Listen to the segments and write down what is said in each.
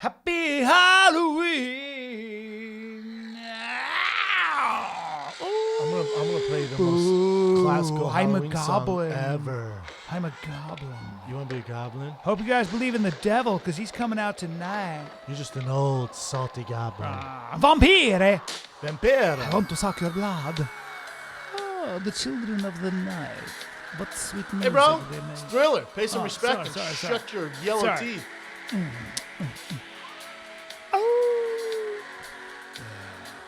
Happy Halloween! I'm gonna play the most classical I'm a Halloween goblin. song ever. I'm a goblin. You wanna be a goblin? Hope you guys believe in the devil, because he's coming out tonight. You're just an old salty goblin. Vampire! I Vampire. want to suck your blood. Oh, the children of the night. What sweet music Hey, bro. they make. It's Thriller. Pay some Oh, respect sorry, and sorry. shut your yellow Sorry. teeth. Oh.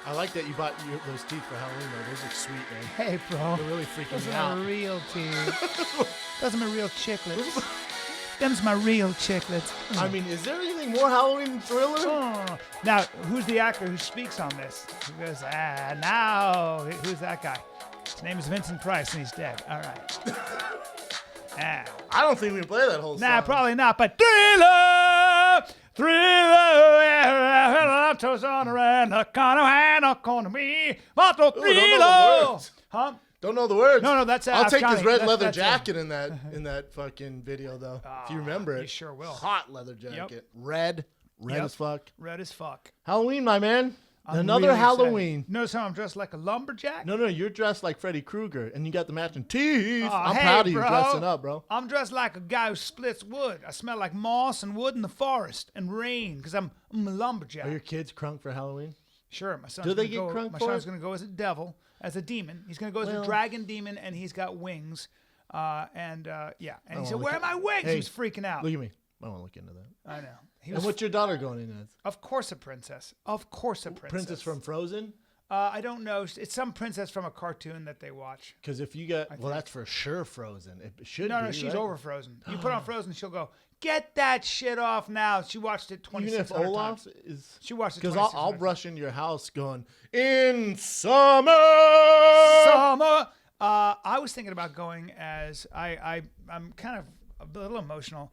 I like that you bought those teeth for Halloween, though. Those look sweet, man. Hey, bro. They're really freaking Those me are out. my real teeth. Those are my real chiclets. Them's my real chiclets. I mean, is there anything more Halloween than Thriller? Oh. Now, who's the actor who speaks on this? Who goes, now, who's that guy? His name is Vincent Price, and he's dead. All right. I don't think we can play that whole song. Nah, probably not, but Thriller! Thriller! Yeah, toes on around the corner, and a corner me. But the Ooh, don't know the Thriller! words. Huh? Don't know the words. No, that's I'll take his Afghani. red That's- leather that's jacket in that fucking video, though. If you remember it. you sure will. Hot leather jacket. Red Yep. as fuck. Red as fuck. Halloween, my man. I'm Another really Halloween. excited. Notice how I'm dressed like a lumberjack? No, you're dressed like Freddy Krueger, and you got the matching teeth. Oh, I'm hey, proud of you bro. dressing up, bro. I'm dressed like a guy who splits wood. I smell like moss and wood in the forest and rain because I'm a lumberjack. Are your kids crunk for Halloween? Sure, my son's Do they gonna get go, crunk My for son's it? going to go as a devil, as a demon. He's going to go as a Well- dragon demon, and he's got wings. And he wanna said, look "Where are at- my wings?" Hey, he was freaking out. Look at me. I want to look into that. I know. He And was, what's your daughter going in as? of course, a princess. Of course, a princess. Princess from Frozen? I don't know. It's some princess from a cartoon that they watch. Because if you got, well, that's for sure Frozen. It should be. No, she's right? over Frozen. You put on Frozen, she'll go, "Get that shit off now." She watched it Even if 2,600 Olaf times. is. She watched it Because 2,600 I'll times. rush into your house going, in summer. Summer. I was thinking about going as I'm kind of a little emotional.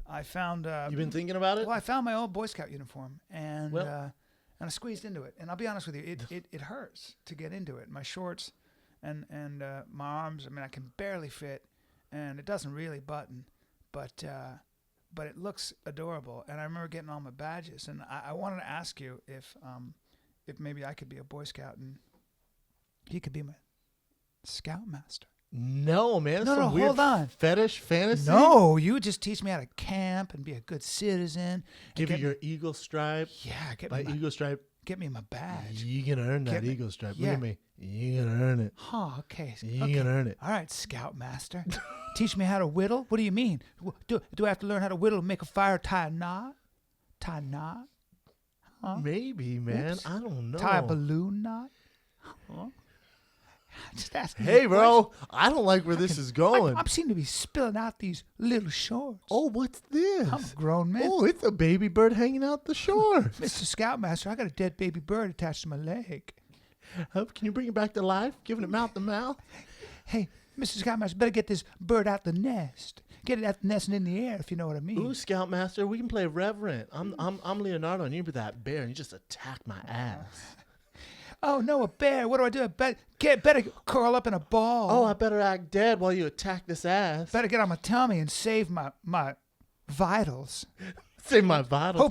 I found You've been thinking about it? well, I found my old Boy Scout uniform and Well- I squeezed into it. And I'll be honest with you, it hurts to get into it. My shorts and my arms. I mean, I can barely fit, and it doesn't really button, but it looks adorable. And I remember getting all my badges, and I wanted to ask you if maybe I could be a Boy Scout and he could be my Scoutmaster. No, man. It's No, some weird hold on. fetish fantasy. No, you would just teach me how to camp and be a good citizen. and Give you get your eagle stripe. yeah, get By me my, eagle stripe, get me my badge. you can earn that Get me- eagle stripe. yeah. Look at me. You can earn it. Oh, okay. You okay. can earn it. All right, Scoutmaster. Teach me how to whittle. What do you mean? Do I have to learn how to whittle, make a fire, tie a knot? Tie a knot? Huh? Maybe, man. Oops. I don't know. Tie a balloon knot? Huh? Just asking. Hey, you bro. questions. I don't like where this is going. I'm seem to be spilling out these little shorts. Oh, what's this? I'm a grown man. Oh, it's a baby bird hanging out the shore. Mr. Scoutmaster, I got a dead baby bird attached to my leg. Can you bring it back to life? Giving it mouth to mouth? Hey, Mr. Scoutmaster, better get this bird out the nest. Get it out the nest and in the air, if you know what I mean. Ooh, Scoutmaster, we can play Reverend. I'm Leonardo, and you be that bear, and you just attack my ass. Oh, no, a bear. What do I do? Better curl up in a ball. Oh, I better act dead while you attack this ass. Better get on my tummy and save my vitals. Save my vitals.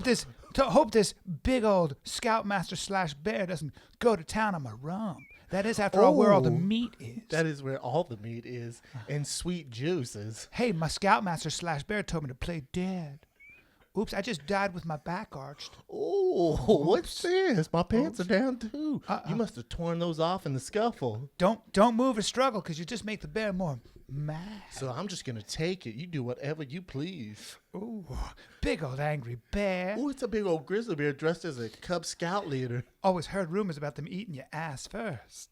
Hope this big old Scoutmaster / bear doesn't go to town on my rump. That is, after all, where all the Oh. meat is. That is where all the meat is and sweet juices. Hey, my Scoutmaster / bear told me to play dead. Oops, I just died with my back arched. Oh, what's this? My pants are down too. You must have torn those off in the scuffle. Don't move or struggle, because you just make the bear more mad. So I'm just gonna take it. You do whatever you please. Ooh, big old angry bear. Oh, it's a big old grizzly bear dressed as a Cub Scout leader. Always heard rumors about them eating your ass first.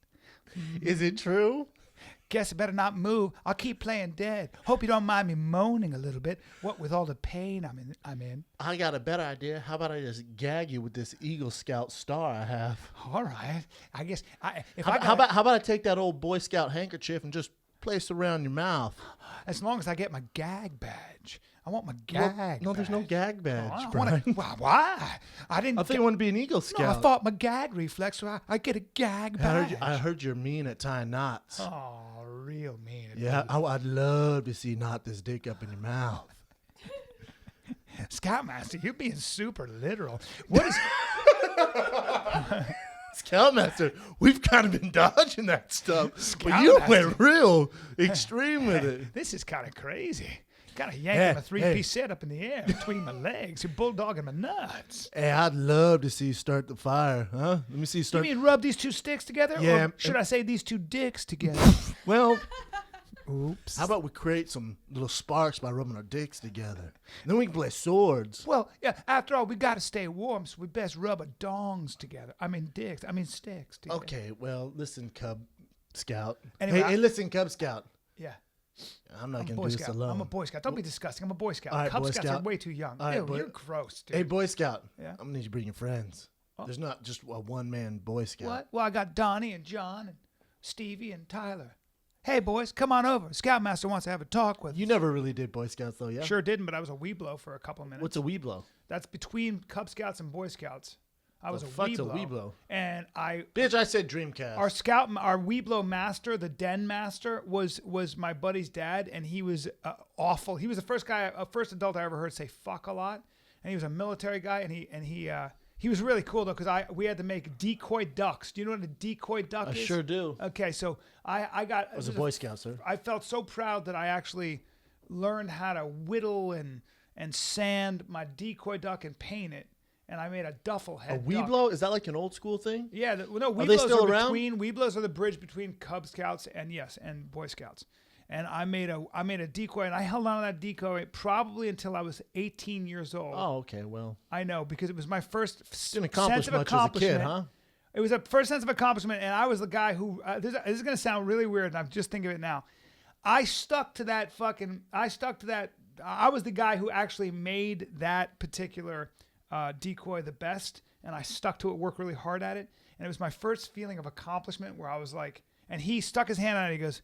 Is it true? Guess I better not move. I'll keep playing dead. Hope you don't mind me moaning a little bit. What with all the pain I'm in. I got a better idea. How about I just gag you with this Eagle Scout star I have? All right. I guess How about I take that old Boy Scout handkerchief and just place it around your mouth? as long as I get my gag badge. I want my gag. No, there's no badge. gag Oh, badge, I Brian. wanna, why? I didn't. I thought you wanted to be an Eagle no, Scout. I thought my gag reflex. So I get a gag badge. I heard you're mean at tying knots. Oh, real mean. Yeah, I'd love to see knot this dick up in your mouth. Scoutmaster, you're being super literal. What is Scoutmaster, we've kind of been dodging that stuff, but you Scoutmaster. went real extreme with it. This is kind of crazy. Kind of yanking a three-piece set up in the air between my legs. You're bulldogging my nuts. Hey, I'd love to see you start the fire, huh? Let me see you start. You mean rub these two sticks together? Yeah. Or should I say these two dicks together? Well, Oops. how about we create some little sparks by rubbing our dicks together? Then we can play swords. Well, yeah, after all, we got to stay warm, so we best rub our dongs together. I mean sticks together. Okay, well, listen, Cub Scout. Anyway, hey, listen, Cub Scout. Yeah. I'm not I'm a going Boy to do this Scout. alone. I'm a Boy Scout. Don't be disgusting. I'm a Boy Scout. All right, Cub Boy Scouts Scout. are way too young. All right, Ew, boy- you're gross, dude. Hey, Boy Scout. Yeah. I'm going to need you to bring your friends. Oh. There's not just a one-man Boy Scout. What? Well, I got Donnie and John and Stevie and Tyler. Hey, boys, come on over. Scoutmaster wants to have a talk with You us. never really did Boy Scouts, though, yeah? Sure didn't, but I was a Weeblo for a couple of minutes. What's a Weeblo? That's between Cub Scouts and Boy Scouts. I was The a fuck's a Weeblo. Weeblo? And Bitch, I said Dreamcast. our Weeblo master, the Den master, was my buddy's dad, and he was awful. He was the first adult I ever heard say fuck a lot, and he was a military guy, and he was really cool though, because we had to make decoy ducks. Do you know what a decoy duck is? I sure do. Okay, so I was a Boy Scout, sir. I felt so proud that I actually learned how to whittle and sand my decoy duck and paint it, and I made a duffel A head duck. Weeblo? Is that like an old school thing? Yeah, no, Are they Weeblos still are around? Weeblos are the bridge between Cub Scouts and Boy Scouts. And I made a decoy, and I held on to that decoy probably until I was 18 years old. Oh, okay, well. I know, because it was my first Didn't accomplish sense of much as a kid, accomplishment. huh? It was a first sense of accomplishment, and I was the guy who. This is going to sound really weird, and I'm just thinking of it now. I stuck to that. I was the guy who actually made that particular decoy the best, and I stuck to it, worked really hard at it, and it was my first feeling of accomplishment where I was like, and he stuck his hand on it. He goes,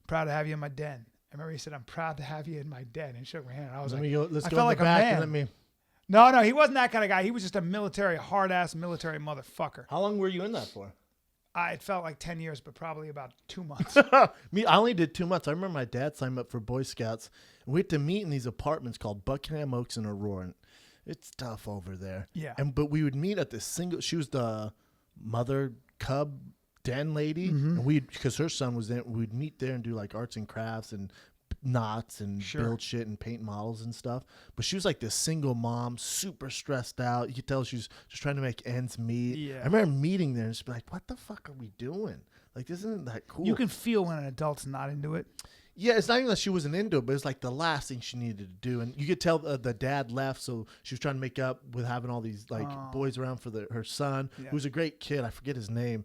"Proud to have you in my den." I remember he said, "I'm proud to have you in my den," and shook my hand. I was Let's like, go I in felt the like a back man. and let me. No, he wasn't that kind of guy. He was just a military, hard-ass military motherfucker. How long were you in that for? It felt like 10 years, but probably about 2 months. Me, I only did 2 months. I remember my dad signed me up for Boy Scouts. And we had to meet in these apartments called Buckingham Oaks and Aurora. It's tough over there. Yeah. But we would meet at this single. She was the mother cub den lady, Mm-hmm. and because her son was there, we'd meet there and do like arts and crafts and knots and Sure. build shit and paint models and stuff. But she was like this single mom, super stressed out. You could tell she was just trying to make ends meet. Yeah. I remember meeting there and just be like, "What the fuck are we doing? Like, this isn't that cool." You can feel when an adult's not into it. Yeah, it's not even that she wasn't into it, but it's like the last thing she needed to do. And you could tell the dad left, so she was trying to make up with having all these like boys around for her son, Yeah. who was a great kid. I forget his name.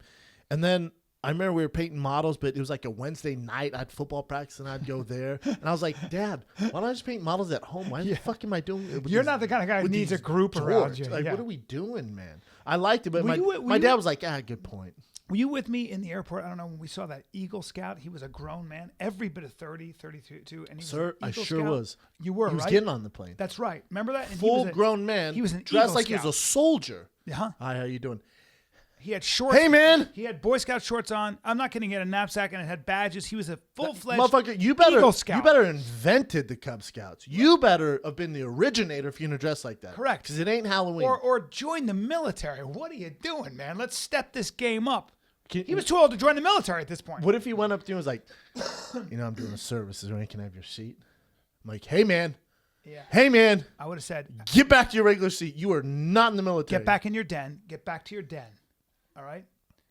And then I remember we were painting models, but it was like a Wednesday night. I had football practice, and I'd go there. And I was like, "Dad, why don't I just paint models at home? Why the fuck am I doing it with You're these- not the kind of guy who with needs a these group around dorks? you. Like, Yeah. what are we doing, man?" I liked it, but Were my you- dad was like, "Good point." Were you with me in the airport? I don't know, when we saw that Eagle Scout. He was a grown man, every bit of 30, 32, and he was Sir, an I Eagle sure Scout. was. You were, He was right? getting on the plane. That's right. Remember that? And Full grown man. He was an dressed Eagle like he was Scout. a soldier. Huh? Hi, how you doing? He had shorts. Hey, man. He had Boy Scout shorts on. I'm not kidding. He had a knapsack and it had badges. He was a full-fledged Motherfucker, Eagle Scout. you better invented the Cub Scouts. You better have been the originator if you're gonna dress like that. Correct. Because it ain't Halloween. Or join the military. What are you doing, man? Let's step this game up. Can- He was too old to join the military at this point. What if he went up to you and was like, I'm doing a service. Is there any? Can I have your seat? I'm like, hey man, Yeah. hey man, I would have said, get back to your regular seat. You are not in the military. get back in your den. Get back to your den. All right?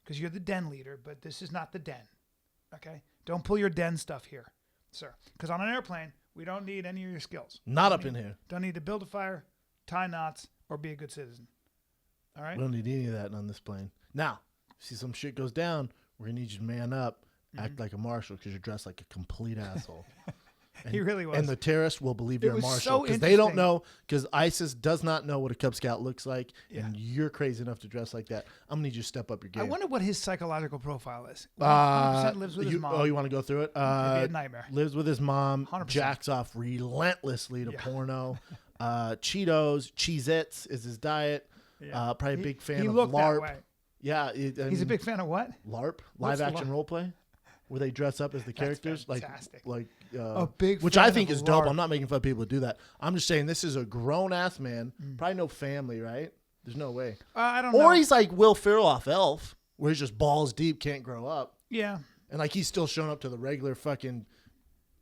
Because you're the den leader, but this is not the den. Okay? Don't pull your den stuff here, sir. Because on an airplane, we don't need any of your skills. Not up in here. Don't need to build a fire, tie knots, or be a good citizen. All right? We don't need any of that on this plane. Now, see some shit goes down, we're gonna need you to man up, act like a marshal because you're dressed like a complete asshole. And, He really was. And the terrorists will believe It you're a was marshal so because they don't interesting. know, because ISIS does not know what a Cub Scout looks like, and you're crazy enough to dress like that. I'm gonna need you to step up your game. I wonder what his psychological profile is. 100% lives with his mom. Oh, you want to go through it? It'd be a nightmare. Lives with his mom, 100%. jacks off relentlessly to porno. Cheetos, Cheez-Its is his diet. Yeah. Probably a big fan he of looked LARP. that way. Yeah, He's a big fan of what? LARP, What's live action LARP? role play. where they dress up as the characters, fantastic. a big which fan I think of is dope. LARP. I'm not making fun of people who do that. I'm just saying this is a grown ass man, probably no family, right? There's no way. I don't know. Or he's like Will Ferrell off Elf, where he's just balls deep, can't grow up, Yeah. and like he's still showing up to the regular fucking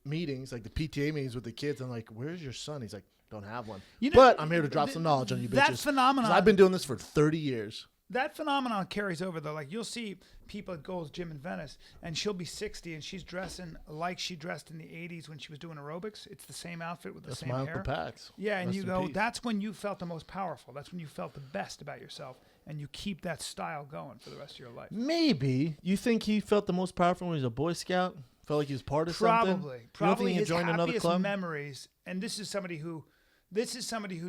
meetings, like the PTA meetings with the kids. I'm like, where's your son? He's like, don't have one. But I'm here to drop some knowledge on you bitches. That phenomenon. 'Cause I've been doing this for 30 years. That phenomenon carries over, though. Like, you'll see people at Gold's Gym in Venice, and she'll be 60, and she's dressing like she dressed in the 80s when she was doing aerobics. It's the same outfit with the That's same my hair. Uncle Pax. Yeah, and Rest you in go, peace. that's when you felt the most powerful. That's when you felt the best about yourself, and you keep that style going for the rest of your life. Maybe. You think he felt the most powerful when he was a Boy Scout? Felt like he was part of something? Probably. You don't think he his joined another happiest club? memories, and this is somebody who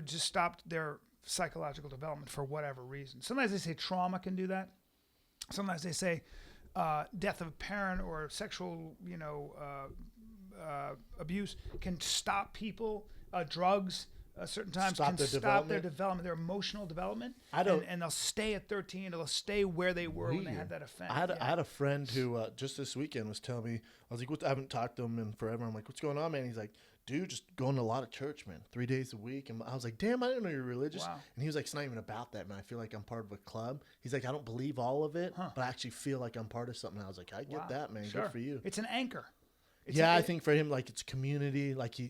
just stopped their psychological development for whatever reason. Sometimes they say trauma can do that. Sometimes they say death of a parent or sexual, abuse can stop people. Drugs, certain times Stop can their stop their development? development, their emotional development. I don't- and they'll stay at 13. They'll stay where they were when they Weird. had that offense. I had a friend who just this weekend was telling me, I was like, I haven't talked to him in forever. I'm like, what's going on, man? He's like, dude, just going to a lot of church, man, 3 days a week. And I was like, damn, I didn't know you're religious. Wow. And he was like, it's not even about that, man. I feel like I'm part of a club. He's like, I don't believe all of it, but I actually feel like I'm part of something. I was like, I get Wow. that, man. Sure. Good for you. It's an anchor. I think for him, like, it's community. Like he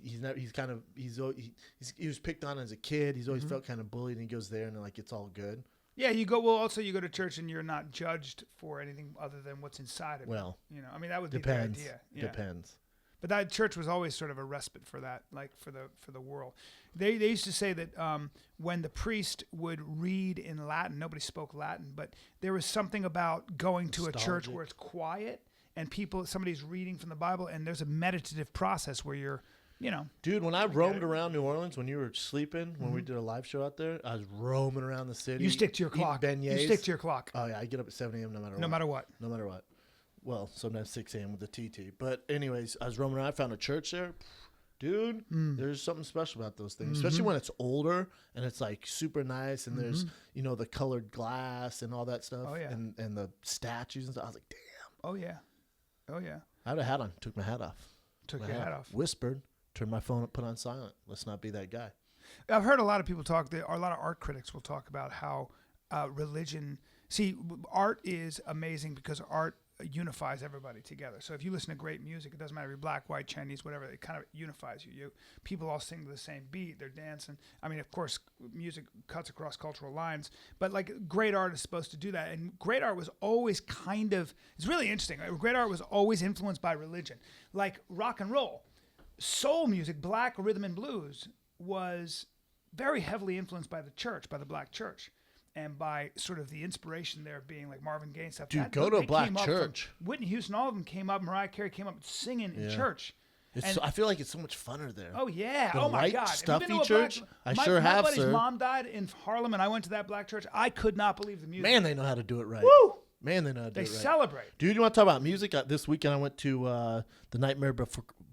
was picked on as a kid. He's always felt kind of bullied, and he goes there and like it's all good. Yeah, you go to church and you're not judged for anything other than what's inside of Well, you. I mean, that would depends. be the idea. Yeah. Depends. But that church was always sort of a respite for that, like for the world. They used to say that when the priest would read in Latin, nobody spoke Latin, but there was something about going to a church where it's quiet and somebody's reading from the Bible, and there's a meditative process where you're, Dude, when I roamed around New Orleans, when you were sleeping, when we did a live show out there, I was roaming around the city. you stick to your eating clock. beignets. You stick to your clock. Oh yeah, I get up at 7 a.m. no matter what. No matter what. Well, sometimes 6 a.m. with the TT. But anyways, I was roaming around. I found a church there. Dude, there's something special about those things, especially when it's older and it's like super nice and there's, the colored glass and all that stuff. Oh, yeah. And the statues and stuff. I was like, damn. Oh yeah. I had a hat on. Took my hat off. Took your hat off. Whispered. Turned my phone up, put on silent. Let's not be that guy. I've heard a lot of people talk. A lot of art critics will talk about how religion. See, art is amazing because art unifies everybody together. So if you listen to great music, it doesn't matter if you're black, white, Chinese, whatever. It kind of unifies you. People all sing to the same beat. They're dancing. I mean, of course, music cuts across cultural lines, but like great art is supposed to do that. And great art was always it's really interesting. Great art was always influenced by religion, like rock and roll. Soul music, black rhythm and blues, was very heavily influenced by the church, by the black church, and by sort of the inspiration there being like Marvin Gaye and stuff. Dude, go to a black church. Whitney Houston, all of them came up. Mariah Carey came up singing in church. I feel like it's so much funner there. Oh yeah! The Oh my light, God! stuffy church. I sure have, My sir. buddy's mom died in Harlem, and I went to that black church. I could not believe the music. Man, they know how to do it right. Woo! Man, they know how to do They it right. celebrate. Dude, you want to talk about music? This weekend I went to the Nightmare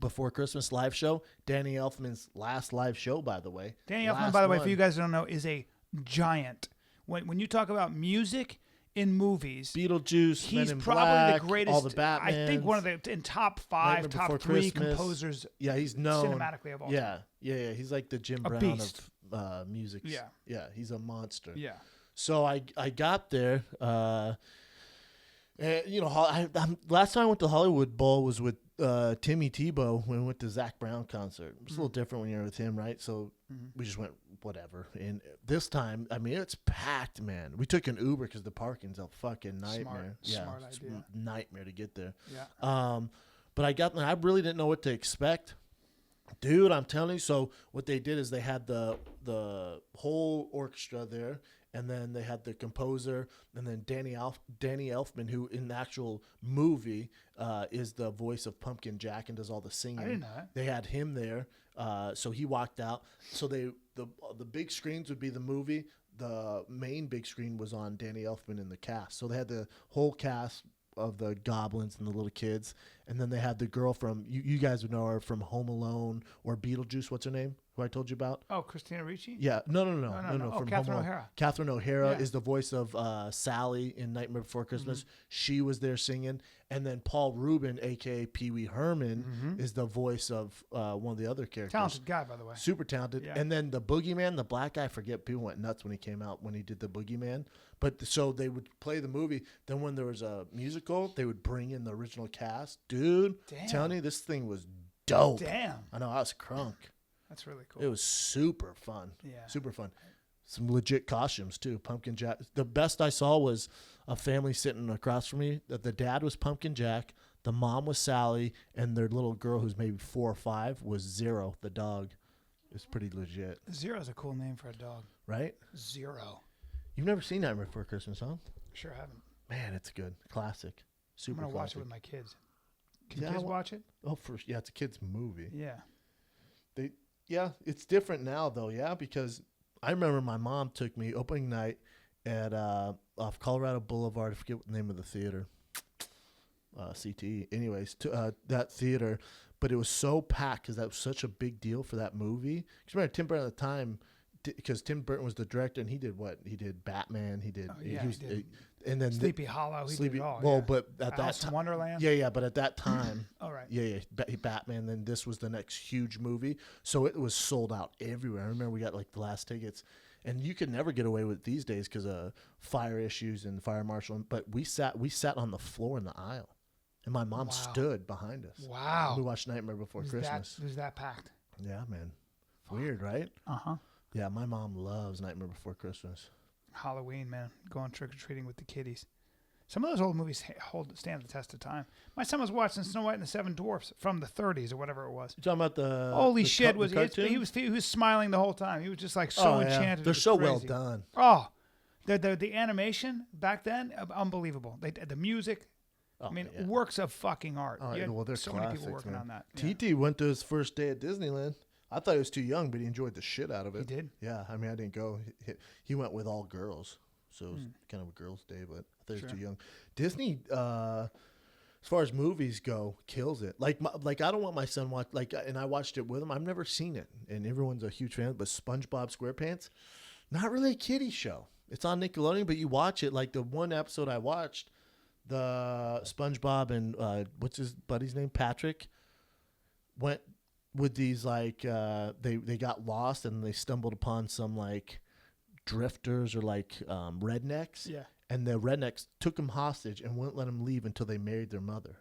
Before Christmas live show. Danny Elfman's last live show, by the way. Danny Elfman, by the way, for you guys who don't know, is a giant. When you talk about music in movies, Beetlejuice, he's Men in probably Black, the greatest. all the Batmans. I think one of the in top 5, Nightmare top Before 3 Christmas. composers. Yeah, he's known cinematically of all time. Yeah. He's like the Jim A Brown beast. of music. Yeah. He's a monster. Yeah. So I got there. Last time I went to Hollywood Bowl was with Timmy Tebow when we went to Zach Brown concert. It's a little different when you're with him, right? So we just went whatever. And this time, I mean, it's packed, man. We took an Uber because the parking's a fucking nightmare. Smart idea. Nightmare to get there. Yeah. But I got there. I really didn't know what to expect. Dude, I'm telling you. So what they did is they had the whole orchestra there. And then they had the composer, and then Danny Elfman, who in the actual movie is the voice of Pumpkin Jack and does all the singing. I didn't know that. They had him there, so he walked out. So the big screens would be the movie. The main big screen was on Danny Elfman and the cast. So they had the whole cast of the goblins and the little kids, and then they had the girl from you guys would know her from Home Alone or Beetlejuice. What's her name? who I told you about. Oh, Christina Ricci? Yeah, no. Oh, From Catherine Home Alone. O'Hara. Catherine O'Hara Yeah. is the voice of Sally in Nightmare Before Christmas. She was there singing, and then Paul Rubin, aka Pee Wee Herman, is the voice of one of the other characters. Talented guy, by the way. Super talented. Yeah. And then the Boogeyman, the black guy, I forget, people went nuts when he came out when he did the Boogeyman. But so they would play the movie. Then when there was a musical, they would bring in the original cast. Dude, Damn. telling you, this thing was dope. Damn. I know, I was crunk. That's really cool. It was super fun. Yeah. Super fun. Some legit costumes too. Pumpkin Jack. The best I saw was a family sitting across from me. The dad was Pumpkin Jack. The mom was Sally, and their little girl, who's maybe 4 or 5, was Zero, the dog. It's pretty legit, Zero's a cool name for a dog. right? Zero. You've never seen Nightmare Before Christmas, huh? Sure haven't. Man, it's good. Classic. I'm Super going to watch classic. it with my kids. Can Yeah, kids well- watch it? Oh, yeah, it's a kid's movie. Yeah. Yeah, it's different now though. Yeah, because I remember my mom took me opening night at off Colorado Boulevard. I forget what the name of the theater. CTE. Anyways, to that theater, but it was so packed because that was such a big deal for that movie. Because remember Tim Burton at the time, because Tim Burton was the director, and he did what? He did Batman. He did. Oh, yeah, he did. And then Sleepy Hollow. He Sleepy. did it all. Well, yeah. but at that Alice in time, Wonderland. yeah, but at that time. All right. Yeah, Batman. Then this was the next huge movie, so it was sold out everywhere. I remember we got like the last tickets, and you could never get away with it these days because of fire issues and fire marshal. But we sat on the floor in the aisle, and my mom stood behind us. Wow. We watched Nightmare Before Christmas. It was that packed. Yeah, man. Weird, right? Uh-huh. Yeah, my mom loves Nightmare Before Christmas. Halloween, man. Going trick-or-treating with the kiddies. Some of those old movies stand the test of time. My son was watching Snow White and the Seven Dwarfs from the 30s or whatever it was. You talking about the Holy the shit! the cartoon? He was smiling the whole time. He was just like so enchanted. It They're was so well crazy. done. Oh, the animation back then, unbelievable. The music. Oh, I mean, yeah. works of fucking art. Oh, You had well, they're so many people classics, working man. on that. Yeah. TT went to his first day at Disneyland. I thought he was too young, but he enjoyed the shit out of it. He did? Yeah, I mean, I didn't go. He went with all girls, so it was kind of a girls' day, but I thought he was too young. Disney, as far as movies go, kills it. Like I don't want my son watch, and I watched it with him. I've never seen it, and everyone's a huge fan, but SpongeBob SquarePants, not really a kiddie show. It's on Nickelodeon, but you watch it. Like the one episode I watched, the SpongeBob and what's his buddy's name, Patrick, went with these like they got lost and they stumbled upon some like drifters or like rednecks. Yeah. And the rednecks took them hostage and wouldn't let them leave until they married their mother.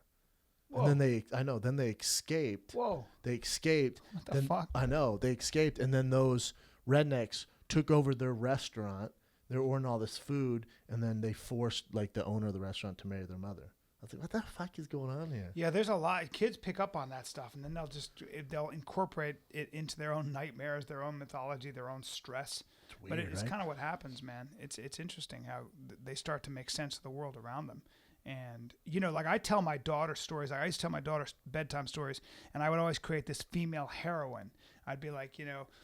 Whoa. And then they escaped. Whoa. They escaped. What the fuck? I know. They escaped, and then those rednecks took over their restaurant. They were ordering all this food, and then they forced like the owner of the restaurant to marry their mother. I was like, what the fuck is going on here? Yeah, there's a lot. Kids pick up on that stuff, and then they'll incorporate it into their own nightmares, their own mythology, their own stress. It's weird, But it's right? kind of what happens, man. It's interesting how they start to make sense of the world around them. And, like I tell my daughter stories. I used to tell my daughter bedtime stories, and I would always create this female heroine. I'd be like,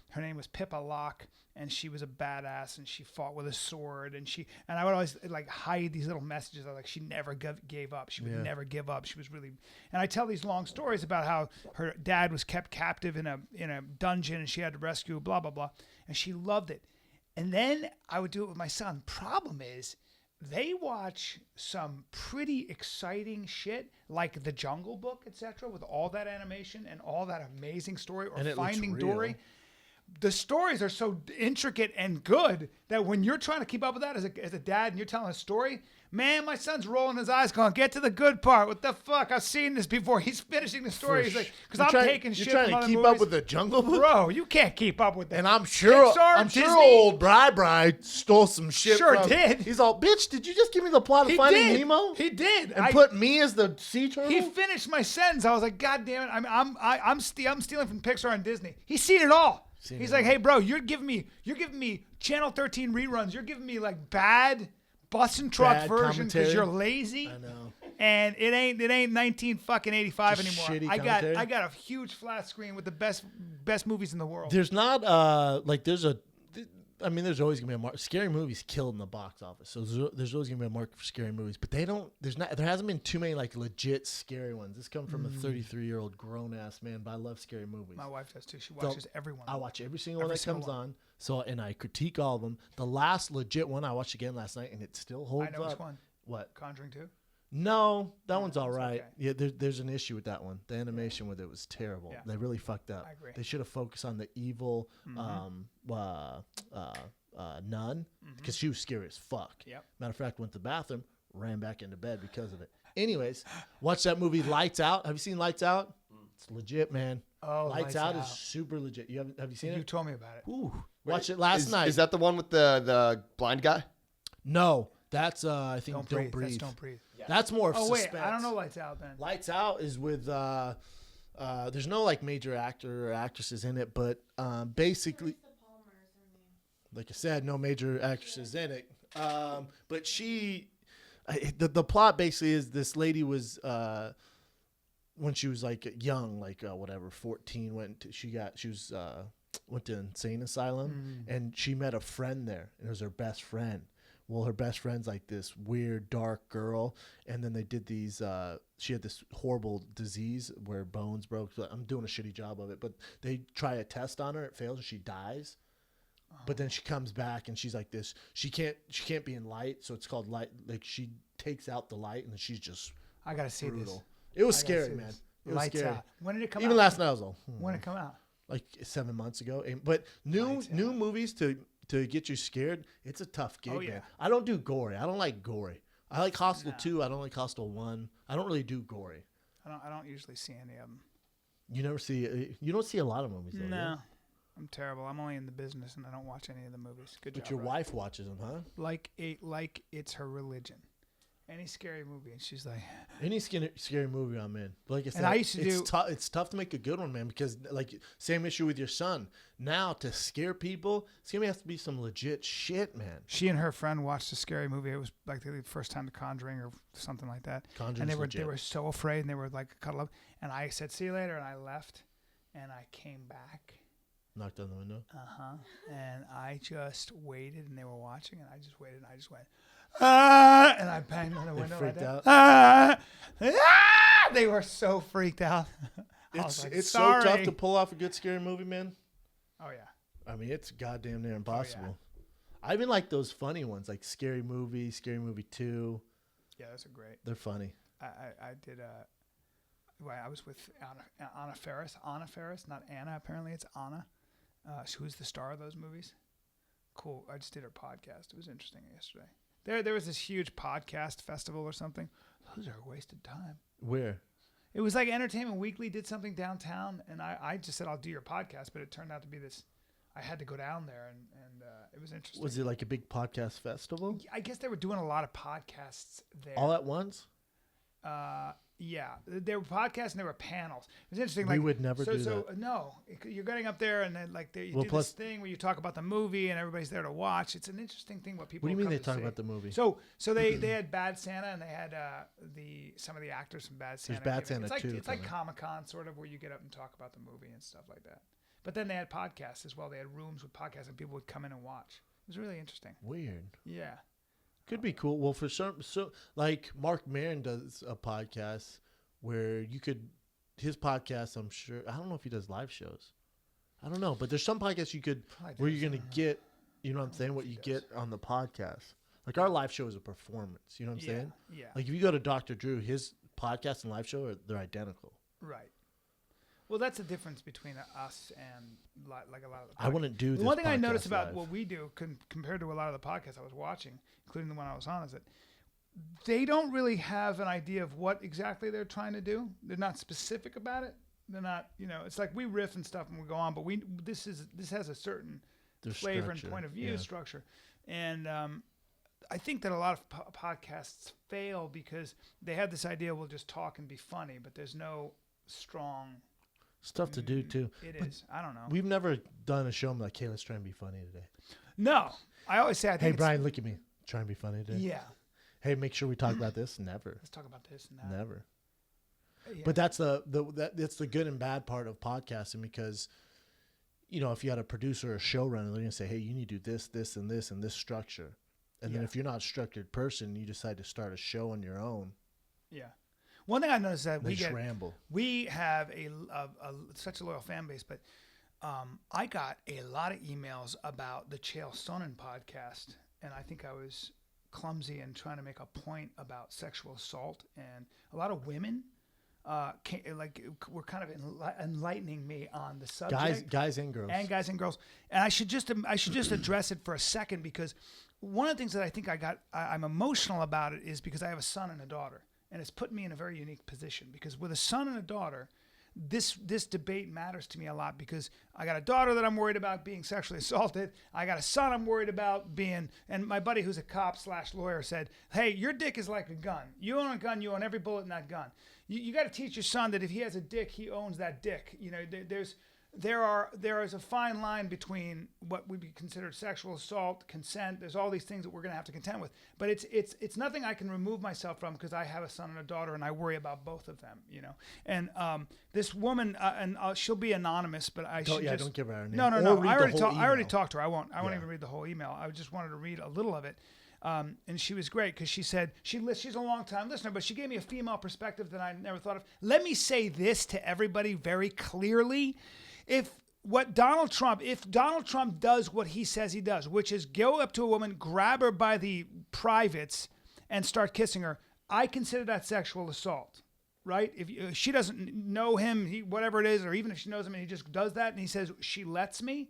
her name was Pippa Locke, and she was a badass, and she fought with a sword, and I would always like hide these little messages. I was like, she never gave up. She would never give up. She was really, and I tell these long stories about how her dad was kept captive in a dungeon, and she had to rescue, blah blah blah, and she loved it. And then I would do it with my son. Problem is, they watch some pretty exciting shit like The Jungle Book, etc., with all that animation and all that amazing story, or And it looks Finding real. Dory. The stories are so intricate and good that when you're trying to keep up with that as a dad and you're telling a story, man, my son's rolling his eyes going, get to the good part. What the fuck? I've seen this before. He's finishing the story. He's like, because I'm taking shit from You're trying other to keep movies. up with the Jungle Book? Bro, you can't keep up with that. And I'm sure Disney- old Bri stole some shit Sure from... did. He's all, bitch, did you just give me the plot of Finding Nemo? He did. And put me as the sea turtle? He finished my sentence. I was like, God damn it! I'm stealing from Pixar and Disney. He's seen it all. He's like, hey, bro, you're giving me Channel 13 reruns. You're giving me like bad bus and truck Bad version commentary. because you're lazy. I know. And it ain't 1985 Just anymore. shitty I commentary. got a huge flat screen with the best movies in the world. There's not I mean, there's always gonna be a market. Scary movies killed in the box office, so there's always gonna be a market for scary movies. But they don't. There hasn't been too many like legit scary ones. This comes from a 33-year-old grown ass man, but I love scary movies. My wife does too. She watches every one. I watch every single one that comes on. So and I critique all of them. The last legit one I watched again last night, and it still holds up. I know which one. What? Conjuring 2? No, that one's all right. Okay. Yeah, there's an issue with that one. The animation with it was terrible. Yeah. They really fucked up. I agree. They should have focused on the evil nun because she was scary as fuck. Yep. Matter of fact, went to the bathroom, ran back into bed because of it. Anyways, watch that movie Lights Out. Have you seen Lights Out? It's legit, man. Oh, Lights Out is super legit. Have you seen it? You told me about it. Ooh, watch it last night. Is that the one with the blind guy? No, that's I think Don't Breathe. That's Don't Breathe. Yeah. That's more of suspense. Wait, I don't know Lights Out then. Lights Out is with there's no like major actor or actresses in it, but basically, like I said, no major actresses in it. But the plot basically is this lady was when she was like young, like 14, went to insane asylum, and she met a friend there, and it was her best friend. Well, her best friend's like this weird, dark girl. And then they did these, she had this horrible disease where bones broke. So I'm doing a shitty job of it. But they try a test on her. It fails and she dies. Oh. But then she comes back and she's like this. She can't be in light. So it's called light. Like she takes out the light and she's just I got to see brutal. this. It was scary, man. It was Lights scary. Out. When did it come out? Even last night I was like, When did it come out? Like 7 months ago. But new movies to get you scared, it's a tough gig, man. I don't do gory. I don't like gory. I like Hostel 2. I don't like Hostel 1. I don't really do gory. I don't usually see any of them. You don't see a lot of movies, though. No. Yeah? I'm terrible. I'm only in the business and I don't watch any of the movies. Good job. But your wife watches them, huh? Like it's her religion. Any scary movie, and she's like, any scary movie I'm in. Like I said, and I used to it's tough to make a good one, man, because like same issue with your son. Now to scare people, it's gonna have to be some legit shit, man. She and her friend watched a scary movie. It was like the first time to Conjuring or something like that. Conjuring, and they were so afraid, and they were like cuddle up. And I said, "See you later," and I left, and I came back. Knocked on the window. And I just waited, and they were watching, and I just waited, and I just went. And I banged on the window. Freaked out. They were so freaked out. It's so tough to pull off a good scary movie, man. Oh yeah. I mean, it's goddamn near impossible. I even like those funny ones, like Scary Movie, Scary Movie 2. Yeah, those are great. They're funny. I did. I was with Anna Faris. Anna Faris, not Anna. Apparently, it's Anna. Who's the star of those movies? Cool. I just did her podcast. It was interesting yesterday. There was this huge podcast festival or something. Those are a waste of time. Where? It was like Entertainment Weekly did something downtown, and I just said, I'll do your podcast, but it turned out to be this. I had to go down there, and it was interesting. Was it like a big podcast festival? I guess they were doing a lot of podcasts there. All at once? Yeah, there were podcasts and there were panels. It was interesting. We would never do that. No, you're getting up there and then you do this thing where you talk about the movie and everybody's there to watch. It's an interesting thing what people. What do you mean they talk about the movie? So they had Bad Santa and they had some of the actors from Bad Santa. There's Bad Santa too. It's like Comic-Con sort of where you get up and talk about the movie and stuff like that. But then they had podcasts as well. They had rooms with podcasts and people would come in and watch. It was really interesting. Weird. Yeah. Could be cool. Well, for some, so like Mark Maron does a podcast where you could, his podcast, I'm sure, I don't know if he does live shows. I don't know, but there's some podcasts you could, where you're going to get, you know what I'm saying, what you get on the podcast. Like our live show is a performance, you know what I'm saying? Yeah. Like if you go to Dr. Drew, his podcast and live show, they're identical. Right. Well, that's the difference between us and like a lot of the podcasts. I wouldn't do this. One thing I noticed live. about what we do compared to a lot of the podcasts I was watching, including the one I was on, is that they don't really have an idea of what exactly they're trying to do. They're not specific about it. They're not, it's like we riff and stuff and we go on, but this has a certain flavor and point of view structure. And I think that a lot of podcasts fail because they have this idea we'll just talk and be funny, but there's no strong... Stuff to do too. It is. I don't know. We've never done a show like, hey, let's try and be funny today. No. I always say, hey, Bryan, look at me. Try and be funny today. Yeah. Hey, make sure we talk about this. Never. Let's talk about this and that. Never. Yeah. But that's the good and bad part of podcasting because if you had a producer or a showrunner, they're going to say, hey, you need to do this, this, and this, and this structure. And then if you're not a structured person, you decide to start a show on your own. Yeah. One thing I noticed that ramble. We have such a loyal fan base, but I got a lot of emails about the Chael Sonnen podcast, and I think I was clumsy in trying to make a point about sexual assault, and a lot of women were kind of enlightening me on the subject. Guys and girls. And I should just address it for a second, because one of the things that I think I'm emotional about it is because I have a son and a daughter, and it's put me in a very unique position, because with a son and a daughter, this debate matters to me a lot, because I got a daughter that I'm worried about being sexually assaulted. I got a son I'm worried about being, and my buddy who's a cop/lawyer said, hey, your dick is like a gun. You own a gun, you own every bullet in that gun. You got to teach your son that if he has a dick, he owns that dick. There is a fine line between what would be considered sexual assault, consent. There's all these things that we're going to have to contend with. But it's nothing I can remove myself from, because I have a son and a daughter, and I worry about both of them. And this woman, she'll be anonymous, but don't give her her name. No. I already talked to her. I won't even read the whole email. I just wanted to read a little of it. And she was great, because she said she's a long-time listener, but she gave me a female perspective that I never thought of. Let me say this to everybody very clearly. If Donald Trump does what he says he does, which is go up to a woman, grab her by the privates, and start kissing her, I consider that sexual assault, right? If she doesn't know him, whatever it is, or even if she knows him and he just does that and he says, she lets me,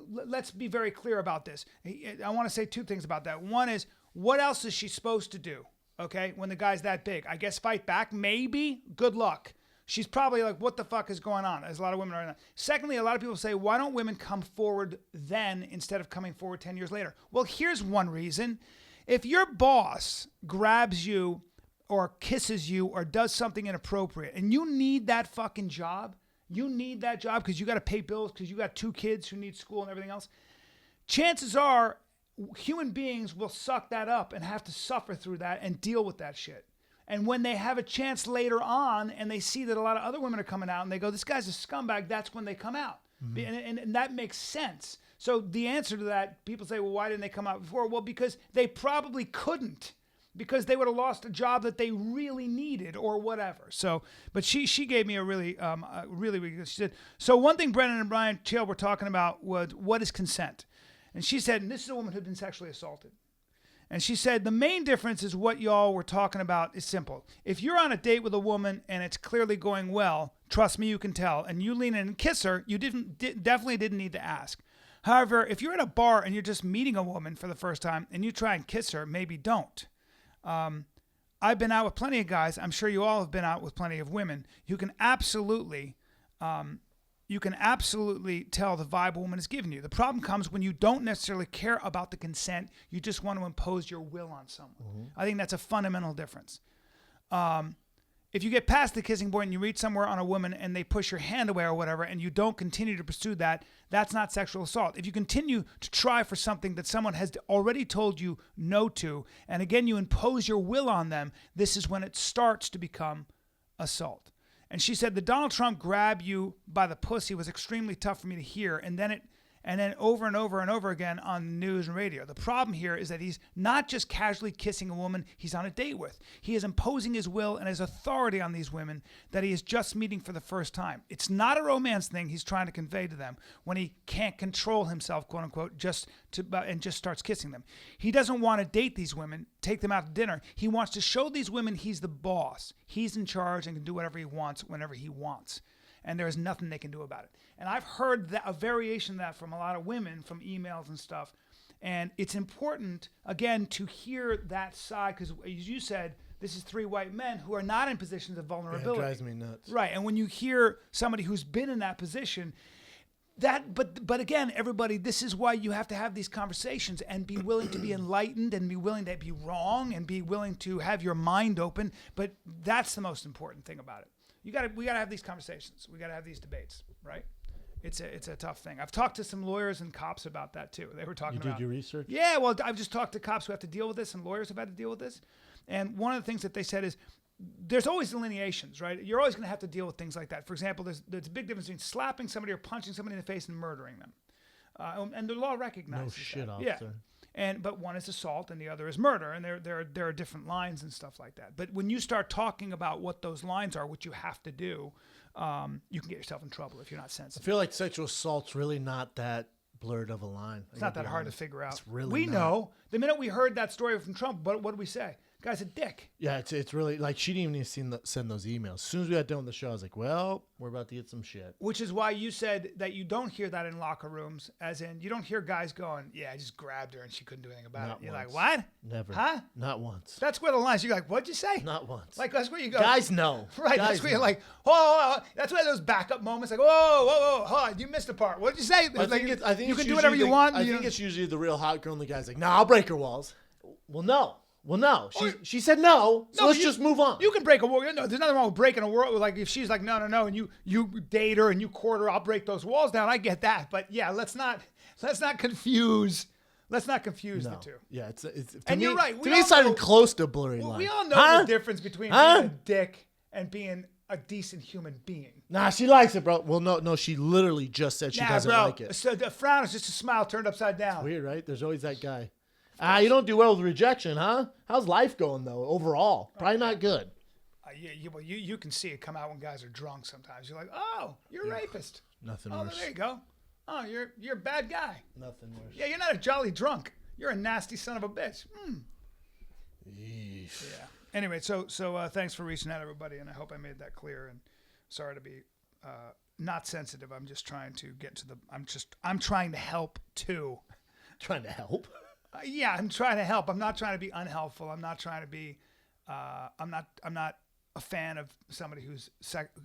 let's be very clear about this. I want to say two things about that. One is, what else is she supposed to do, okay, when the guy's that big? I guess fight back, maybe? Good luck. She's probably like, what the fuck is going on? As a lot of women are now. Secondly, a lot of people say, why don't women come forward then instead of coming forward 10 years later? Well, here's one reason. If your boss grabs you or kisses you or does something inappropriate and you need that fucking job, because you got to pay bills, because you got 2 kids who need school and everything else, chances are human beings will suck that up and have to suffer through that and deal with that shit. And when they have a chance later on and they see that a lot of other women are coming out and they go, this guy's a scumbag, that's when they come out. Mm-hmm. And that makes sense. So the answer to that, people say, well, why didn't they come out before? Well, because they probably couldn't, because they would have lost a job that they really needed or whatever. So, but she gave me a really good, she said, so one thing Brennan and Bryan Chael were talking about was, what is consent? And she said, and this is a woman who'd been sexually assaulted. And she said, the main difference is what y'all were talking about is simple. If you're on a date with a woman and it's clearly going well, trust me, you can tell, and you lean in and kiss her, you definitely didn't need to ask. However, if you're at a bar and you're just meeting a woman for the first time and you try and kiss her, maybe don't. I've been out with plenty of guys. I'm sure you all have been out with plenty of women. You can absolutely tell the vibe a woman is giving you. The problem comes when you don't necessarily care about the consent. You just want to impose your will on someone. Mm-hmm. I think that's a fundamental difference. If you get past the kissing point and you reach somewhere on a woman and they push your hand away or whatever, and you don't continue to pursue that, that's not sexual assault. If you continue to try for something that someone has already told you no to, and again, you impose your will on them, this is when it starts to become assault. And she said, the Donald Trump grab you by the pussy was extremely tough for me to hear. And then over and over and over again on the news and radio. The problem here is that he's not just casually kissing a woman he's on a date with. He is imposing his will and his authority on these women that he is just meeting for the first time. It's not a romance thing he's trying to convey to them when he can't control himself, quote unquote, and just starts kissing them. He doesn't want to date these women, take them out to dinner. He wants to show these women he's the boss. He's in charge and can do whatever he wants whenever he wants. And there is nothing they can do about it. And I've heard a variation of that from a lot of women, from emails and stuff. And it's important, again, to hear that side, because as you said, this is 3 white men who are not in positions of vulnerability. Yeah, it drives me nuts. Right, and when you hear somebody who's been in that position, but again, everybody, this is why you have to have these conversations and be willing to be enlightened and be willing to be wrong and be willing to have your mind open. But that's the most important thing about it. We got to have these conversations. We got to have these debates, right? It's a tough thing. I've talked to some lawyers and cops about that too. They were talking about. You did your research? Yeah, well, I've just talked to cops who have to deal with this and lawyers who have had to deal with this. And one of the things that they said is there's always delineations, right? You're always going to have to deal with things like that. For example, there's a big difference between slapping somebody or punching somebody in the face and murdering them. And the law recognizes No shit, that. officer. Yeah. But one is assault and the other is murder, and there are different lines and stuff like that. But when you start talking about what those lines are, what you have to do, you can get yourself in trouble if you're not I sensitive. feel like sexual assault's really not that blurred of a line. It's not that hard to figure out. It's really we not. know. The minute we heard that story from Trump, what did we say? Guy's a dick. Yeah, it's really like she didn't even send those emails. As soon as we got done with the show, I was like, well, we're about to get some shit. Which is why you said that you don't hear that in locker rooms, as in you don't hear guys going, yeah, I just grabbed her and she couldn't do anything about Not it. You're once. like, what? Never. Huh? Not once. That's where the lines, you're like, what'd you say? Not once. Like, that's where you go. Guys know. Right, Guys that's where you're know. like, whoa. That's where those backup moments, like, whoa, hold on, you missed a part. What'd you say? I think you it's can do whatever you want. I think it's usually the real hot girl and the guy's like, nah, I'll break her walls. Well, no. She said no, so let's just move on. You can break a wall. No, there's nothing wrong with breaking a wall. Like if she's like, no, and you date her and you court her, I'll break those walls down. I get that, but yeah, let's not confuse. Let's not confuse the two. Yeah, it's And you're right. To me, it's not even close to blurry line. We all know the difference between being a dick and being a decent human being. Nah, she likes it, bro. Well, no, she literally just said she doesn't like it. So the frown is just a smile turned upside down. Weird, right? There's always that guy. You don't do well with rejection, huh? How's life going though? Overall, probably not good. You can see it come out when guys are drunk. Sometimes you're like, oh, you're a rapist. Nothing Oh, worse. there you go. Oh, you're a bad guy. Nothing worse. Yeah, you're not a jolly drunk. You're a nasty son of a bitch. Yeesh. Yeah. Anyway, so thanks for reaching out, everybody, and I hope I made that clear. And sorry to be not sensitive. I'm just trying to get to the. I'm trying to help too. Trying to help. Yeah, I'm trying to help. I'm not trying to be unhelpful. I'm not trying to be. I'm not a fan of somebody who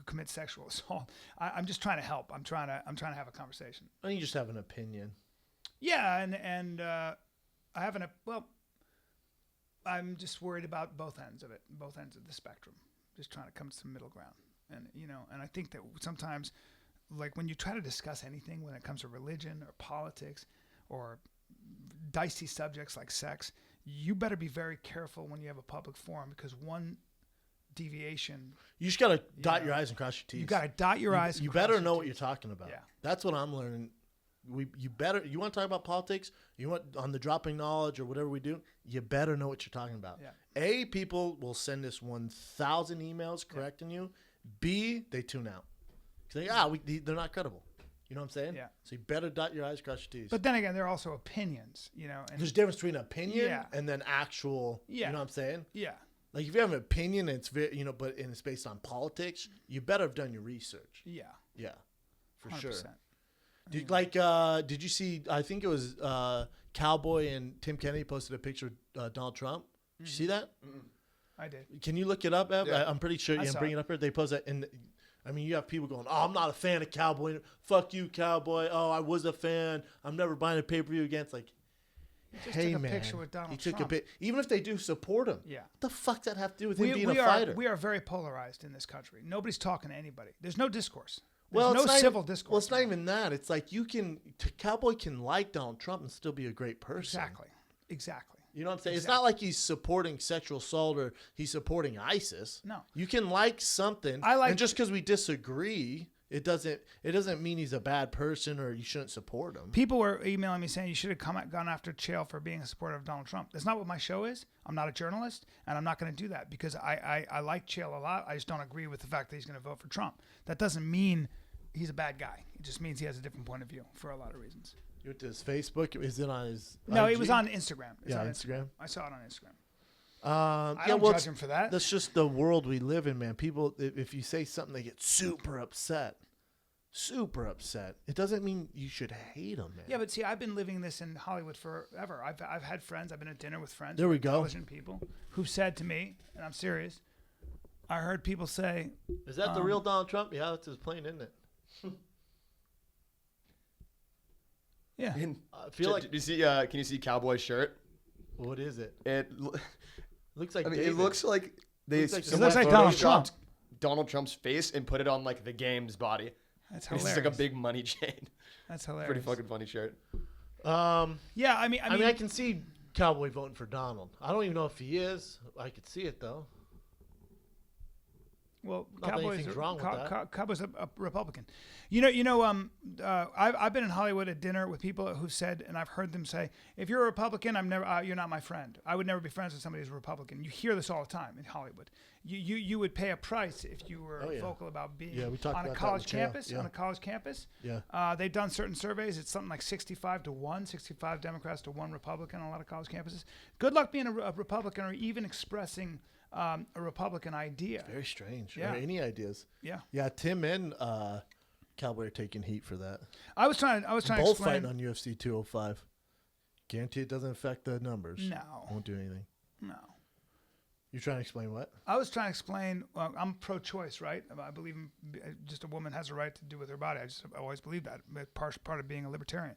commits sexual assault. I'm just trying to help. I'm trying to have a conversation. I think you just have an opinion. Yeah, and I haven't. Well, I'm just worried about both ends of it, both ends of the spectrum. Just trying to come to some middle ground, and and I think that sometimes, like when you try to discuss anything when it comes to religion or politics, or dicey subjects like sex, you better be very careful when you have a public forum, because one deviation. You just gotta dot your I's and cross your T's. You gotta dot your I's. You and cross better your know what T's. you're talking about. Yeah. That's what I'm learning. You want to talk about politics? You want on the dropping knowledge or whatever we do? You better know what you're talking about. Yeah. People will send us 1,000 emails correcting you. B, they tune out. They're not credible. You know what I'm saying? Yeah. So you better dot your I's, cross your T's. But then again, there are also opinions, and there's a difference between opinion Yeah. and then actual. Yeah. You know what I'm saying? yeah. Like if you have an opinion and it's very, but it's based on politics, you better have done your research. Yeah. Yeah, for 100%. sure. Did you see? I think it was Cowboy and Tim Kennedy posted a picture of Donald Trump. Did you see that? I did. Can you look it up, Ev? Yeah. I'm pretty sure. I Yeah, saw bring it up here. They post that, and I mean, you have people going, "Oh, I'm not a fan of Cowboy. Fuck you, Cowboy. Oh, I was a fan. I'm never buying a pay-per-view again." It's like, Just hey, took a man, picture with Donald he took Trump. a bit. Even if they do support him, Yeah. what the fuck does that have to do with him being we a are fighter? we are very polarized in this country. Nobody's talking to anybody. There's no discourse. There's Well, no it's not civil even, discourse. Well, it's not even that. It's like Cowboy can like Donald Trump and still be a great person. Exactly. You know what I'm saying? It's Exactly. not like he's supporting sexual assault or he's supporting ISIS. No. You can like something, and just because we disagree, it doesn't mean he's a bad person or you shouldn't support him. People were emailing me saying you should have gone after jail for being a supporter of Donald Trump. That's not what my show is. I'm not a journalist, and I'm not going to do that because I like Chael a lot. I just don't agree with the fact that he's going to vote for Trump. That doesn't mean he's a bad guy. It just means he has a different point of view for a lot of reasons. You went to his Facebook? Is it on his No, IG? it was on Instagram. It's Yeah, on Instagram. I saw it on Instagram. I I don't judge him for that. That's just the world we live in, man. People, if you say something, they get super upset. Super upset. It doesn't mean you should hate them, man. Yeah, but see, I've been living this in Hollywood forever. I've had friends. I've been at dinner with friends. There we go. Television people who've said to me, and I'm serious. I heard people say, Is that the real Donald Trump? Yeah, that's his plane, isn't it? "Yeah, I feel like. Did you see? Can you see Cowboy's shirt? What is it? It Looks like. I mean, David. it looks like they Looks like someone It looks like Donald photoshopped Trump. Donald Trump's face and put it on like the game's body. that's It's hilarious." just like a big money chain. That's hilarious. Pretty fucking funny shirt. Yeah, I mean, I can see Cowboy voting for Donald. I don't even know if he is. I could see it though. Well, Not that Cowboys anything's are, wrong with that. Cowboys are a Republican. I've been in Hollywood at dinner with people who've said, and I've heard them say, if you're a Republican, you're not my friend. I would never be friends with somebody who's a Republican. You hear this all the time in Hollywood. You would pay a price if you were vocal about being we talked on a about college that in jail. campus. Yeah. On a college campus, Yeah. they've done certain surveys. It's something like 65 Democrats to 1 Republican on a lot of college campuses. Good luck being a Republican or even expressing a Republican idea. Very strange. Yeah. Or any ideas? Yeah. Yeah. Tim and Cowboy are taking heat for that. I was trying to Both explain. fighting on UFC 205. Guarantee it doesn't affect the numbers. No. Won't do anything. No. You're trying to explain what? I was trying to explain. I'm pro-choice, right? I believe just a woman has a right to do with her body. I always believe that. Part of being a libertarian.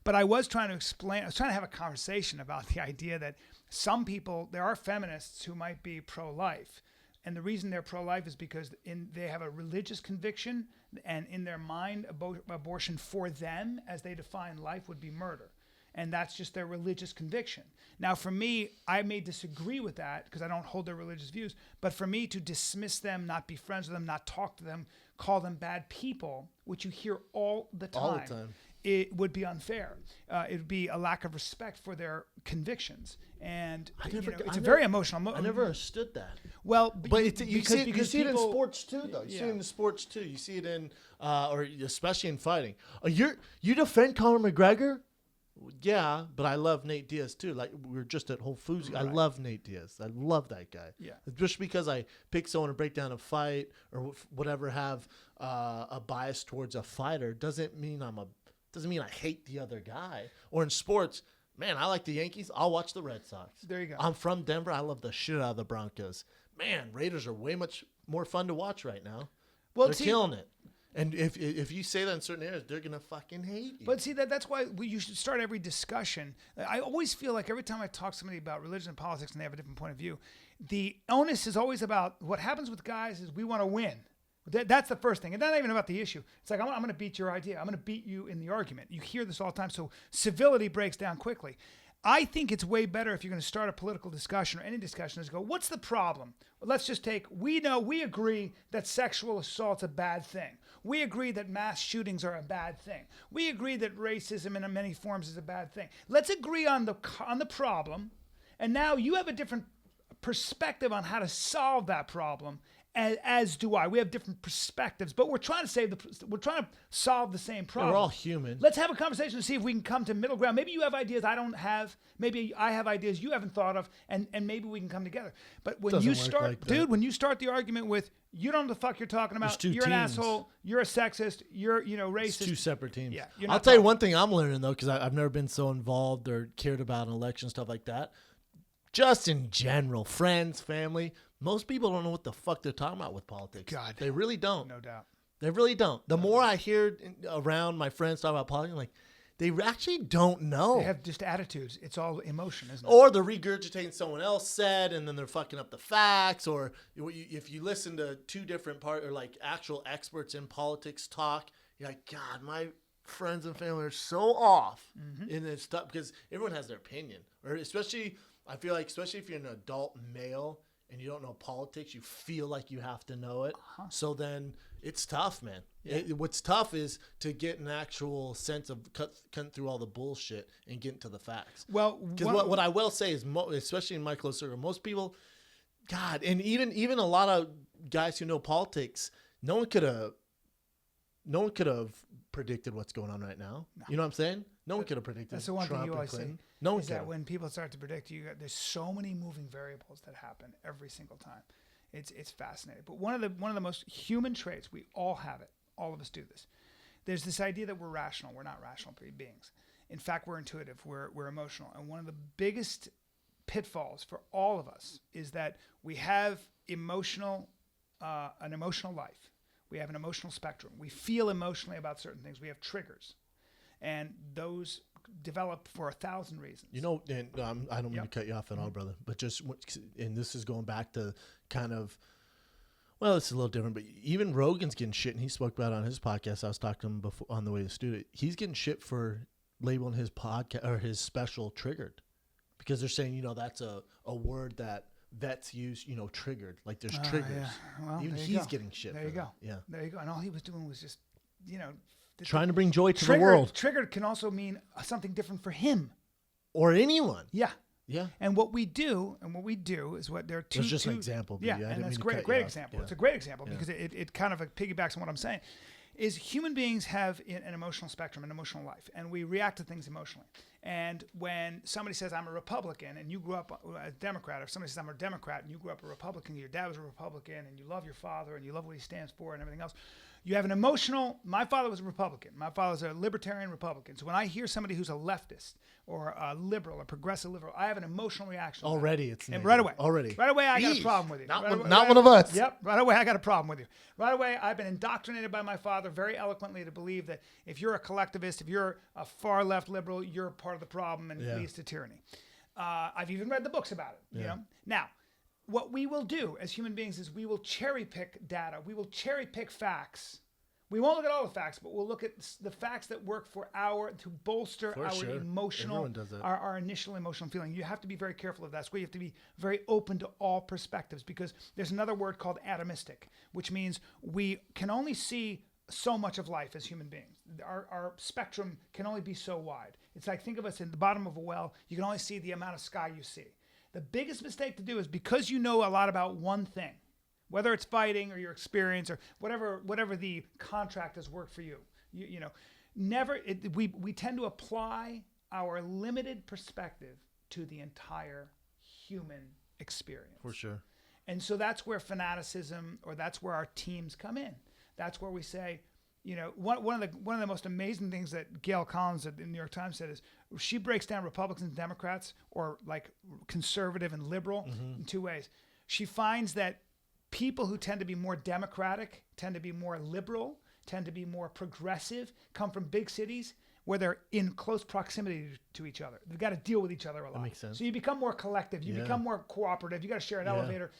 But I was trying to explain. I was trying to have a conversation about the idea that some people, there are feminists who might be pro-life, and the reason they're pro-life is because they have a religious conviction, and in their mind, abortion for them, as they define life, would be murder. And that's just their religious conviction. Now, for me, I may disagree with that because I don't hold their religious views. But for me to dismiss them, not be friends with them, not talk to them, call them bad people, which you hear all the time, it would be unfair. It would be a lack of respect for their convictions. And it's a very emotional. I never understood that. Well, But you see it in people- sports too, though. You see it in sports too. You see it in, or especially in fighting. You defend Conor McGregor? Yeah, but I love Nate Diaz too. Like, we were just at Whole Foods. Right. I love Nate Diaz. I love that guy. Yeah. Just because I pick someone to break down a fight or whatever, have a bias towards a fighter doesn't mean I hate the other guy. Or in sports, man, I like the Yankees. I'll watch the Red Sox. There you go. I'm from Denver. I love the shit out of the Broncos. Man, Raiders are way much more fun to watch right now. Well, they're killing it. And if you say that in certain areas, they're gonna fucking hate you. But see, that's why you should start every discussion. I always feel like every time I talk to somebody about religion and politics and they have a different point of view, the onus is always about what happens with guys is we want to win. That's the first thing. And not even about the issue. It's like, I'm going to beat your idea. I'm going to beat you in the argument. You hear this all the time. So civility breaks down quickly. I think it's way better if you're going to start a political discussion or any discussion is go, what's the problem? Let's just we agree that sexual assault's a bad thing. We agree that mass shootings are a bad thing. We agree that racism in many forms is a bad thing. Let's agree on the problem. And now you have a different perspective on how to solve that problem. As do I. We have different perspectives, but we're trying to solve the same problem. We're all human. Let's have a conversation and see if we can come to middle ground. Maybe you have ideas I don't have. Maybe I have ideas you haven't thought of, and maybe we can come together. But when you start, when you start the argument with you don't know the fuck you're talking about, you're an asshole, you're a sexist, you're racist. It's two separate teams. Yeah, I'll tell you one thing I'm learning though, because I've never been so involved or cared about an election, stuff like that. Just in general, friends, family. Most people don't know what the fuck they're talking about with politics. God. They really don't. No doubt. They really don't. The more I hear around my friends talk about politics, I'm like, they actually don't know. They have just attitudes. It's all emotion, isn't it? Or they're regurgitating someone else said, and then they're fucking up the facts. Or if you listen to two different actual experts in politics talk, you're like, God, my friends and family are so off in this stuff because everyone has their opinion. Or especially, I feel like, especially if you're an adult male and you don't know politics, you feel like you have to know it. So then it's tough, man. Yeah. What's tough is to get an actual sense of cutting through all the bullshit and getting to the facts. Well, because what I will say is, especially in my close circle, most people, God, and even a lot of guys who know politics, no one could have predicted what's going on right now. No. You know what I'm saying? No one could have predicted. That's the one Trump thing you always say. No one is that when people start to predict, there's so many moving variables that happen every single time. It's fascinating. But one of the most human traits, we all have it. All of us do this. There's this idea that we're rational. We're not rational beings. In fact, we're intuitive. We're emotional. And one of the biggest pitfalls for all of us is that we have an emotional life. We have an emotional spectrum. We feel emotionally about certain things. We have triggers. And those develop for 1,000 reasons. You know, and I don't mean to cut you off at all, brother, but and this is going back to kind of, well, it's a little different, but even Rogan's getting shit, and he spoke about it on his podcast. I was talking to him before on the way to the studio. He's getting shit for labeling his podcast or his special triggered because they're saying, that's a word that vets use, triggered. Like there's Yeah. triggers. Well, Even there you he's go. getting shit. There for you that. go. Yeah. There you go. And all he was doing was just, Trying to bring joy to the triggered, world Triggered can also mean something different for him. or anyone. Yeah. Yeah. And what we do is what there are two. That's just an two- example. Yeah, B. I and didn't that's mean to great. cut Great you off. example. Yeah. It's a great example Yeah. because it kind of piggybacks on what I'm saying. Is human beings have an emotional spectrum, an emotional life, and we react to things emotionally. And when somebody says I'm a Republican and you grew up a Democrat, or somebody says I'm a Democrat and you grew up a Republican, your dad was a Republican, and you love your father and you love what he stands for and everything else, you have an emotional. My father was a Republican. My father was a libertarian Republican. So when I hear somebody who's a leftist or a liberal, a progressive liberal, I have an emotional reaction. to that. Already, it's And negative. right away. Already. Right away, I got a Yeesh. problem with you. Not Right one- away- not right one of away- us. Yep. Right away, I got a problem with you. Right away, I've been indoctrinated by my father very eloquently to believe that if you're a collectivist, if you're a far left liberal, you're part of the problem and Yeah. it leads to tyranny. I've even read the books about it. You Yeah. know. Now, what we will do as human beings is we will cherry pick data. We will cherry pick facts. We won't look at all the facts, but we'll look at the facts that work to bolster For our sure. emotional, Everyone does that. our initial emotional feeling. You have to be very careful of that. So you have to be very open to all perspectives because there's another word called atomistic, which means we can only see so much of life as human beings. Our spectrum can only be so wide. It's like, think of us in the bottom of a well. You can only see the amount of sky you see. The biggest mistake to do is because you know a lot about one thing, whether it's fighting or your experience or whatever the contract has worked for you, we tend to apply our limited perspective to the entire human experience. For sure. And so that's where fanaticism, or that's where our teams come in. That's where we say, one of the most amazing things that Gail Collins at the New York Times said is she breaks down Republicans and Democrats, or like conservative and liberal, in two ways. She finds that people who tend to be more democratic, tend to be more liberal, tend to be more progressive, come from big cities where they're in close proximity to each other. They've got to deal with each other a lot. makes sense. So you become more collective. You Yeah. become more cooperative. You got to share an Yeah. elevator.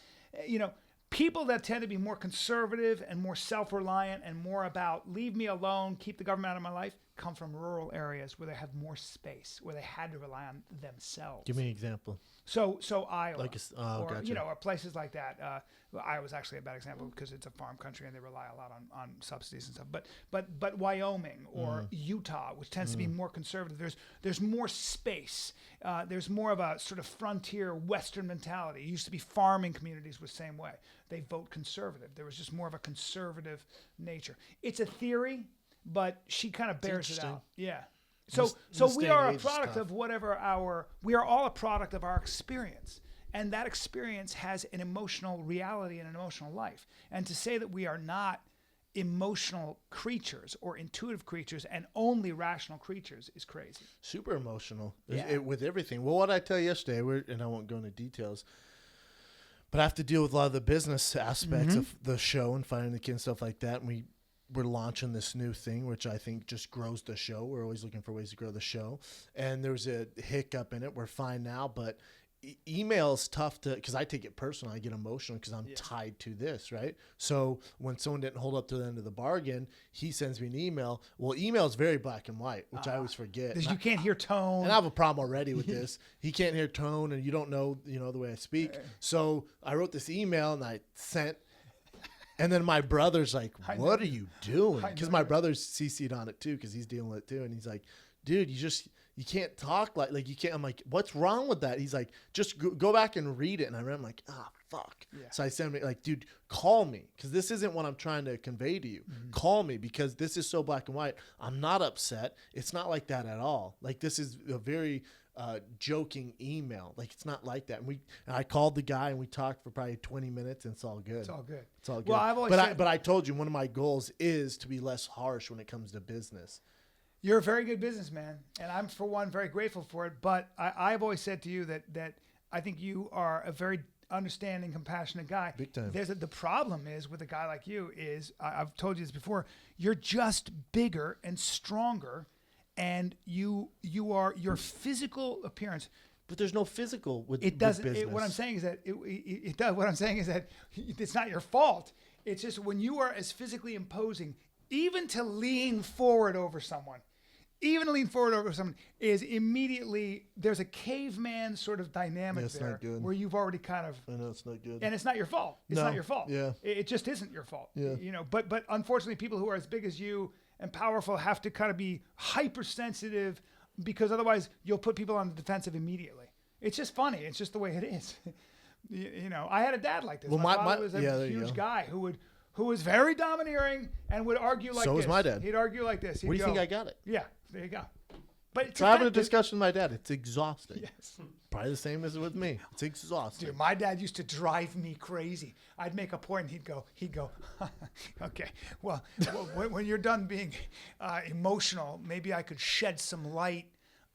People that tend to be more conservative and more self-reliant and more about leave me alone, keep the government out of my life, come from rural areas where they have more space, where they had to rely on themselves. Give me an example. So Iowa, or gotcha. or places like that. Iowa's actually a bad example because it's a farm country and they rely a lot on subsidies and stuff. But Wyoming or Utah, which tends to be more conservative, there's more space. There's more of a sort of frontier Western mentality. It used to be farming communities was the same way. They vote conservative. There was just more of a conservative nature. It's a theory, but she kind of bears it interesting. out. Yeah. This So day we and are a age is product tough. of we are all a product of our experience. And that experience has an emotional reality and an emotional life. And to say that we are not emotional creatures or intuitive creatures and only rational creatures is crazy. Super emotional Yeah. with everything. Well, what I tell you yesterday, and I won't go into details, but I have to deal with a lot of the business aspects of the show and finding the kids and stuff like that. And we're launching this new thing, which I think just grows the show. We're always looking for ways to grow the show. And there's a hiccup in it. We're fine now, but email is tough because I take it personal. I get emotional because I'm tied to this, right? So when someone didn't hold up to the end of the bargain, he sends me an email. Well, email is very black and white, which I always forget. You can't hear tone. And I have a problem already with this. He can't hear tone, and you don't know, the way I speak. So I wrote this email, and I sent. And then my brother's like, "What are you doing?" Because my brother's CC'd on it too, because he's dealing with it too. And he's like, "Dude, you can't talk like you can't." I'm like, "What's wrong with that?" He's like, "Just go back and read it." And I read. I'm like, fuck." Yeah. So I sent him like, "Dude, call me, because this isn't what I'm trying to convey to you. Call me, because this is so black and white. I'm not upset. It's not like that at all. Like, this is a very joking email. Like, it's not like that." And I called the guy and we talked for probably 20 minutes, and it's all good. It's all good. It's all good. Well, I've always but I told you one of my goals is to be less harsh when it comes to business. You're a very good businessman, and I'm, for one, very grateful for it. But I've always said to you that I think you are a very understanding, compassionate guy. Big time. The problem is with a guy like you is, I've told you this before, you're just bigger and stronger, and your physical appearance. But there's no physical with It doesn't. with business. What I'm saying is that it does. What I'm saying is that it's not your fault. It's just when you are as physically imposing, even to lean forward over someone, even lean forward over someone is immediately there's a caveman sort of dynamic That's there not good. where you've already kind of I know it's not good. and it's not your fault. It's No. not your fault. Yeah. It just isn't your fault. Yeah. You know, but unfortunately people who are as big as you and powerful have to kind of be hypersensitive because otherwise you'll put people on the defensive immediately. It's just funny. It's just the way it is. You know, I had a dad like this. Well, my my- father was a yeah, there you huge go. guy who was very domineering and would argue like So this. was my dad. He'd argue like this. He'd Where do you go, think I got it? Yeah, there you go. But it's For having a effective. discussion with my dad, it's exhausting. Yes. Probably the same as with me. It's exhausting. Dude, my dad used to drive me crazy. I'd make a point and he'd go, okay, well, when you're done being emotional, maybe I could shed some light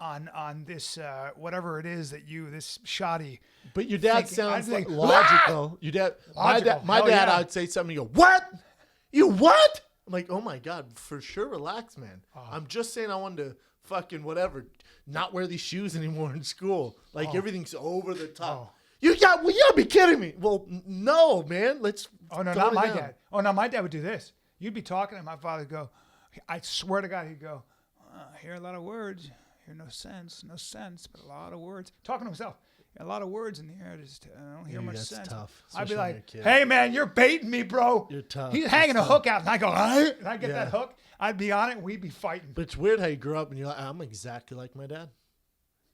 on this, whatever it is that this shoddy. But your dad thinking- sounds I'd like think, logical. Your dad, Logical. my Hell dad, yeah. I'd say something. You go, what? You what? I'm like, oh my god, for sure, relax, man. I'm just saying, I wanted to fucking whatever, not wear these shoes anymore in school. Like everything's over the top. You gotta be kidding me. Well, no, man. Let's. Oh, no, go not my down. dad. Oh, no, my dad would do this. You'd be talking and my father would go, I swear to God, he'd go, I hear a lot of words. Hear no sense, but a lot of words. Talking to himself. A lot of words in the air. Just I don't hear much that's sense. tough, I'd be especially when like, you're a kid. hey, man, you're baiting me, bro. You're tough. He's It's hanging a tough. hook out. And I go, and I get Yeah. that hook. I'd be on it and we'd be fighting. But it's weird how you grew up and you're like, I'm exactly like my dad.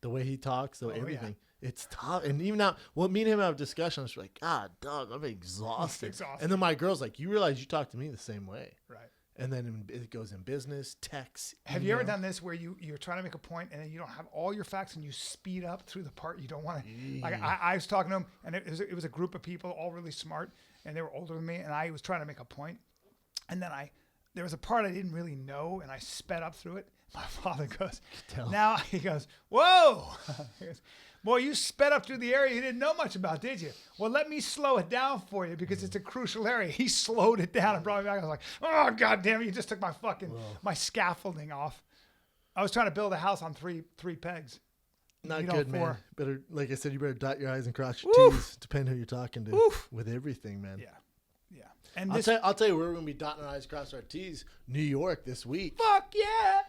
The way he talks, yeah. everything. It's tough. And even now, me and him have a discussion. I was like, God, dog, I'm exhausted. Exhausted. And then my girl's like, you realize you talk to me the same way. Right. And then it goes in business, text. Have you ever email. done this where you're trying to make a point and then you don't have all your facts and you speed up through the part you don't want to? Like I was talking to him and it was a group of people all really smart and they were older than me and I was trying to make a point and then there was a part I didn't really know and I sped up through it. My father goes, now he goes, whoa. He goes, boy, you sped up through the area you didn't know much about, did you? Well, let me slow it down for you because it's a crucial area. He slowed it down and brought me back. I was like, oh, God damn it. You just took my my scaffolding off. I was trying to build a house on three pegs. Not You know, good, man. four. Better, like I said, you better dot your I's and cross your T's, depending who you're talking to. Oof. With everything, man. Yeah. Yeah. And I'll tell you, we're going to be dotting our I's, cross our T's. New York this week. fuck yeah.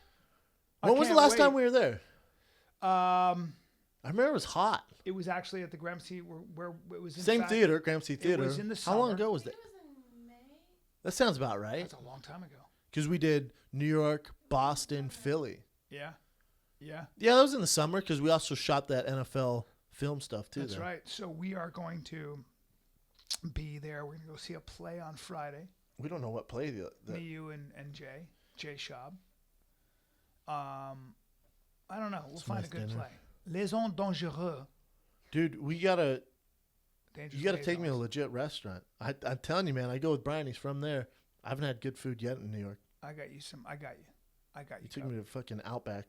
When was the last time we were there? I remember it was hot. It was actually at the Gramercy where it was in Same fact- theater, Gramercy Theater. was in the How long summer. ago was that? It was in May. That sounds about right. That's a long time ago. Because we did New York, Boston, Philly. Yeah. Yeah. Yeah, that was in the summer because we also shot that NFL film stuff too. That's there. right. So we are going to be there. We're going to go see a play on Friday. We don't know what play Me, you, and Jay Schaub. I don't know. We'll It's a find nice a good dinner. play. Liaisons dangereux. Dude, you gotta Dangerous take me to a liaisons. legit restaurant. I'm telling you, man. I go with Bryan. He's from there. I haven't had good food yet in New York. I got you some. I got you. You took covered. me to fucking Outback.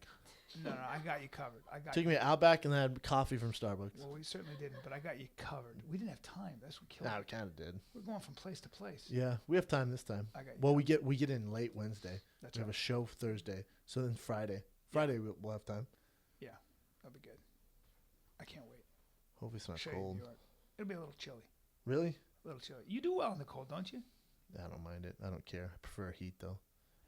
No, I got you covered. I got Took you. me to Outback and then had coffee from Starbucks. Well, we certainly didn't, but I got you covered. We didn't have time. That's what killed Nah, we me. kind of did. We're going from place to place. Yeah, we have time this time. I got you. Well, we get in late Wednesday. That's We have a right. show Thursday, so then Friday. Friday we'll have time. Yeah, that'll be good. I can't wait. Hopefully it's not Show you New cold. York. It'll be a little chilly. Really? A little chilly. You do well in the cold, don't you? I don't mind it. I don't care. I prefer heat though.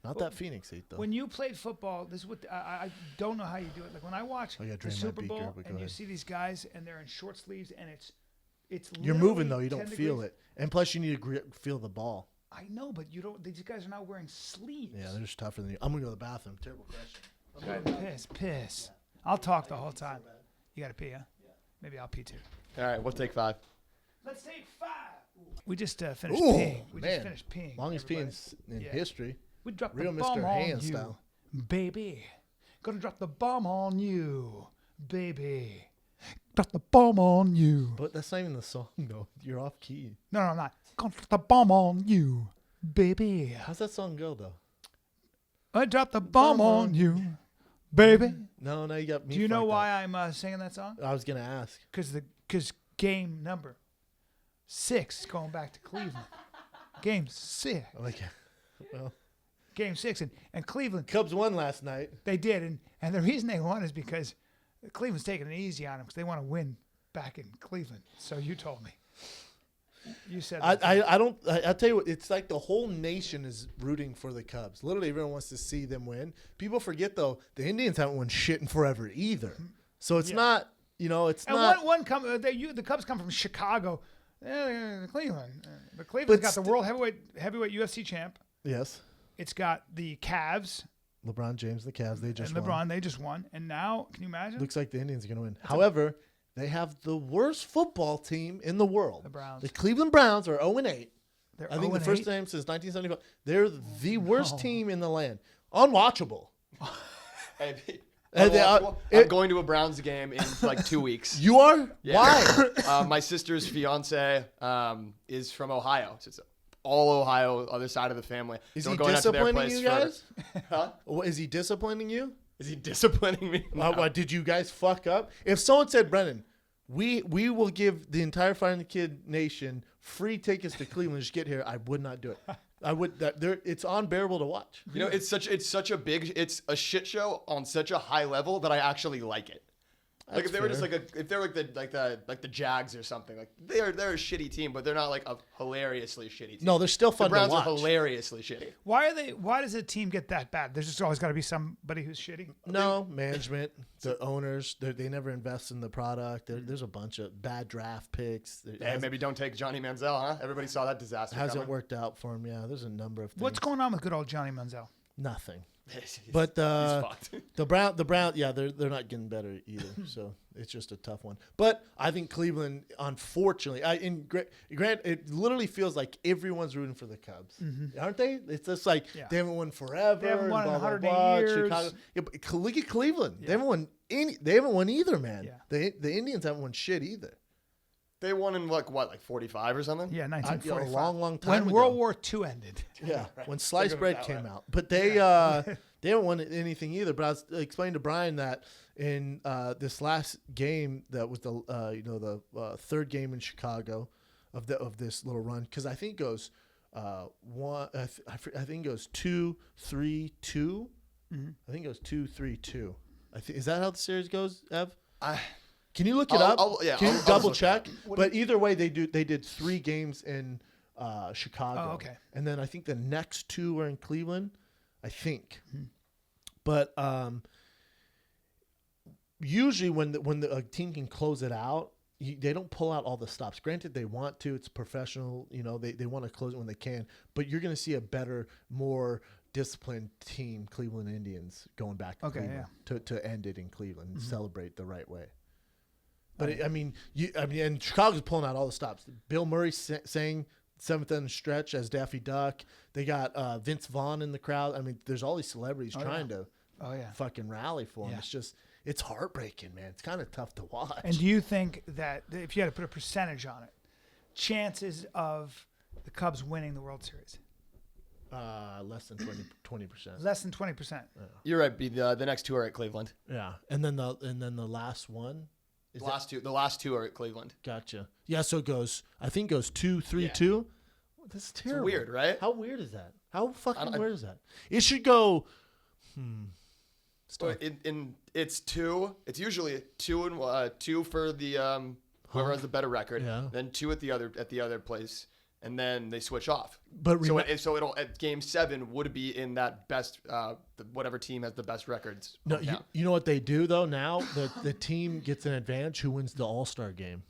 Not Well, that Phoenix heat though. When you played football, this is what I don't know how you do it. Like when I watch Oh, yeah, the drain my Super beaker, Bowl but go and you ahead. see these guys and they're in short sleeves and it's You're moving literally though. You don't 10 feel degrees. it, and plus you need to feel the ball. I know, but you don't. These guys are not wearing sleeves. Yeah, they're just tougher than you. I'm gonna go to the bathroom. Terrible question. Go ahead, piss. I'll talk the whole time. You got to pee, huh? Maybe I'll pee too. All right, we'll take 5. Let's take 5. We just finished Ooh, peeing. We man. just finished peeing. Longest everybody. peeing in Yeah. history. We dropped Real the Mr. bomb on Hand you, style. baby. Gonna drop the bomb on you, baby. Drop the bomb on you. But that's not even the song though. You're off key. No, I'm not. Gonna drop the bomb on you, baby. How's that song go though? I dropped the bomb on you, baby. No, you got me. Do you know fucked why up. I'm singing that song? I was gonna ask. Because game number 6 going back to Cleveland. Game 6. Like, well, Game 6 and Cleveland. Cubs won last night. They did, and the reason they won is because Cleveland's taking it easy on them because they want to win back in Cleveland. So you told me. You said I'll tell you what, it's like the whole nation is rooting for the Cubs. Literally everyone wants to see them win. People forget though, the Indians haven't won shit in forever either. So it's not, it's and not. the Cubs come from Chicago, Cleveland. But Cleveland's got the world heavyweight UFC champ. Yes. It's got the Cavs. LeBron James, the Cavs, they just and won. LeBron, they just won. And now, can you imagine? Looks like the Indians are going to win. However, they have the worst football team in the world. The Browns. The Cleveland Browns are 0-8. They're I think the 0-8? first time since 1975. They're the worst team in the land. Unwatchable. Hey, I'm I'm going to a Browns game in like 2 weeks. You are? Yeah. Why? My sister's fiance is from Ohio. So it's all Ohio, other side of the family. Is so he we're going out to their disciplining place you guys? Huh? Is he disciplining you? Is he disciplining me? No. Did you guys fuck up? If someone said, Brennan, we will give the entire Find the Kid nation free tickets to Cleveland, just get here, I would not do it. I would. It's unbearable to watch. It's a shit show on such a high level that I actually like it. Like That's if they were fair. just if they're like the Jags or something, like they're a shitty team, but they're not like a hilariously shitty team. No, they're still The fun to Browns are watch. hilariously shitty. Why does a team get that bad? There's just always got to be somebody who's shitty. No, management, the owners, they never invest in the product. There's a bunch of bad draft picks. Hey, maybe don't take Johnny Manziel, huh? Everybody saw that disaster. Hasn't coming. worked out for him. Yeah, there's a number of things. What's going on with good old Johnny Manziel? Nothing. He's But fucked. the Brown, yeah, they're not getting better either. So it's just a tough one. But I think Cleveland, unfortunately, Grant, it literally feels like everyone's rooting for the Cubs, aren't they? It's just like they haven't won forever. They haven't won in blah, blah, 108 blah, years. Chicago. Yeah, but look at Cleveland. They haven't won They haven't won either, man. Yeah. The Indians haven't won shit either. They won in like 45 or something? Yeah, 1945. A long time when ago. World War II ended. Yeah, Right. when sliced Think of it bread that came way. out. But they haven't won anything either. But I was explaining to Bryan that in this last game that was the third game in Chicago of this little run, because I think it goes I think it goes 2-3-2. I think it goes 2-3-2. Is that how the series goes, Ev? Can you look it up? Can you double check? But either way, they did 3 games in Chicago. Oh, okay. And then I think the next 2 were in Cleveland, I think. But usually when a team can close it out, they don't pull out all the stops. Granted, they want to. It's professional. They want to close it when they can. But you're going to see a better, more disciplined team, Cleveland Indians, going back to Cleveland to end it in Cleveland and celebrate the right way. But and Chicago's pulling out all the stops. Bill Murray sang 7th Inning Stretch as Daffy Duck. They got Vince Vaughn in the crowd. I mean, there's all these celebrities trying to fucking rally for him. Yeah. It's heartbreaking, man. It's kind of tough to watch. And do you think that if you had to put a percentage on it, chances of the Cubs winning the World Series? Less than 20%. Less than 20%. You're right. The next 2 are at Cleveland. Yeah, and then the last one. The last two are at Cleveland. Gotcha. Yeah, so it goes. I think it goes 2-3-2. That's terrible. It's weird, right? How weird is that? How fucking weird is that? It should go. So it's 2. It's usually 2 and 2 for the whoever has the better record. Yeah. Then 2 at the other place, and then they switch off. But So it'll at game 7 would be in that best whatever team has the best records. no, you know what they do though. Now the team gets an advantage who wins the All-Star game.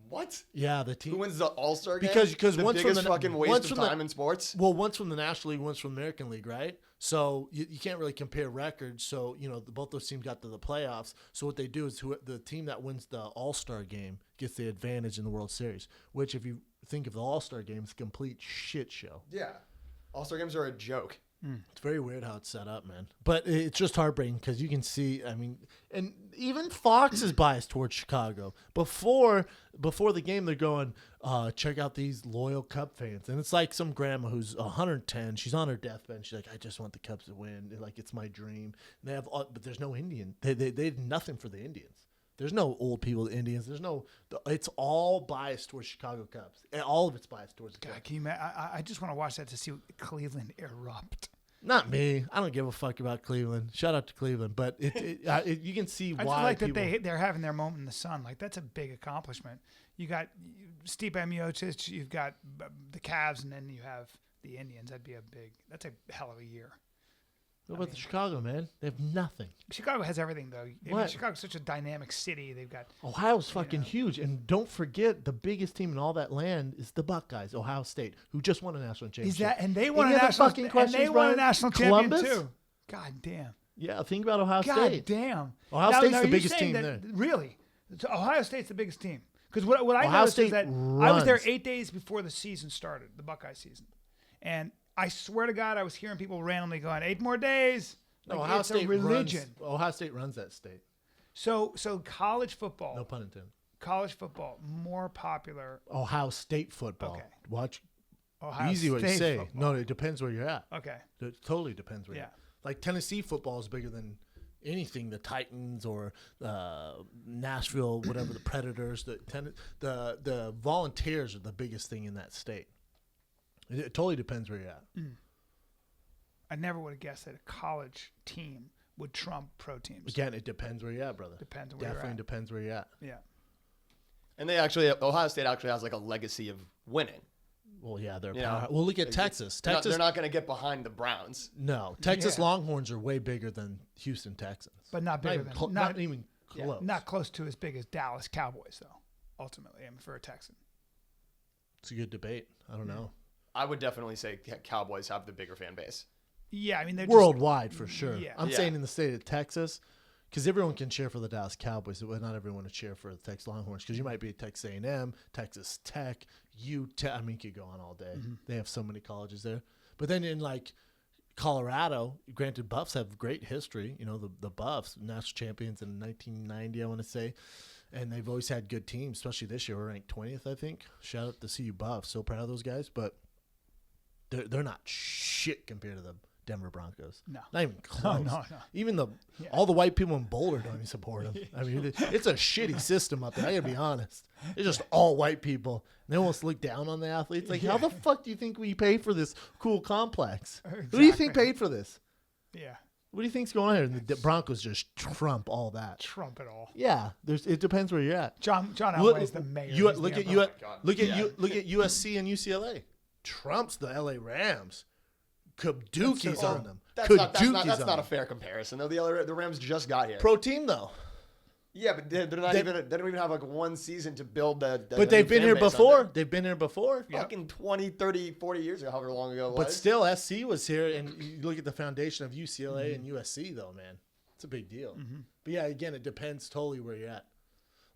What? Yeah, the team Who wins the All-Star game? because the once biggest from the fucking waste once of from the- time in sports. Well, one's from the National League, one's from the American League, right? So you can't really compare records. So both those teams got to the playoffs. So what they do is the team that wins the All-Star game gets the advantage in the World Series. Which, if you think of the All-Star game, it's a complete shit show. Yeah, All-Star games are a joke. It's very weird how it's set up, man. But it's just heartbreaking because you can see, and even Fox is biased towards Chicago. Before the game, they're going, check out these loyal Cub fans. And it's like some grandma who's 110. She's on her deathbed. She's like, I just want the Cubs to win. Like, it's my dream. And they have, but there's no Indian. They did nothing for the Indians. There's no old people, the Indians. It's all biased towards Chicago Cubs. And all of it's biased towards the Cubs. God, can you I just want to watch that to see Cleveland erupt. Not me. I don't give a fuck about Cleveland. Shout out to Cleveland, but you can see I why just like people, that they're having their moment in the sun. Like that's a big accomplishment. You got Stipe Miocic, you've got the Cavs, and then you have the Indians. That's a hell of a year. What about the Chicago, man? They have nothing. Chicago has everything though. What? Chicago's such a dynamic city. They've got Ohio's fucking huge, and don't forget the biggest team in all that land is the Buckeyes, Ohio State, who just won a national championship. and they won a Any other national fucking questions, Brian? champion too. God damn. Yeah, think about Ohio God State. damn. Ohio State's the you're biggest saying team that- there. Really? So Ohio State's the biggest team. Because what I Ohio noticed State is that I was there runs. 8 days before the season started, the Buckeye season, and I swear to God, I was hearing people randomly going, 8 more days. No, Like, Ohio it's State a religion. Ohio State runs that state. So college football. No pun intended. College football more popular. Ohio State football. Okay. Watch. Ohio Easy what you State say. football. No, it depends where you're at. Okay. It totally depends where Yeah. you're at. Like Tennessee football is bigger than anything. The Titans or Nashville, whatever, the Predators, the Volunteers are the biggest thing in that state. It totally depends where you're at. I never would have guessed that a college team would trump pro teams. Again, it depends where you're at, brother. Depends where you're Definitely at. depends where you're at. Yeah. And Ohio State actually has like a legacy of winning. Well, yeah, they're You know, power. Well, look at Texas. They're Texas. not going to get behind the Browns. No, Texas Yeah. Longhorns are way bigger than Houston Texans. But not bigger even than clo- not, not even yeah, close. not close to as big as Dallas Cowboys though. Ultimately, I mean, for a Texan. It's a good debate. I don't know. I would definitely say Cowboys have the bigger fan base. Yeah, I mean they're Worldwide for sure. Yeah. I'm Yeah. saying in the state of Texas, because everyone can cheer for the Dallas Cowboys, but not everyone would cheer for the Texas Longhorns. Because you might be at Texas A&M, Texas Tech, UTEP. I mean, you could go on all day. They have so many colleges there. But then in like Colorado, granted, Buffs have great history. You know, the Buffs, national champions in 1990, I want to say. And they've always had good teams, especially this year. We're ranked 20th, I think. Shout out to CU Buffs. So proud of those guys. But they're not shit compared to the Denver Broncos. No. Not even close. No. Even all the white people in Boulder don't even support them. I mean, it's a shitty system up there. I gotta be honest. It's just all white people. They almost look down on the athletes. Like, how the fuck do you think we pay for this cool complex? Who do you think Exactly. paid for this? Yeah. What do you think's going on here? And the Broncos just trump all that. Trump it all. Yeah, it depends where you're at. John Elway is the mayor. He's Look the at emperor. look at USC and UCLA. Trumps the LA Rams. Kabdookies on them. That's not a fair comparison. Though the Rams just got here. Pro team though. Yeah, but they don't even have like one season to build the But they've been fan here base on before. them. They've been here before. Fucking 20, 30, 40 years ago, however long ago it was. But still, SC was here, and you look at the foundation of UCLA and USC, though, man. It's a big deal. But yeah, again, it depends totally where you're at.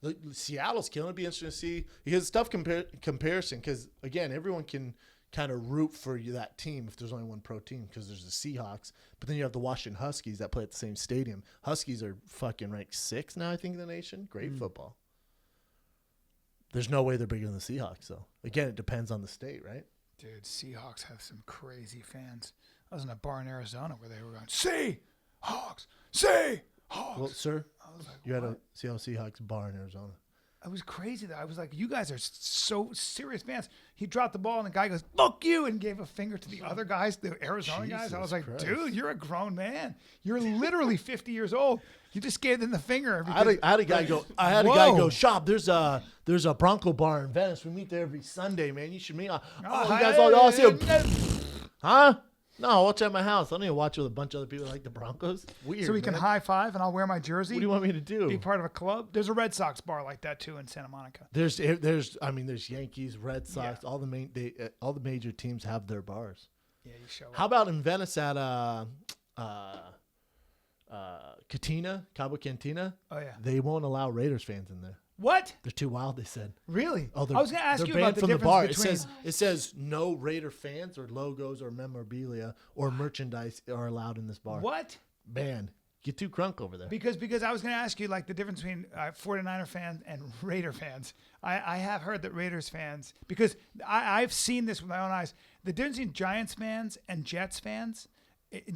Look, Seattle's killing. It'd be interesting to see. Because tough comparison, because, again, everyone can kind of root for that team if there's only one pro team, because there's the Seahawks. But then you have the Washington Huskies that play at the same stadium. Huskies are fucking ranked 6th now, I think, in the nation. Great football. There's no way they're bigger than the Seahawks, though. Again, it depends on the state, right? Dude, Seahawks have some crazy fans. I was in a bar in Arizona where they were going, Seahawks, Seahawks. Well, sir, I was like, you had a what? Seattle Seahawks bar in Arizona. It was crazy though. I was like, you guys are so serious fans. He dropped the ball and the guy goes, "Fuck you," and gave a finger to the other guys, the Arizona guys. I was Jesus like, Christ. dude, you're a grown man. You're literally 50 years old. You just gave them the finger. I had a guy go. Whoa. Shop. There's a Bronco bar in Venice. We meet there every Sunday, man. You should meet. Oh, you hey, guys all see him. Huh? No, I'll watch at my house. I don't need to watch with a bunch of other people that like the Broncos. Weird. So we can man. high five and I'll wear my jersey. What do you want me to Be do? part of a club. There's a Red Sox bar like that too in Santa Monica. There's Yankees, Red Sox, all the major teams have their bars. Yeah, you show up. How about in Venice at Cantina, Cabo Cantina? Oh yeah. They won't allow Raiders fans in there. What? They're too wild, they said. Really? Oh, I was going to ask they're you banned about the from the difference bar. between. It says no Raider fans or logos or memorabilia or merchandise are allowed in this bar. What? Banned. Get too crunk over there. Because I was going to ask you like the difference between 49er fans and Raider fans. I have heard that Raiders fans, because I've seen this with my own eyes, the difference between Giants fans and Jets fans.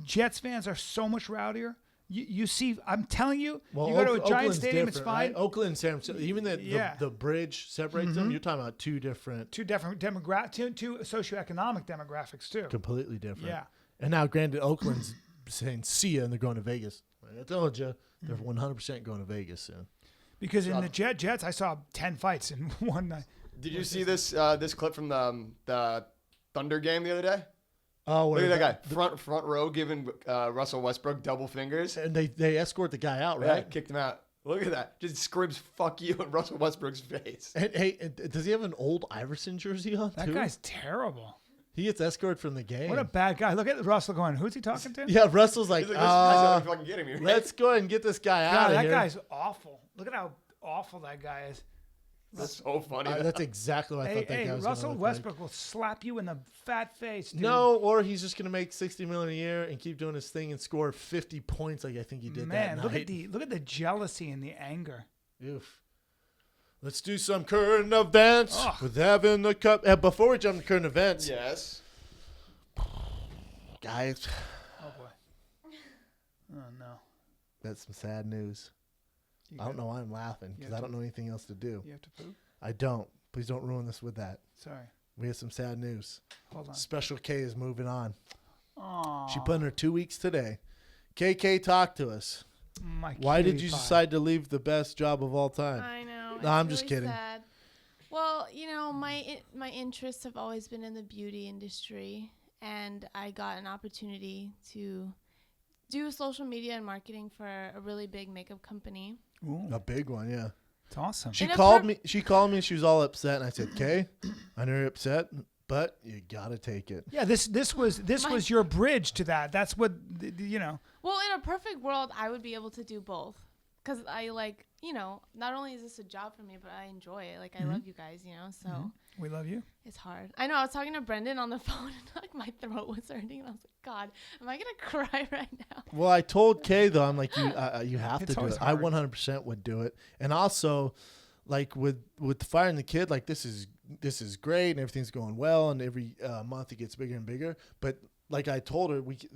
Jets fans are so much rowdier. You see, I'm telling you, you go to a Giants Oakland's stadium, it's different, fine. right? Oakland and San Francisco, even Yeah. the bridge separates them. You're talking about two different, Two socioeconomic demographics too. completely different. Yeah. And now, granted, Oakland's saying see ya, and they're going to Vegas. Like, I told you, they're 100% going to Vegas soon. Because in the Jets, I saw 10 fights in one night. Did you see this clip from the Thunder game the other day? Oh, look at that guy front row giving Russell Westbrook double fingers, and they escort the guy out, right? Yeah, kicked him out. Look at that, just screams "fuck you" in Russell Westbrook's face. And hey, does he have an old Iverson jersey on? That guy's terrible. He gets escorted from the game. What a bad guy! Look at Russell going. Who's he talking to? Yeah, Russell's like, He's like, "This guy's fucking kidding me." Right? Let's go ahead and get this guy out of that here. That guy's awful. Look at how awful that guy is. That's so funny. That's exactly what I thought that guy was Russell gonna look Westbrook will slap you in the fat face, dude. No, or he's just gonna make $60 million a year and keep doing his thing and score 50 points like I think he did that night. Look at the jealousy and the anger. Oof. Let's do some current events with Evan the Cup. Before we jump to current events, yes, guys. Oh boy. Oh no. That's some sad news. I don't know why I'm laughing because I don't know anything else to do. You have to poop? I don't. Please don't ruin this with that. Sorry. We have some sad news. Hold on. Special K is moving on. Aww. She put in her 2 weeks today. KK, talk to us. Why did you decide to leave the best job of all time? I know. No, I'm just kidding. Sad. Well, you know, my interests have always been in the beauty industry, and I got an opportunity to do social media and marketing for a really big makeup company. Ooh. A big one, yeah. It's awesome. She called me. She called me. She was all upset, and I said, "Kay, I know you're upset, but you gotta take it." Yeah, this was your bridge to that. That's what you know. Well, in a perfect world, I would be able to do both, because I like, you know, not only is this a job for me, but I enjoy it. Like I love you guys, you know. So we love you. It's hard. I know. I was talking to Brendan on the phone, and like my throat was hurting, and I was like, "God, am I gonna cry right now?" Well, I told Kay though, I'm like, you have to do it. Hard. I 100% would do it, and also, like with firing the kid, like this is great and everything's going well, and every month it gets bigger and bigger. But like I told her, with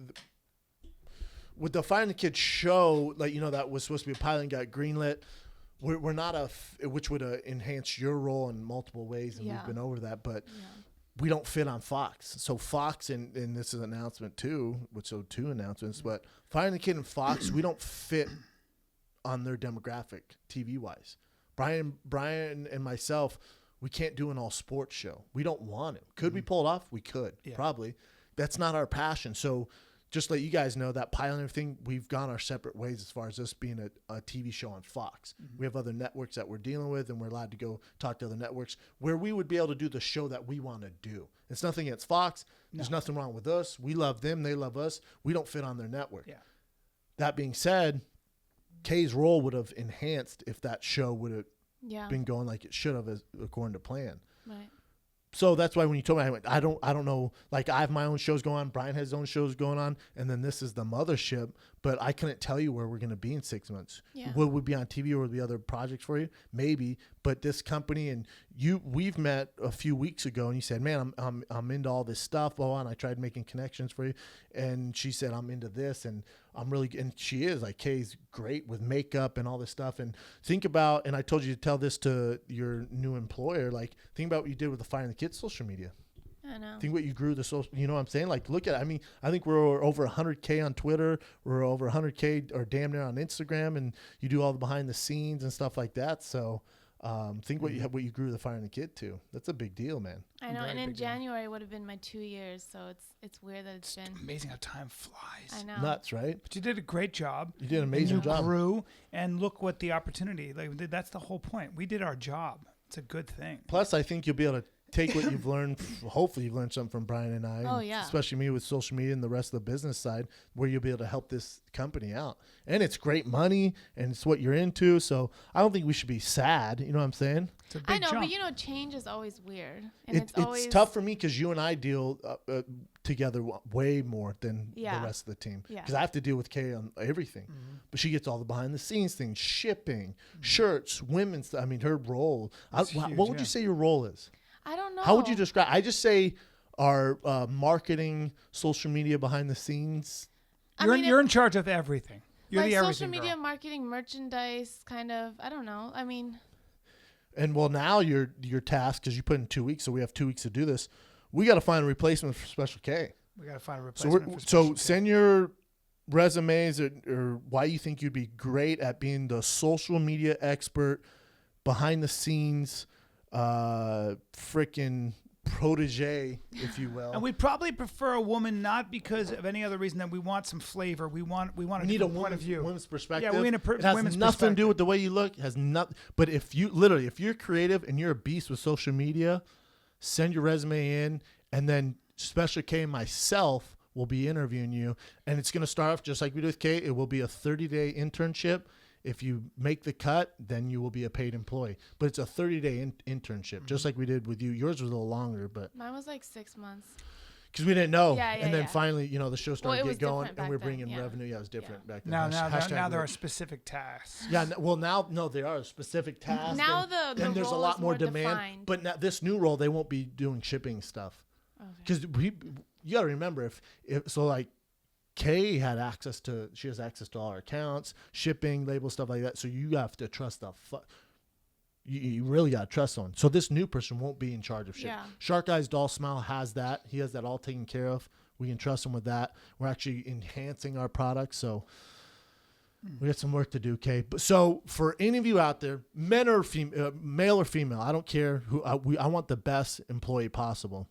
the firing the kid show, like you know that was supposed to be a pilot and got greenlit. We're not which would enhance your role in multiple ways, and we've been over that, but. Yeah. We don't fit on Fox. So Fox, and this is an announcement too, which are 2 announcements, but Firing the Kid and Fox, we don't fit on their demographic TV-wise. Bryan and myself, we can't do an all-sports show. We don't want it. Could we pull it off? We could, probably. That's not our passion. So just let you guys know that pilot and everything, we've gone our separate ways as far as this being a TV show on Fox. We have other networks that we're dealing with, and we're allowed to go talk to other networks where we would be able to do the show that we want to do. It's nothing against Fox. No. There's nothing wrong with us. We love them. They love us. We don't fit on their network. Yeah. That being said, Kay's role would have enhanced if that show would have been going like it should have according to plan. Right. So that's why when you told me, I went, I don't know. Like I have my own shows going on. Bryan has his own shows going on. And then this is the mothership. But I couldn't tell you where we're going to be in 6 months. Yeah. Will we be on TV or will there be other projects for you? Maybe. But this company and we've met a few weeks ago and you said, man, I'm into all this stuff. Oh, and I tried making connections for you. And she said, I'm into this. And I'm really, and she is like, Kay's great with makeup and all this stuff. And think about, and I told you to tell this to your new employer, like think about what you did with the Firing the Kids social media. I know. Think what you grew the social, you know what I'm saying? Like, look at it. I mean, I think we're over 100K on Twitter. We're over 100K or damn near on Instagram, and you do all the behind the scenes and stuff like that. So think what you grew the Firing the Kid to. That's a big deal, man. I know. And in January would have been my 2 years. So it's weird that it's been amazing how time flies. I know. Nuts, right? But you did a great job. You did an amazing job. You grew, and look what the opportunity. Like that's the whole point. We did our job. It's a good thing. Plus, I think you'll be able to take what you've learned. Hopefully you've learned something from Bryan and I. Oh, yeah. Especially me with social media and the rest of the business side where you'll be able to help this company out. And it's great money and it's what you're into. So I don't think we should be sad. You know what I'm saying? It's a big jump. But you know, change is always weird. And it's tough for me because you and I deal together way more than the rest of the team. Because I have to deal with Kay on everything. Mm-hmm. But she gets all the behind the scenes things, shipping, shirts, women's. I mean, her role. What would you say your role is? I don't know. How would you describe? I just say our marketing, social media, behind the scenes. You're in charge of everything. You're like the everything social media, girl. Marketing, merchandise, kind of. I don't know. I mean. And well, now your task because you put in 2 weeks, so we have 2 weeks to do this. We got to find a replacement for Special K. We got to find a So replacement. so send your resumes or why you think you'd be great at being the social media expert, behind the scenes, freaking protege, if you will. And we'd probably prefer a woman, not because of any other reason than we want some flavor. We want a need a different point of view. woman's perspective. Yeah, we need it has women's nothing to perspective. do with the way you look. It has not. But if you're creative and you're a beast with social media, send your resume in, and then Special K and myself will be interviewing you. And it's going to start off just like we do with Kate. It will be a 30-day internship. If you make the cut, then you will be a paid employee. But it's a 30-day internship, just like we did with you. Yours was a little longer, but Mine was like 6 months. because we didn't know. Yeah, and then finally, the show started it to was get going, different and we're back then, bringing yeah. revenue. Yeah, it was different back then. Now there Hashtag are specific tasks. Yeah, now there are specific tasks. Now and the there's a role lot is more more demand. defined. But now this new role, they won't be doing shipping stuff. Okay. Because you got to remember if so like Kay she has access to all our accounts, shipping, label, stuff like that. So you have to trust you really got to trust someone. So this new person won't be in charge of shipping. Yeah. Shark Eyes Doll Smile has that. He has that all taken care of. We can trust him with that. We're actually enhancing our product. So we got some work to do, Kay. But so for any of you out there, male or female, I don't care who. I want the best employee possible.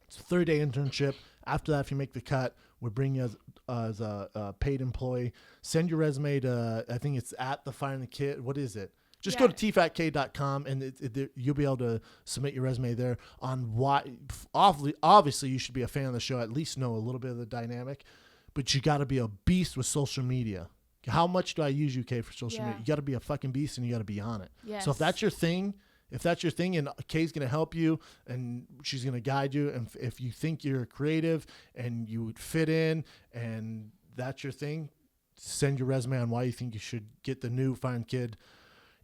It's a 30-day internship. After that, if you make the cut, we'll bring you as a paid employee. Send your resume to, I think it's at the Fire and the Kid. What is it? Just go to tfatk.com and you'll be able to submit your resume there on why. Obviously, you should be a fan of the show, at least know a little bit of the dynamic, but you got to be a beast with social media. How much do I use UK for social media? You got to be a fucking beast and you got to be on it. Yes. So if that's your thing, and Kay's going to help you and she's going to guide you, and if you think you're creative and you would fit in and that's your thing, send your resume on why you think you should get the new Fine Kid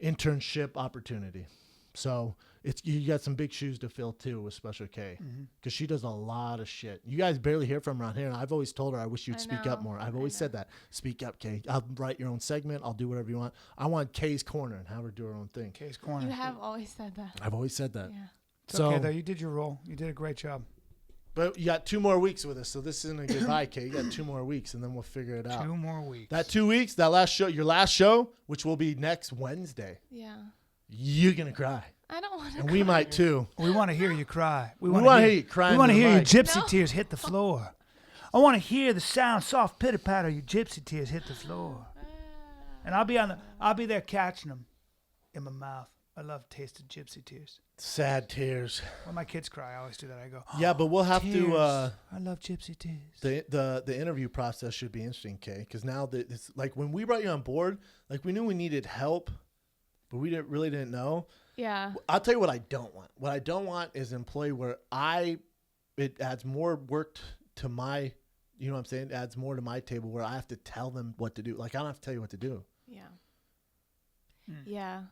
internship opportunity. So you got some big shoes to fill too with Special K, because she does a lot of shit. You guys barely hear from her around here, and I've always told her I wish you'd speak up more. I've always said that. Speak up, Kay. I'll write your own segment. I'll do whatever you want. I want Kay's Corner and have her do her own thing. Kay's Corner. You have always said that. I've always said that. Yeah. It's okay though. You did your role. You did a great job. But you got 2 more weeks with us, so this isn't a goodbye, Kay. You got 2 more weeks, and then we'll figure it out. 2 more weeks. That 2 weeks, that last show, your last show, which will be next Wednesday, Yeah. you're gonna cry, I don't want to. and we might too. We want to hear you cry. We want want to hear you cry. We want to hear your mic. gypsy tears hit the floor. I want to hear the sound, soft pitter patter, your gypsy tears hit the floor. And I'll be there catching them in my mouth. I love tasted gypsy tears. Sad tears. When my kids cry, I always do that. I go, Yeah, but we'll have tears. to. I love gypsy tears. The interview process should be interesting, Kay, because now that it's like when we brought you on board, like we knew we needed help, but we really didn't know. Yeah. I'll tell you what I don't want. What I don't want is an employee where it adds more work to my, you know what I'm saying? It adds more to my table where I have to tell them what to do. Like I don't have to tell you what to do. Yeah. Yeah.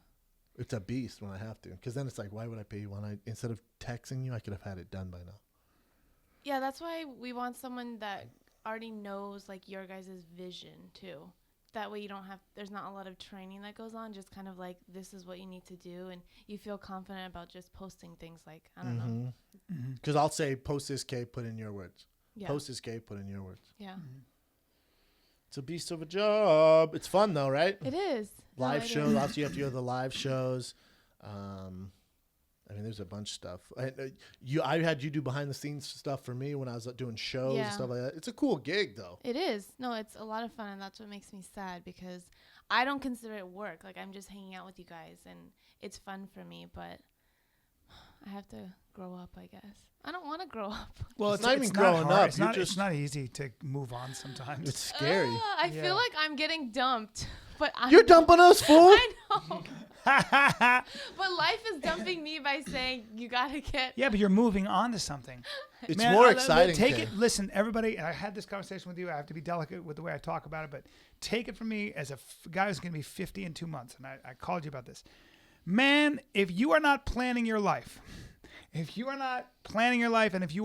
It's a beast when I have to, because then it's like, why would I pay you when instead of texting you, I could have had it done by now. Yeah, that's why we want someone that already knows like your guys' vision too. That way there's not a lot of training that goes on, just kind of like, this is what you need to do. And you feel confident about just posting things like, I don't know. Because I'll say, post this, Kay, put in your words. Yeah. Post this, Kay, put in your words. Yeah. It's a beast of a job. It's fun though, right? It is. Live No, it shows. is. Obviously, you have to go to the live shows. I mean, there's a bunch of stuff. I had you do behind the scenes stuff for me when I was doing shows and stuff like that. It's a cool gig though. It is. No, it's a lot of fun, and that's what makes me sad, because I don't consider it work. Like, I'm just hanging out with you guys, and it's fun for me, but I have to grow up, I guess. I don't want to grow up. Well, it's not even growing hard. up. It's not easy to move on sometimes. It's scary. I feel like I'm getting dumped, but You're dumping us, fool. I know. But life is dumping me by saying you gotta get. Yeah, but you're moving on to something. It's Man, more exciting. Take Kay. it. Listen, everybody. And I had this conversation with you. I have to be delicate with the way I talk about it, but take it from me as a guy who's going to be 50 in 2 months. And I called you about this. Man, if you are not planning your life, and if you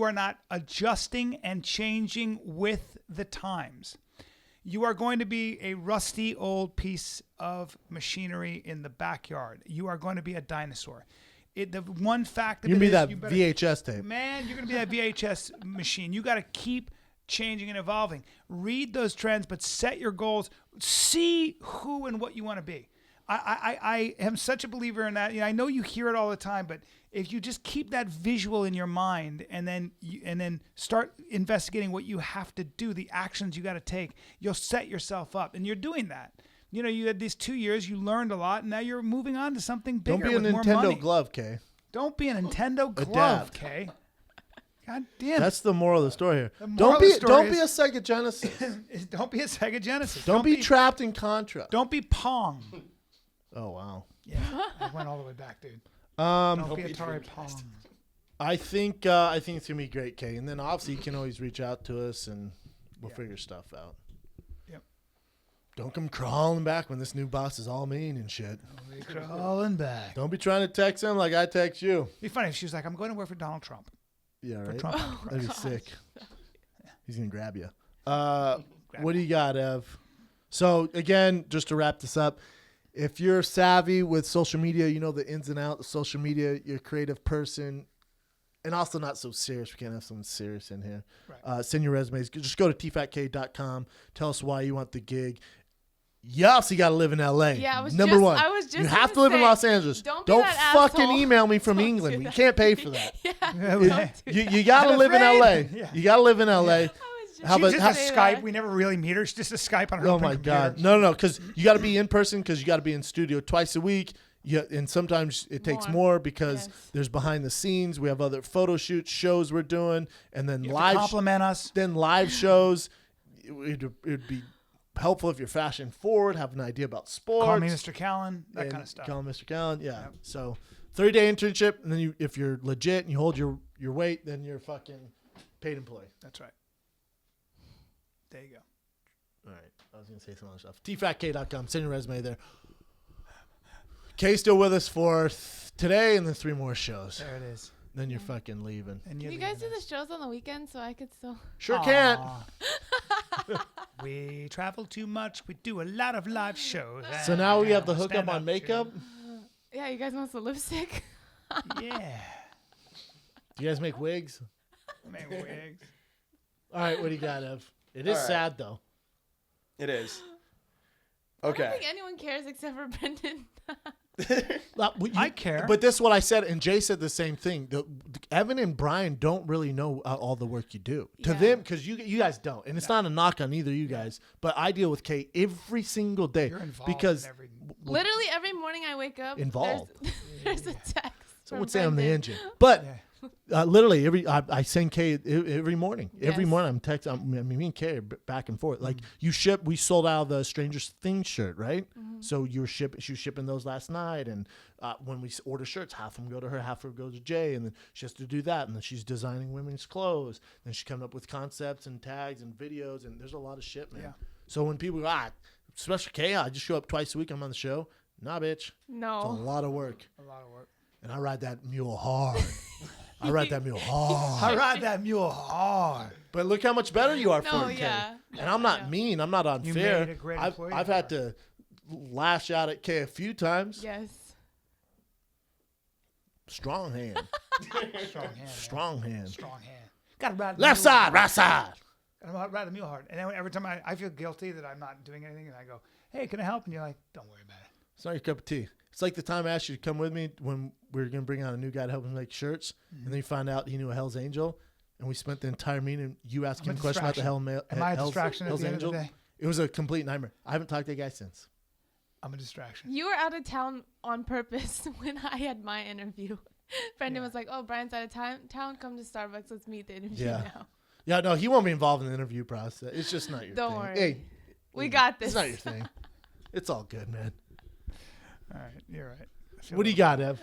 are not adjusting and changing with the times, you are going to be a rusty old piece of machinery in the backyard. You are going to be a dinosaur. The one fact of You're it gonna is be that VHS tape. Man, you're going to be that VHS machine. You got to keep changing and evolving. Read those trends, but set your goals. See who and what you want to be. I am such a believer in that. I know you hear it all the time, but if you just keep that visual in your mind and then start investigating what you have to do, the actions you got to take, you'll set yourself up. And you're doing that. You had these 2 years, you learned a lot, and now you're moving on to something bigger. Don't be a with more money. Nintendo glove, Kay. Don't be a Nintendo glove, Adapt. Kay. God damn. That's the moral of the story here. The moral Don't of the be story a Sega Genesis. Don't be a Sega Genesis. Don't be trapped in Contra. Don't be Pong. Oh wow. Yeah, I went all the way back, dude. Don't be Atari Pong. I think it's gonna be great, Kay. And then obviously you can always reach out to us and we'll figure stuff out. Yep. Don't come crawling back when this new boss is all mean and shit. Crawling back. Don't be trying to text him like I text you. It'd be funny if she was like, "I'm going to work for Donald Trump." Yeah, For right. Trump. That'd be sick. He's gonna grab you. What do you got, Ev? So again, just to wrap this up, if you're savvy with social media, you know the ins and outs of social media. You're a creative person, and also not so serious. We can't have someone serious in here. Right. Send your resumes. Just go to tfatk.com. Tell us why you want the gig. You also got to live in LA. Yeah, Number one. I was just you have to gonna live in say, Los Angeles. don't be Don't that fucking asshole. email me from Don't do England. You that. can't pay for that. Yeah. You got to I'm live in LA. afraid. Yeah. You got to live in LA. I was just How She's about- just how- a Skype. We never really meet her. She's just a Skype on her Oh open my computer. God. No, because you got to be in person because you got to be in studio twice a week. Yeah, and sometimes it takes more because Yes. there's behind the scenes. We have other photo shoots, shows we're doing, and then You have to live compliment us. then live shows. It'd be helpful if you're fashion forward, have an idea about sports. Call me Mr. Callen. That and kind of stuff. Call Mr. Callen. Yeah. Yep. So 30-day internship, and then if you're legit and you hold your weight, then you're fucking paid employee. That's right. There you go. All right. I was going to say some other stuff. tfatk.com. Send your resume there. Kay's still with us for today and then 3 more shows. There it is. Then you're fucking leaving. And Can you guys do the shows on the weekend so I could still? Sure can't. We travel too much. We do a lot of live shows. So now we have the Stand hookup up on makeup. Yeah, you guys want some lipstick? Yeah. Do you guys make wigs? Man, wigs. All right. What do you got, Ev? It is All right. sad, though. It is. I don't Okay. think anyone cares except for Brendan. I care. But this is what I said, and Jay said the same thing. Evan and Bryan don't really know all the work you do. To Yeah. them, because you guys don't. And it's not a knock on either of you guys. But I deal with Kay every single day. You're involved because in every... Literally every morning I wake up. Involved. There's a text. So from would say I'm the Brendan. engine. But Yeah. literally I send Kay every morning. Every Yes. morning I'm texting. Me and Kay are back and forth. Like we sold out of the Stranger Things shirt, right? So she was shipping those last night, and when we order shirts, half of them go to her, half of them go to Jay, and then she has to do that, and then she's designing women's clothes. Then she's coming up with concepts and tags and videos, and there's a lot of shit, man. Yeah. So when people go, especially Kay, I just show up twice a week. I'm on the show. Nah, bitch. It's a No. lot of work. A lot of work. And I ride that mule hard. I ride that mule hard. I ride that mule hard. But look how much better you are for No, it, Kay. yeah. And I'm not Yeah. mean. I'm not You unfair. made a great I've employee had for to lash out at Kay a few times. Yes. Strong hand. Strong hand. Strong hand. Strong hand. Got to ride the Left mule side, hard. right side. Gotta ride the mule hard. And then every time I feel guilty that I'm not doing anything, and I go, "Hey, can I help?" And you're like, "Don't worry about it." It's not your cup of tea. It's like the time I asked you to come with me when we were going to bring out a new guy to help him make shirts. And then you find out he knew a Hell's Angel. And we spent the entire meeting, you asking I'm him a a question about the distraction. Am I a distraction at Hell's the end of Angel. the day? It was a complete nightmare. I haven't talked to that guy since. I'm a distraction. You were out of town on purpose when I had my interview. Brendan Yeah. was like, "Oh, Brian's out of town. Come to Starbucks. Let's meet the interview Yeah. now." Yeah, no, he won't be involved in the interview process. It's just not your Don't thing. worry. Hey, We got this. It's not your thing. It's all good, man. All right, you're right. What do you got, Ev?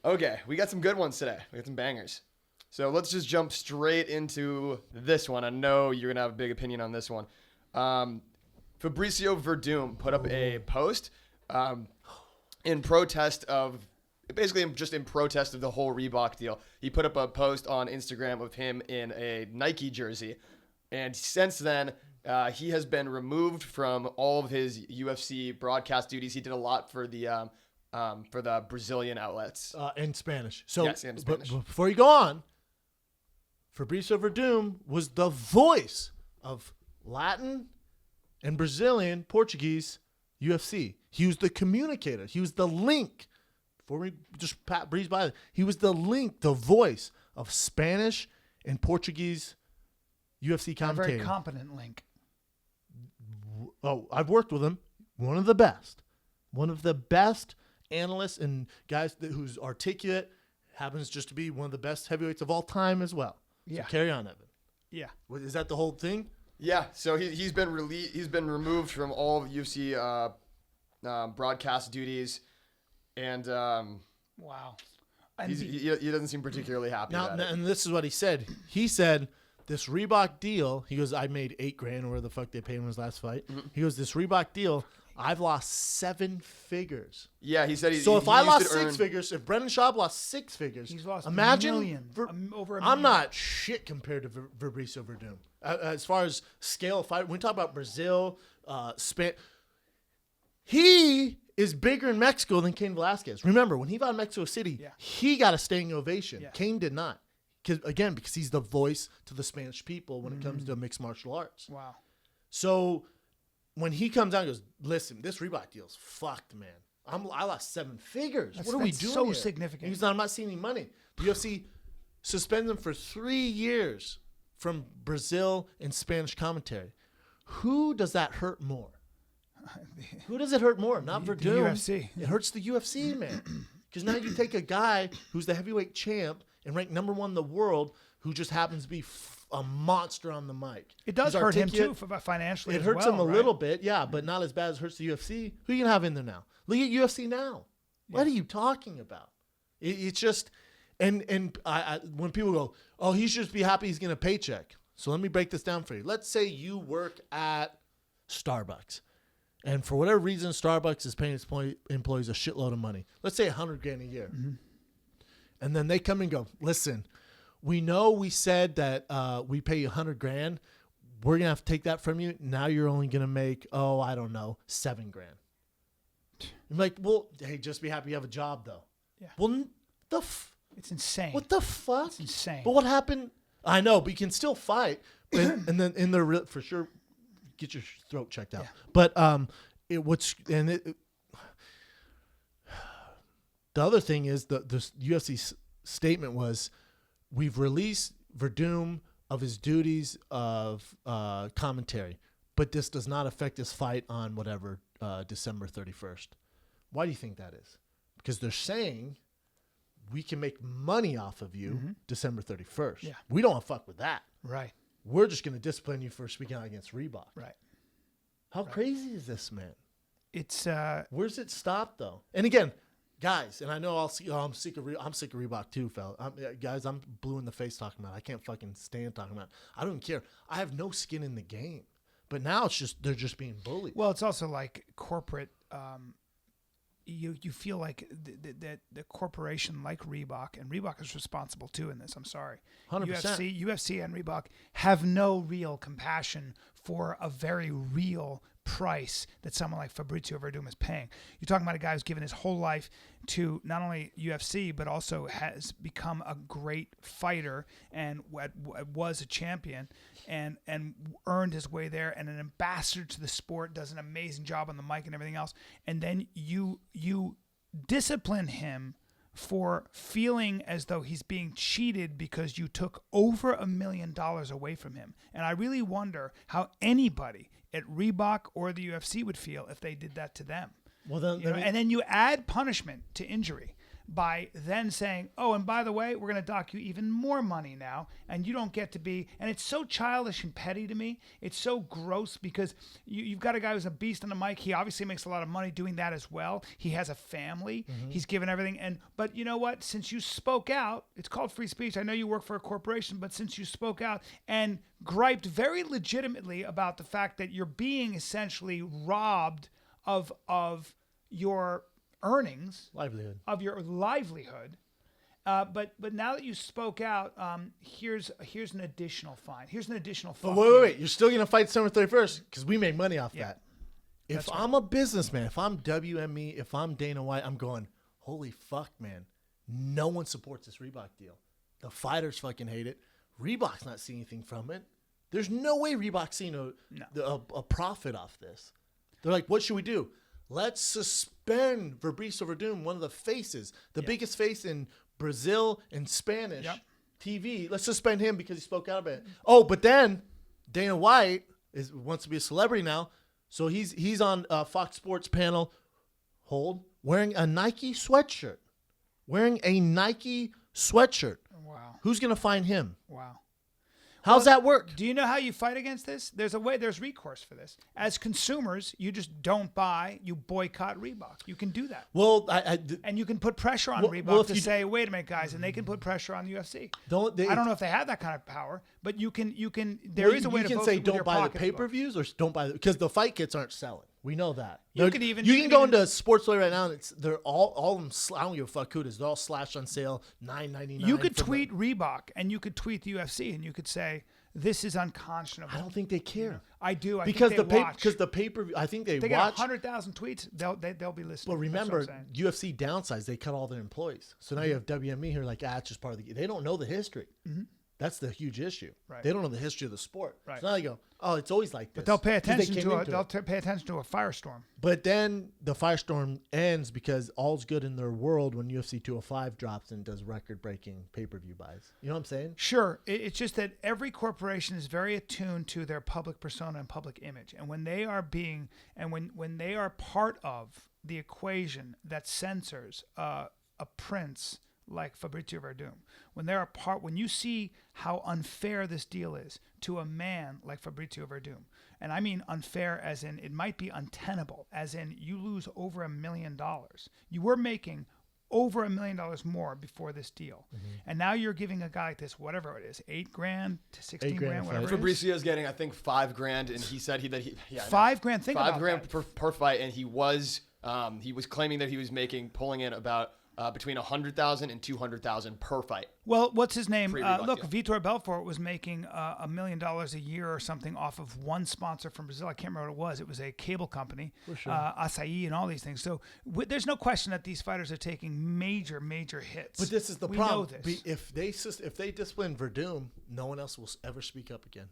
Okay, we got some good ones today. We got some bangers. So let's just jump straight into this one. I know you're going to have a big opinion on this one. Fabricio Verdum put up a post in protest of, basically just in protest of the whole Reebok deal. He put up a post on Instagram of him in a Nike jersey. And since then, he has been removed from all of his UFC broadcast duties. He did a lot for the Brazilian outlets. In Spanish. So Yes, in Spanish. But before you go on, Fabricio Verdum was the voice of Latin and Brazilian, Portuguese UFC. He was the communicator. He was the link. Before we just breeze by, he was the link, the voice of Spanish and Portuguese UFC A commentating. very competent link. Oh, I've worked with him. One of the best. One of the best analysts and guys who's articulate. Happens just to be one of the best heavyweights of all time as well. Yeah. So carry on, Evan. Yeah. Is that the whole thing? Yeah, so he's been removed from all of UFC broadcast duties, and Wow. And he doesn't seem particularly happy Now, about it. and this is what he said. He said this Reebok deal. He goes, I made $8,000 or where the fuck they paid him his last fight. Mm-hmm. He goes, this Reebok deal, I've lost 7 figures. Yeah, he said So if he I used lost to earn- 6 figures, if Brendan Schaub lost 6 figures, he's lost imagine a million. Over a I'm million. not shit compared to Fabricio Verdum. As far as scale of fight, when we talk about Brazil, Spain, he is bigger in Mexico than Cain Velasquez. Remember, when he fought in Mexico City, Yeah. he got a standing ovation. Yeah. Cain did not. Because he's the voice to the Spanish people when it comes to mixed martial arts. Wow. So when he comes out and goes, listen, this Reebok deal's fucked, man. I lost 7 figures. What are we That's doing so here? significant. He's not, I'm not seeing any money. The UFC suspends him for 3 years from Brazil and Spanish commentary. Who does that hurt more? Who does it hurt more? Not The Verdum. UFC. It hurts the UFC, man. Because now you take a guy who's the heavyweight champ and ranked number 1 in the world who just happens to be a monster on the mic. It does He's hurt him articulate. too financially. It as hurts well, him a right? little bit, yeah, but not as bad as it hurts the UFC. Who you gonna have in there now? Look at UFC now. What are you talking about? It's just, and I when people go, oh, he should just be happy he's getting a paycheck. So let me break this down for you. Let's say you work at Starbucks, and for whatever reason, Starbucks is paying its employees a shitload of money. Let's say $100,000 a year, and then they come and go, listen, we know we said that we pay you $100,000. We're gonna have to take that from you. Now you're only gonna make, I don't know, $7,000. I'm like, well, hey, just be happy you have a job, though. Yeah. Well, It's insane. what the fuck? It's insane. But what happened? I know, but you can still fight, and then in the for sure, get your throat checked out. Yeah. But the other thing is the UFC statement was, we've released Verdum of his duties of commentary, but this does not affect his fight on whatever December 31st. Why do you think that is? Because they're saying we can make money off of you December 31st. Yeah. We don't want to fuck with that. right. We're just going to discipline you for speaking out against Reebok. Right. How crazy is this, man? It's Where's it stop though? And again, guys, and I know I'm sick of Reebok too, fella. Guys, I'm blue in the face talking about it. I can't fucking stand talking about it. I don't care. I have no skin in the game. But now it's just they're just being bullied. well, it's also like corporate. You feel like the corporation like Reebok, and Reebok is responsible too in this. I'm sorry, 100%. UFC and Reebok have no real compassion for a very real price that someone like Fabricio Verdum is paying. You're talking about a guy who's given his whole life to not only UFC but also has become a great fighter and was a champion and earned his way there, and an ambassador to the sport, does an amazing job on the mic and everything else. And then you discipline him for feeling as though he's being cheated because you took over $1 million away from him. And I really wonder how anybody at Reebok or the UFC would feel if they did that to them. Well, then, You know, and then you add punishment to injury by then saying, oh, and by the way, we're going to dock you even more money now, and you don't get to be. And it's so childish and petty to me. It's so gross because you've got a guy who's a beast on the mic. He obviously makes a lot of money doing that as well. He has a family. He's given everything. But you know what? Since you spoke out, it's called free speech. I know you work for a corporation, but since you spoke out and griped very legitimately about the fact that you're being essentially robbed of your earnings, of your livelihood, but now that you spoke out, here's an additional fine. Here's an additional but fine. wait. You're still going to fight December 31st because we make money off that. If I'm a businessman, if I'm WME, if I'm Dana White, I'm going, holy fuck, man. No one supports this Reebok deal. The fighters fucking hate it. Reebok's not seeing anything from it. There's no way Reebok's seeing a profit off this. They're like, what should we do? Let's suspend Fabrizio Verdum, one of the faces, the biggest face in Brazil in Spanish TV. Let's suspend him because he spoke out about it. Oh, but then Dana White wants to be a celebrity now, so he's on Fox Sports panel. Wearing a Nike sweatshirt. Wow. Who's gonna find him? Wow. How's that work? Do you know how you fight against this? There's recourse for this. As consumers, you just don't buy, you boycott Reebok. You can do that. Well, and you can put pressure on Reebok to say, wait a minute, guys, and they can put pressure on the UFC. I don't know if they have that kind of power, but you can, there is a way to you can say don't buy the pay-per-views or don't buy because the fight kits aren't selling. We know that. You can go into Sportsway right now and they're all of them. I don't give a fuck who it is. They're all slashed on sale, $9.99. You could tweet Reebok and you could tweet the UFC and you could say this is unconscionable. I don't think they care. I do. Because the pay-per-view. I think they watch. Get 100,000 tweets. They'll be listening. But remember, UFC downsized. They cut all their employees. So now you have WME here like it's just part of the. They don't know the history. Mm-hmm. That's the huge issue. Right. They don't know the history of the sport. Right. So now they go, oh, it's always like this. But they'll pay attention to a firestorm. But then the firestorm ends because all's good in their world when UFC 205 drops and does record-breaking pay-per-view buys. You know what I'm saying? Sure. It's just that every corporation is very attuned to their public persona and public image. And when they are when they are part of the equation that censors a prince like Fabrizio Verdum, when you see how unfair this deal is to a man like Fabrizio Verdum, and I mean unfair as in it might be untenable, as in you lose over $1 million. You were making over $1 million more before this deal, and now you're giving a guy like this, whatever it is, $8,000 to $16,000, whatever. Fabrizio's getting, I think, $5,000, and he said $5,000. Think about that. per fight, and he was claiming that he was pulling in about. Between $100,000 and $200,000 per fight. Well, what's his name? Look, Vitor Belfort was making $1 million a year or something off of one sponsor from Brazil. I can't remember what it was. It was a cable company, Açaí and all these things. So there's no question that these fighters are taking major, major hits. But this is the problem. Know this. If they discipline Verdum, no one else will ever speak up again.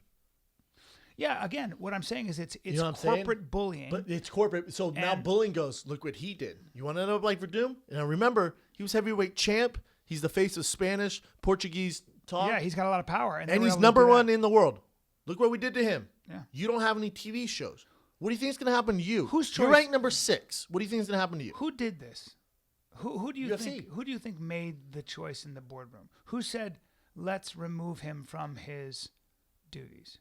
Yeah, again, what I'm saying is it's you know corporate bullying. But it's corporate. So now bullying goes, look what he did. You want to end up like Verdum? And now remember, he was heavyweight champ. He's the face of Spanish, Portuguese talk. Yeah, he's got a lot of power. And he's number one in the world. Look what we did to him. Yeah. You don't have any TV shows. What do you think is going to happen to you? You're ranked number 6. What do you think is going to happen to you? Who did this? Who do you UFC. Who do you think made the choice in the boardroom? Who said, let's remove him from his duties?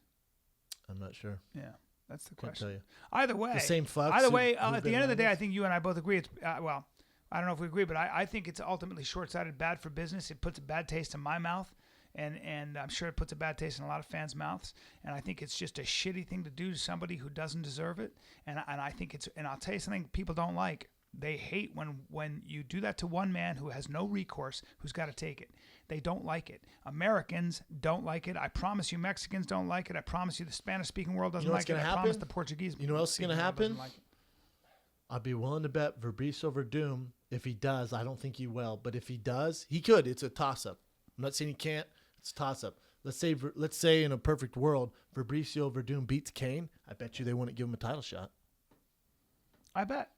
I'm not sure. Yeah, that's the question. Can't tell you. Either way, the same fucks. Either way, at the end of the day, I think you and I both agree. It's well, I don't know if we agree, but I think it's ultimately short-sighted, bad for business. It puts a bad taste in my mouth, and I'm sure it puts a bad taste in a lot of fans' mouths. And I think it's just a shitty thing to do to somebody who doesn't deserve it. And I think and I'll tell you something people don't like. They hate when you do that to one man who has no recourse, who's got to take it. They don't like it. Americans don't like it. I promise you Mexicans don't like it. I promise you the Spanish-speaking world doesn't like it. I promise the Portuguese. You know what else is going to happen? Like I'd be willing to bet Fabrizio Verdum, if he does, I don't think he will, but if he does, he could. It's a toss-up. I'm not saying he can't. It's a toss-up. Let's say in a perfect world, Fabrizio Verdum beats Kane. I bet you they wouldn't give him a title shot. I bet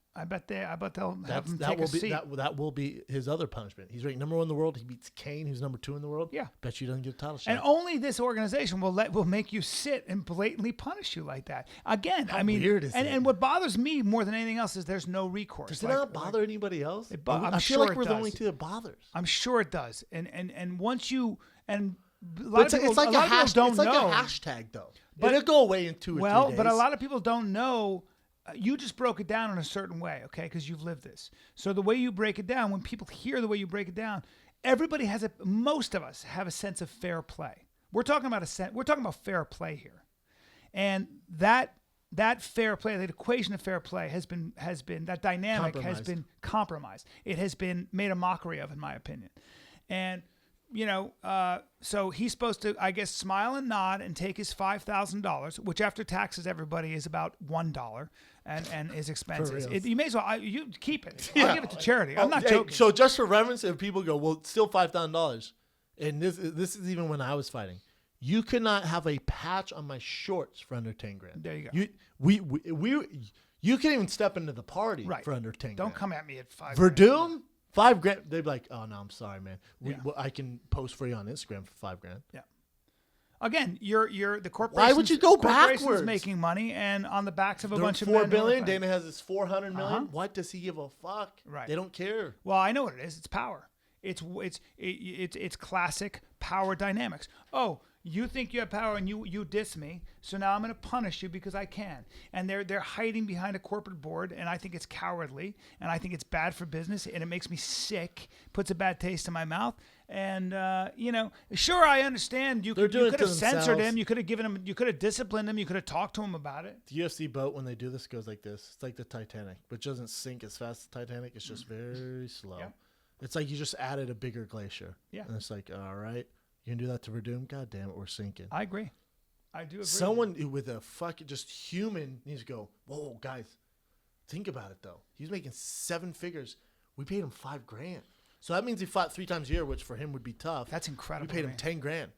they'll have him take a seat. That will be his other punishment. He's ranked number 1 in the world. He beats Kane, who's number 2 in the world. Yeah. Bet you doesn't get a title shot. And only this organization will make you sit and blatantly punish you like that. Again, How weird is it? And what bothers me more than anything else is there's no recourse. Does it not bother anybody else? I feel like we're the only two that bothers. I'm sure it does. And once you and it's like a hashtag though. But it'll go away in 2 or 3 days. Well, but a lot of people don't know. You just broke it down in a certain way, okay? Because you've lived this. So the way you break it down, when people hear the way you break it down, most of us have a sense of fair play. We're talking about fair play here, and that fair play, that equation of fair play has been that dynamic has been compromised. It has been made a mockery of, in my opinion, and. So he's supposed to, I guess, smile and nod and take his $5,000, which after taxes, everybody is about $1, and his expenses. You may as well you keep it. I'll give it to charity. I'm not joking. So just for reference, if people go, well, it's still $5,000, and this is even when I was fighting. You cannot have a patch on my shorts for under 10 grand. There you go. You can't even step into the party Right. for under 10 Don't grand. come at me at 5 Verdum, 5 grand. They'd be like, oh no, I'm sorry, man. Yeah. I can post for you on Instagram for 5 grand. Yeah. Again, you're the corporation. Why would you go corporation's backwards? making money, and on the backs of a They're bunch of $4 men. billion. Dana has his 400 million. Uh-huh. What does he give a fuck? Right. They don't care. Well, I know what it is. It's power. It's classic power dynamics. Oh, you think you have power and you diss me, so now I'm going to punish you because I can. And they're hiding behind a corporate board, and I think it's cowardly, and I think it's bad for business, and it makes me sick, puts a bad taste in my mouth. And sure, I understand you could doing it have to censored themselves. him, you could have given him, you could have disciplined him, you could have talked to him about it. The UFC boat, when they do this, goes like this. It's like the Titanic, but it doesn't sink as fast as the Titanic. It's just very slow. Yeah. It's like you just added a bigger glacier. Yeah. And it's like, all right, you can do that to Verdum? God damn it, we're sinking. I agree. I do agree. Someone with a fucking just human needs to go, whoa, guys, think about it, though. He's making 7 figures. We paid him 5 grand. So that means he fought 3 times a year, which for him would be tough. That's incredible. We paid to him me. 10 grand.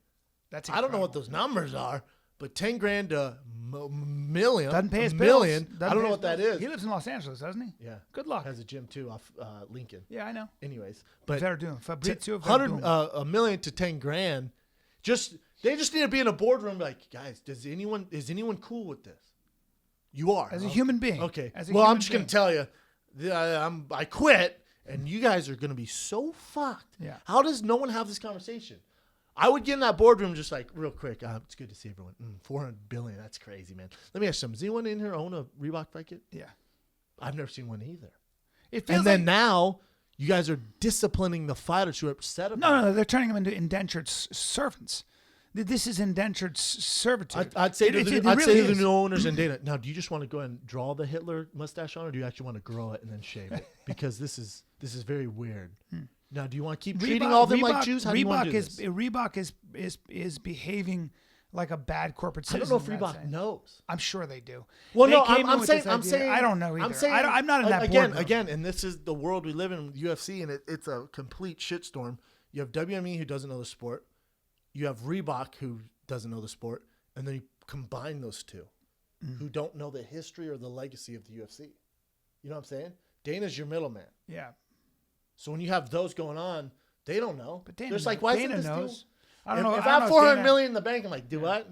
That's I don't know what incredible. those numbers are, but 10 grand to million. Doesn't pay his million. bills. I don't know what that is. He lives in Los Angeles, doesn't he? Yeah. Good luck. Has a gym too off Lincoln. Yeah, I know. Anyways, but Verdum. Fabrizio 100 Verdum. a million to 10 grand. They just need to be in a boardroom and be like, guys, is anyone cool with this? You are As a human being. Okay. As a Well, I'm human just being. gonna tell you, I quit, and you guys are gonna be so fucked. Yeah. How does no one have this conversation? I would get in that boardroom just like real quick. It's good to see everyone. 400 billion. That's crazy, man. Let me ask you something. Does anyone in here own a Reebok fight kit? Yeah. I've never seen one either. It feels And then like, now you guys are disciplining the fighters who are upset about it. no, they're turning them into indentured servants. This is indentured servitude. I'd say to It the really is. new owners and Dana, now, do you just want to go and draw the Hitler mustache on, or do you actually want to grow it and then shave it? Because this is very weird. Now, do you want to keep treating all of them like Jews? How do you want to do this? Reebok is behaving like a bad corporate I citizen. don't know if in that Reebok sense. knows. I'm sure they do. Well, They no, came in I'm with saying, this idea. I don't know either. I'm saying, I'm not in that again, boardroom. and this is the world we live in with UFC, and it's a complete shitstorm. You have WME who doesn't know the sport. You have Reebok who doesn't know the sport, and then you combine those two who don't know the history or the legacy of the UFC. You know what I'm saying? Dana's your middleman. Yeah. So when you have those going on, they don't know. But Dana There's like, knows. why Dana isn't this knows. deal? I don't know. If I I don't have know 400 Dana- million in the bank, I'm like, do what?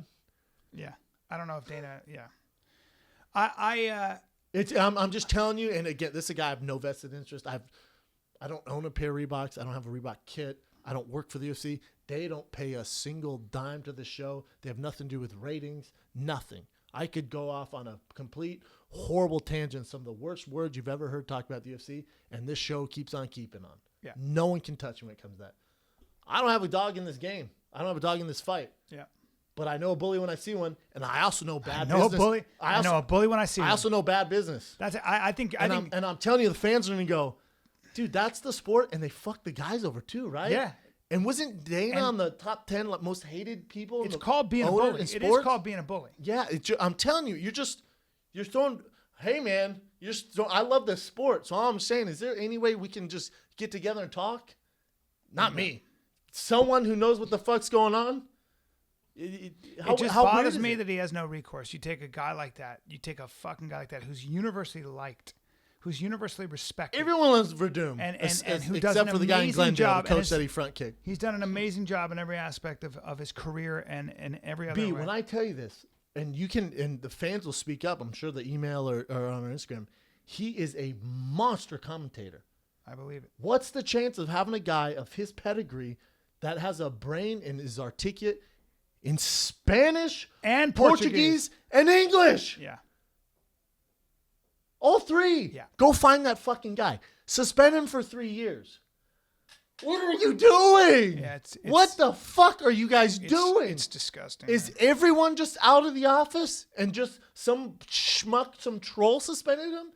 Yeah. I don't know if Dana. Yeah. I'm just telling you. And again, this is a guy I have no vested interest. I don't own a pair of Reeboks. I don't have a Reebok kit. I don't work for the UFC. They don't pay a single dime to the show. They have nothing to do with ratings. Nothing. I could go off on a complete horrible tangent, some of the worst words you've ever heard talk about the UFC, and this show keeps on keeping on. Yeah. No one can touch me when it comes to that. I don't have a dog in this game. I don't have a dog in this fight. Yeah. But I know a bully when I see one, and I also know I bad know business. a bully. I know a bully when I see I one. also know bad business. That's. I think. I'm telling you, the fans are going to go, dude, that's the sport, and they fuck the guys over too, right? Yeah. And wasn't Dana And- on the top 10 most hated people? It's called being a bully. It is called being a bully. Yeah, I'm telling you, you're throwing. Hey man, I love this sport. So all I'm saying, is there any way we can just get together and talk? Not me. Someone who knows what the fuck's going on. It just how weird bothers is me it? that he has no recourse. You take a guy like that. You take a fucking guy like that who's universally liked, who's universally respected. Everyone loves Verdum, And who does except an for the guy in amazing Glendale, job, the and coach that he front kicked. He's done an amazing job in every aspect of his career and every other B, way. when I tell you this, and the fans will speak up, I'm sure the email or on our Instagram, he is a monster commentator. I believe it. What's the chance of having a guy of his pedigree that has a brain and is articulate in Spanish, And Portuguese, and English? Yeah. All three. Yeah. Go find that fucking guy. Suspend him for 3 years. What are you doing? Yeah, it's what the fuck are you guys doing? It's disgusting. Is man. everyone just out of the office and just some schmuck, some troll suspended him?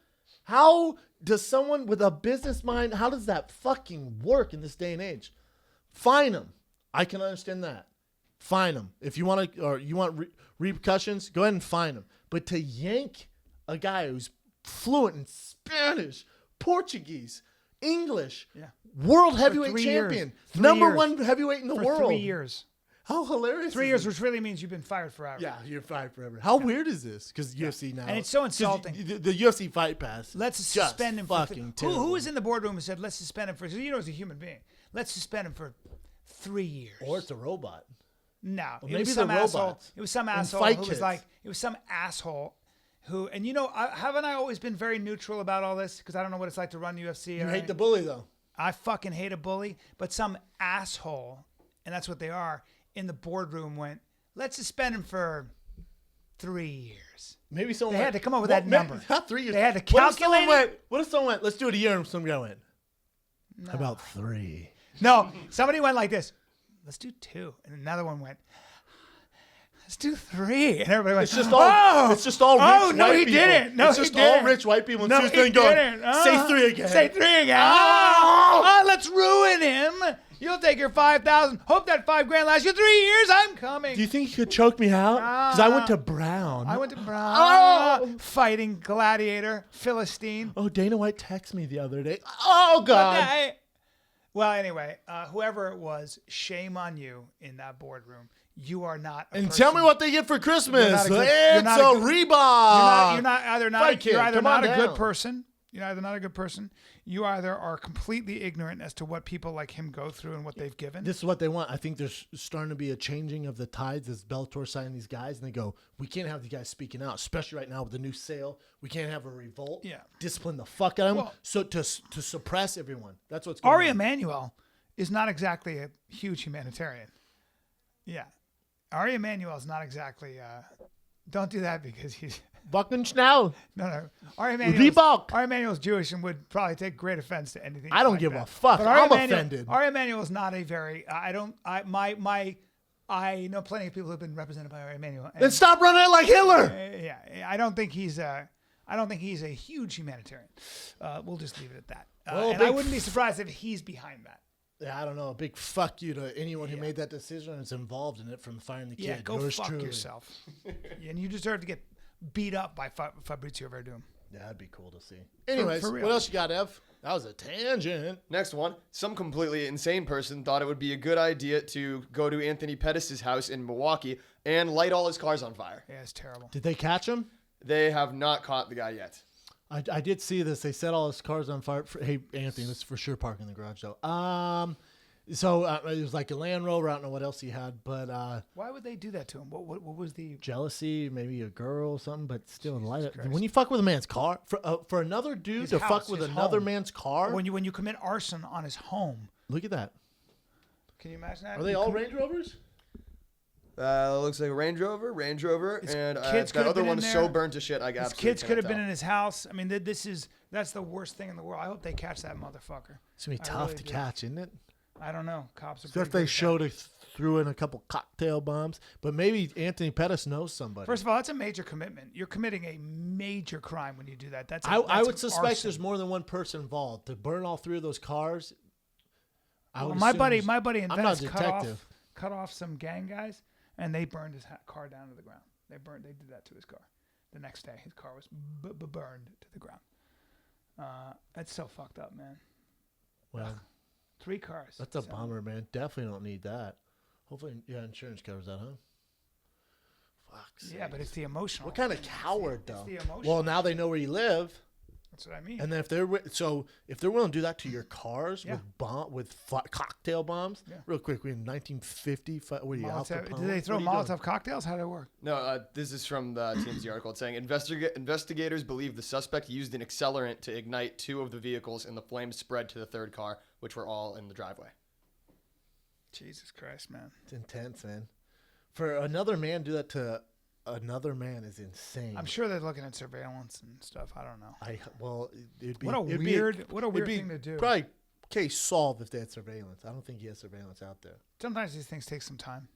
How does someone with a business mind, how does that fucking work in this day and age? Fine him. I can understand that. Fine him. If you want to, or you want repercussions, go ahead and fine him. But to yank a guy who's fluent in Spanish, Portuguese, English, Yeah. world heavyweight 3 champion, years. 3 number years. one heavyweight in the For world. 3 years? How hilarious! 3 is years, this? which really means you've been fired forever. Yeah, you're fired forever. How weird is this? Because UFC now, And it's so 'cause insulting. The UFC Fight Pass. Let's just suspend him for fucking who was in the boardroom and said, let's suspend him for, you know, as a human being, let's suspend him for 3 years. Or it's a robot. No, Well, it maybe was some they're asshole. robots. It was some And asshole fight who was kids. like, it was some asshole who, and you know, haven't I always been very neutral about all this? Because I don't know what it's like to run UFC. You or hate anything. the bully though. I fucking hate a bully, but some asshole, and that's what they are, in the boardroom went, let's suspend him for 3 years. Maybe someone They had to come up with that number. Not 3 years. They had to What if someone calculate it? What if someone went? Let's do it a year, and some guy went. How about 3? No, somebody went like this. Let's do 2. And another one went, let's do 3. And everybody went, It's just all. It's just all rich oh, white no, he people. didn't. No, it's he just all didn't. rich white people. And No, Susan he going, didn't. say 3 again. Say 3 again. Let's ruin him. You'll take your 5,000. Hope that $5,000 lasts you 3 years. I'm coming. Do you think you could choke me out? Because I went to Brown. I went to Brown. Fighting gladiator, Philistine. Oh, Dana White texted me the other day. Oh God. Well, anyway, whoever it was, shame on you in that boardroom. You are not. And tell me what they get for Christmas. You're not a good- It's you're not a a good- Reebok. You're not either not. Fight kid, You're either come not on a good down. person. You're either not a good person. You either are completely ignorant as to what people like him go through and what they've given. This is what they want. I think there's starting to be a changing of the tides as Bellator signing these guys, and they go, we can't have these guys speaking out, especially right now with the new sale. We can't have a revolt. Yeah. Discipline the fuck out of them. Well- So to suppress everyone. That's what's going Ari on. Emanuel is not exactly a huge humanitarian. Yeah. Ari Emanuel is not exactly. Don't do that because he's. Buckenschnau. No. Ari Reebok. Emanuel's Jewish and would probably take great offense to anything. I don't like give that. a fuck. But I'm offended. Ari Emanuel is not a very. I know plenty of people who've been represented by Ari Emanuel. Then stop running it like Hitler. Yeah, I don't think he's a huge humanitarian. We'll just leave it at that. Well, and I big wouldn't be surprised if he's behind that. Yeah, I don't know. A big fuck you to anyone who made that decision and is involved in it, from firing the kid. Yeah, go Yours fuck truly. yourself. And you deserve to get beat up by Fabrizio Verdum. Yeah, that'd be cool to see. Anyways, for real. what else you got, Ev? That was a tangent. Next one. Some completely insane person thought it would be a good idea to go to Anthony Pettis' house in Milwaukee and light all his cars on fire. Yeah, it's terrible. Did they catch him? They have not caught the guy yet. I did see this. They set all his cars on fire. Hey, Anthony, this is for sure parking in the garage, though. So it was like a Land Rover. I don't know what else he had, but Why would they do that to him? What was the? jealousy, maybe a girl or something, but still light it. Christ. When you fuck with a man's car, for another dude His to house, fuck with his another home. man's car, When you commit arson on his home, look at that. can you imagine that? Are they all Range Rovers? Looks like a Range Rover, His and kids that could have other been one in is there. so burnt to shit. I got His kids could have been in his house. I mean, that's the worst thing in the world. I hope they catch that motherfucker. It's gonna be I tough really to do. catch, isn't it? I don't know. Cops are. So pretty if they good at showed it, threw in a couple cocktail bombs, but maybe Anthony Pettis knows somebody. that. First of all, that's a major commitment. You're committing a major crime when you do that. I would suspect arson. there's more than one person involved to burn all 3 of those cars. Well, my buddy in I'm Venice not a detective. cut off some gang guys, and they burned his car down to the ground. They did that to his car. The next day, his car was burned to the ground. That's so fucked up, man. Well, 3 cars. that's a So- bummer, man. Definitely don't need that. Hopefully, insurance covers that, huh? Fuck. Yeah, but it's the emotional. What kind of coward, It's though? the emotion. Well, now they know where you live, That's what I mean. and then if they're willing to do that to your cars Yeah. with cocktail bombs, Yeah. real quick, we in 1950. What are you, Al Molotov, Capone? did they throw What are you doing? Molotov cocktails? How did it work? No, this is from the TMZ article. It's saying investigators believe the suspect used an accelerant to ignite 2 of the vehicles, and the flames spread to the 3rd car, which were all in the driveway. Jesus Christ, man. It's intense, man. For another man to do that to another man is insane. I'm sure they're looking at surveillance and stuff. I don't know. It'd be What a it'd weird it'd be thing to do. Probably case solved if they had surveillance. I don't think he has surveillance out there. Sometimes these things take some time.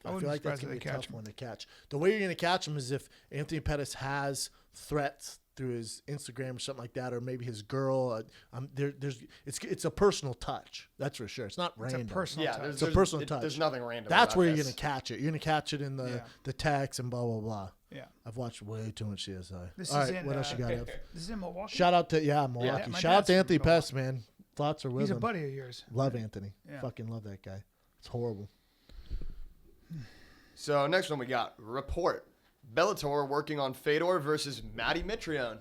I I wouldn't feel be like that's surprised gonna if be a they tough catch him. one to catch. The way you're gonna catch him is if Anthony Pettis has threats through his Instagram or something like that, or maybe his girl. It's a personal touch. That's for sure. It's not It's a random. personal touch. It's a personal touch. There's nothing random. That's about where you're this. gonna catch it. You're gonna catch it in the text and blah blah blah. Yeah. I've watched way too much CSI. This All is right, in, what else you got? Ev? This is in Milwaukee. Shout out to Milwaukee. my Shout out dad's to from Anthony Milwaukee. Pettis, man. Thoughts are with He's a him. buddy of yours. Love Anthony. Yeah. Fucking love that guy. It's horrible. So next one we got report. Bellator working on Fedor versus Matty Mitrione.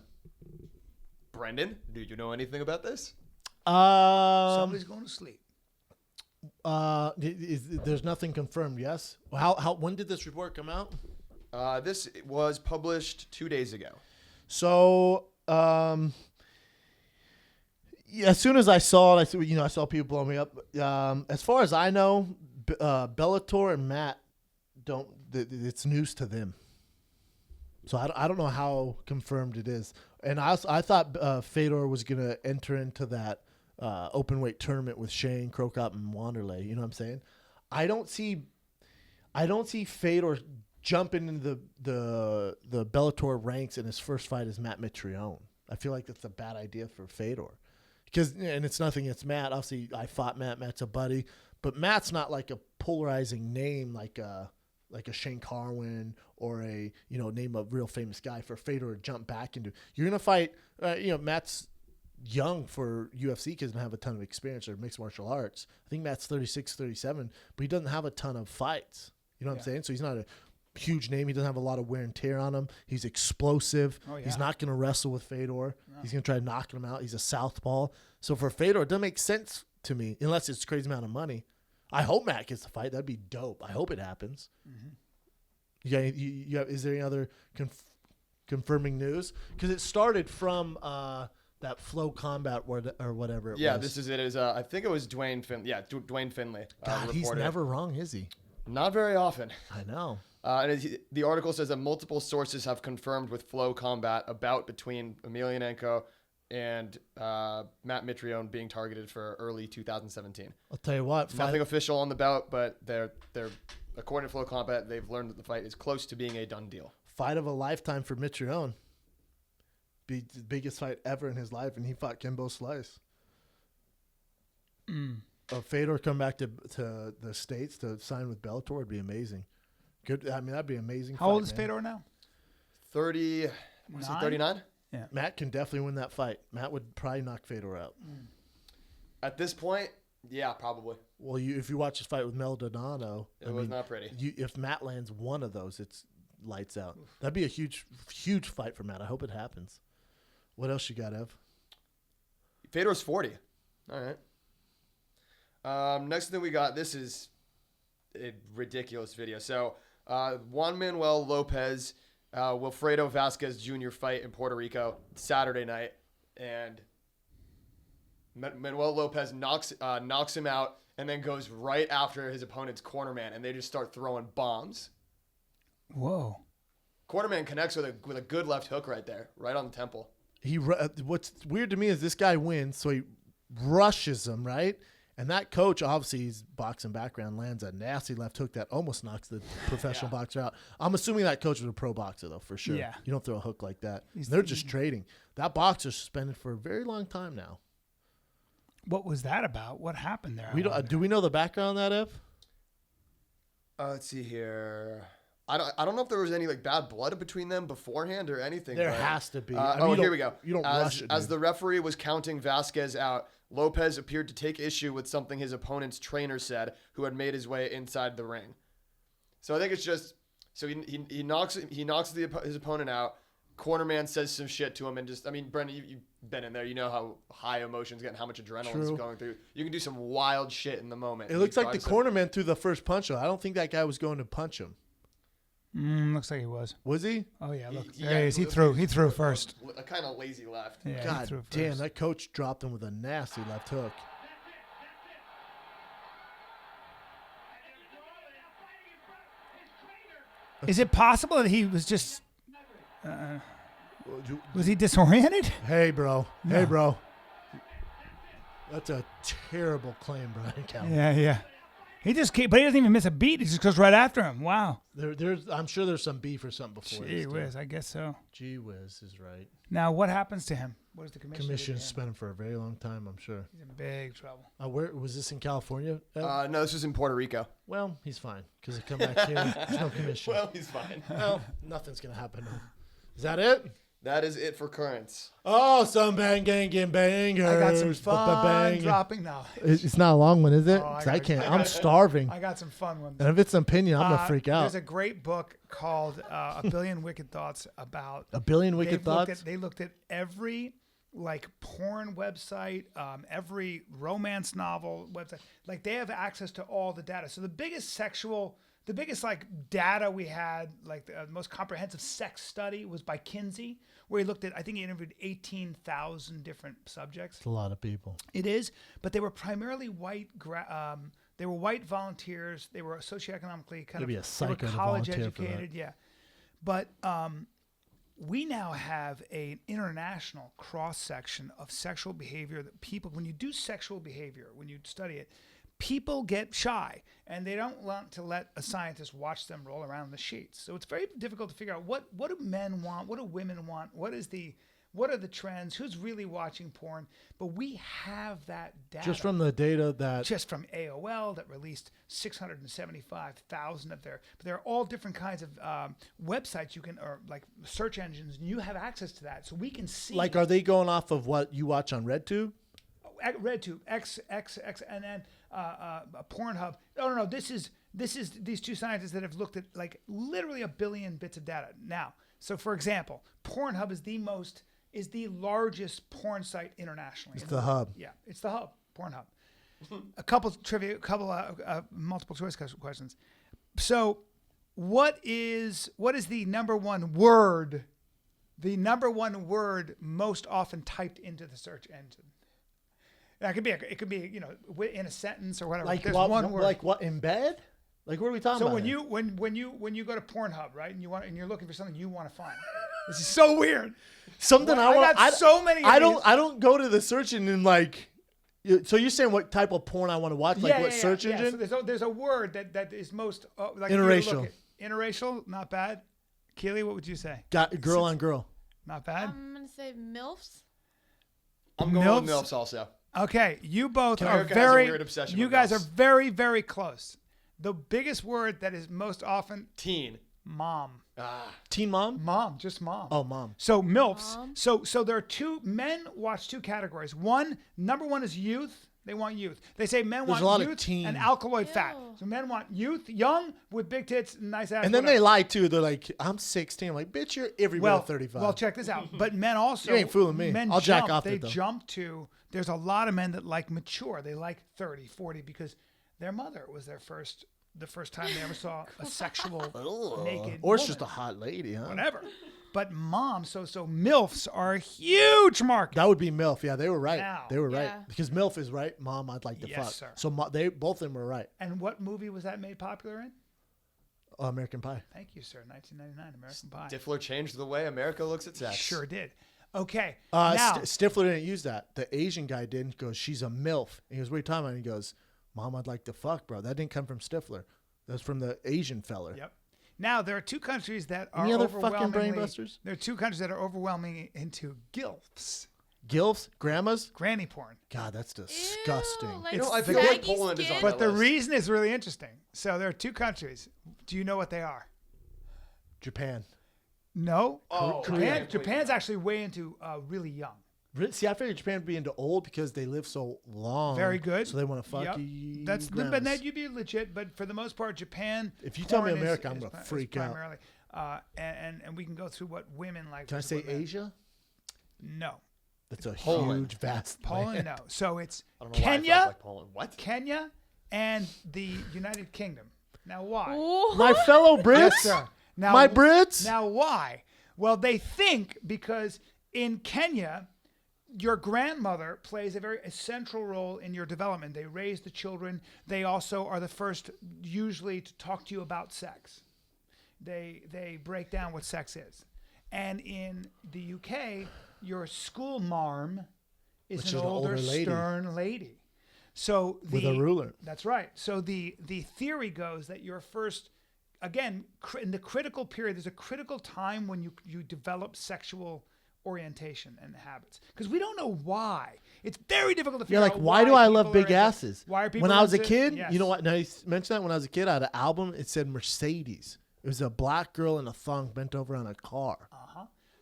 Brendan, do you know anything about this? Somebody's going to sleep. There's nothing confirmed. Yes. How? When did this report come out? This was published 2 days ago. So, yeah, as soon as I saw it, I saw people blow me up. As far as I know, Bellator and Matt don't. It's news to them. So I don't know how confirmed it is. And I thought Fedor was gonna enter into that open weight tournament with Shane, Krokop, and Wanderlei. You know what I'm saying? I don't see Fedor jumping into the Bellator ranks in his first fight as Matt Mitrione. I feel like that's a bad idea for Fedor. And it's nothing against Matt. Obviously, I fought Matt. Matt's a buddy. But Matt's not like a polarizing name like a Shane Carwin or name a real famous guy for Fedor to jump back into. You're going to fight, Matt's young for UFC because he doesn't have a ton of experience or mixed martial arts. I think Matt's 36, 37, but he doesn't have a ton of fights. You know what I'm saying? So he's not a huge name. He doesn't have a lot of wear and tear on him. He's explosive. Oh, yeah. He's not going to wrestle with Fedor. No. He's going to try knocking him out. He's a southpaw. So for Fedor, it doesn't make sense to me unless it's a crazy amount of money. I hope Matt gets the fight. That'd be dope. I hope it happens. Mm-hmm. Is there any other confirming news? Because it started from that Flow Combat or whatever it was. Yeah, this is it. I think it was Dwayne Finley. Yeah, Dwayne Finley. God, he's never wrong, is he? Not very often. I know. And the article says that multiple sources have confirmed with Flow Combat a bout between Emelianenko and Matt Mitrione being targeted for early 2017. I'll tell you what. Nothing official on the bout, but they're according to Flow Combat, they've learned that the fight is close to being a done deal. Fight of a lifetime for Mitrione. Be the biggest fight ever in his life, and he fought Kimbo Slice. Fedor come back to the States to sign with Bellator would be amazing. Good. I mean, that'd be amazing. How old is Fedor now? 30. Was he 39? Yeah. Matt can definitely win that fight. Matt would probably knock Fedor out. At this point, yeah, probably. Well, if you watch his fight with Maldonado, it was not pretty. If Matt lands one of those, it's lights out. That'd be a huge, huge fight for Matt. I hope it happens. What else you got, Ev? Fedor's 40. All right. Next thing we got, this is a ridiculous video. So, Juan Manuel Lopez, Wilfredo Vasquez Jr. fight in Puerto Rico Saturday night, and Manuel Lopez knocks him out and then goes right after his opponent's cornerman, and they just start throwing bombs. Whoa! Cornerman connects with a good left hook right there, right on the temple. What's weird to me is this guy wins, so he rushes him, right? And that coach, obviously, his boxing background, lands a nasty left hook that almost knocks the professional boxer out. I'm assuming that coach was a pro boxer, though, for sure. Yeah. You don't throw a hook like that. They're just trading. That boxer's suspended for a very long time now. What was that about? What happened there? Do we know the background on that, Ev? Let's see here. I don't know if there was any bad blood between them beforehand or anything. There has to be. Here we go. You don't rush it. As the referee was counting Vasquez out, Lopez appeared to take issue with something his opponent's trainer said, who had made his way inside the ring. So I think it's just he knocks his opponent out. Cornerman says some shit to him, and Brendan, you've been in there. You know how high emotions get and how much adrenaline is going through. You can do some wild shit in the moment. It looks like the cornerman threw the first punch. I don't think that guy was going to punch him. Looks like he was. Was he? Oh yeah, look. He threw first. A kind of lazy left. Yeah, God damn, that coach dropped him with a nasty left hook. Is it possible that he was just was he disoriented? Hey, bro. No. Hey, bro. That's a terrible claim, Bryan Callen. Yeah. He just but he doesn't even miss a beat. He just goes right after him. Wow. I'm sure there's some beef or something before. Gee whiz, I guess so. Gee whiz is right. Now, what happens to him? What does the commission suspend him for a very long time, I'm sure. He's in big trouble. Where was this in California? No, this was in Puerto Rico. Well, he's fine because he come back here. There's no commission. Well, he's fine. Well, nothing's gonna happen to him. Is that it? That is it for currents. Oh, some banging bangers. I got some fun Bang. dropping now. It's not a long one, is it? Oh, I 'Cause got- I can't. I I'm got- starving. I got some fun ones. And if it's an opinion, I'm gonna freak out. There's a great book called A Billion Wicked Thoughts about A billion wicked they've looked thoughts. They looked at every like porn website, every romance novel website. Like they have access to all the data. So the biggest like data we had, like the most comprehensive sex study was by Kinsey, where he looked at, I think he interviewed 18,000 different subjects. It's a lot of people. It is, but they were primarily white. They were white volunteers. They were socioeconomically kind Maybe of a psycho they were to college volunteer for that. educated. Yeah, but we now have an international cross section of sexual behavior that people, when you do sexual behavior, when you study it, people get shy and they don't want to let a scientist watch them roll around in the sheets. So it's very difficult to figure out what do men want, what do women want, what are the trends, who's really watching porn. But we have that data Just from the data that just from AOL that released 675,000 of their, but there are all different kinds of websites you can, or like search engines, and you have access to that. So we can see like, are they going off of what you watch on RedTube? RedTube, X, and then Pornhub. No. This is these two scientists that have looked at like literally a billion bits of data. Now, so for example, Pornhub is the largest porn site internationally. It's the hub. Yeah, it's the hub. Pornhub. A couple multiple choice questions. So, what is the number one word? The number one word most often typed into the search engine. That it could be in a sentence or whatever. Like There's what? one word. Like what? In bed? Like what are we talking So about? when here? you go to Pornhub, right, and you're looking for something you want to find. This is so weird. Something Well, I want. got so many. Of I these. don't go to the search engine like. So you're saying what type of porn I want to watch? Like what search engine? So there's a word that is most like if you look Interracial. at- Interracial, not bad. Keely, what would you say? Got girl on girl. Not bad. I'm gonna say MILFs. I'm going with MILFs? MILFs also. Okay, you both are America has a very. weird obsession You with guys are MILFs. very, very close. The biggest word that is most often Teen. mom. Teen mom. Mom, just mom. Oh, mom. So MILFs. Mom. So there are men watch two categories. Number one is youth. They want youth. They say men There's want a lot of youth teen. and alkaloid fat. Ew. So men want youth, young with big tits, and nice ass. And then whatever. they lie too. They're like, I'm 16. I'm like, bitch, you're every bit of 35. Well, check this out. But men also. You ain't fooling me. Men I'll jack jump, off They it, though. jump to. There's a lot of men that like mature. They like 30, 40 because their mother was the first time they ever saw a sexual naked or it's woman. just a hot lady, huh? Whatever. But moms, so MILFs are a huge market. That would be MILF. Yeah, they were right. Now. They were right. Yeah. Because MILF is right. Mom, I'd like to Yes, fuck. sir. So they both of them were right. And what movie was that made popular in? American Pie. Thank you, sir. 1999, American Pie. Stifler changed the way America looks at sex. Sure did. Okay. Now, now, Stifler didn't use that. The Asian guy did. He goes, she's a MILF. And he goes, what are you talking about? And he goes, Mom, I'd like to fuck, bro. That didn't come from Stifler. That's from the Asian feller. yep. Now there are two countries that are Any other fucking overwhelmingly. brainbusters? There are two countries that are overwhelmingly into gilfs, Gilfs? Grandmas? granny porn. God, that's disgusting. Ew, like You know, I feel like saggy Poland is skin. on But that the list. reason is really interesting. So there are two countries. Do you know what they are? Japan. No. Oh, Japan's actually way into really young. See, I figured Japan would be into old because they live so long. Very good. So they want to fuck Yep. you. But grandmas. that you'd be legit. But for the most part, Japan. If you tell me porn is- America, I'm is gonna pri- is freak out. primarily, and we can go through what women like. Can I versus say what men- Asia? No. That's a Poland. huge, vast Poland, land. no. So it's I don't know why I Kenya, felt like Poland. What? Kenya, and the United Kingdom. Now why? Ooh. My fellow Brits? Yes, sir. Now, My Brits? Now why? Well, they think because in Kenya, your grandmother plays a very central role in your development. They raise the children. They also are the first usually to talk to you about sex. They break down what sex is. And in the UK, your school marm is Which an is an older, older lady. stern lady. So With a ruler. That's right. So the theory goes that your first, again, in the critical period, there's a critical time when you develop sexual orientation and habits, because we don't know why. It's very difficult to figure You're out like, why do I love people are big into- asses? Why are people When I was a into- kid, Yes. you know what? Now you mentioned that when I was a kid, I had an album. It said Mercedes. It was a black girl in a thong bent over on a car.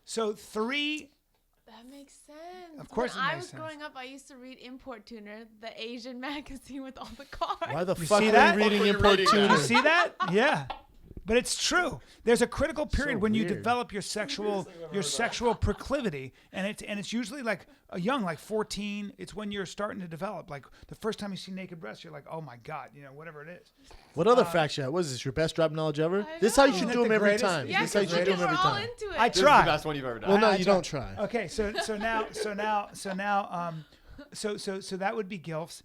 So 3. That makes sense. Of course when it I makes was sense. growing up, I used to read Import Tuner, the Asian magazine with all the cars. Why the You fuck see are that? we reading What were you Import reading? Did Tuner? you see that? Yeah. But it's true. There's a critical period when you weird. develop your sexual proclivity, and it's usually like a young, like 14. It's when you're starting to develop. Like the first time you see naked breasts, you're like, oh my god, whatever it is. What other facts you have? What is this, your best drop knowledge ever? I This is how you know. should Isn't do it them the every greatest? time. Yeah, This is how you because should do we're them every all time. into it. I This is the try. best one you've ever done. Well, no, I you try. don't try. Okay, so that would be gilfs.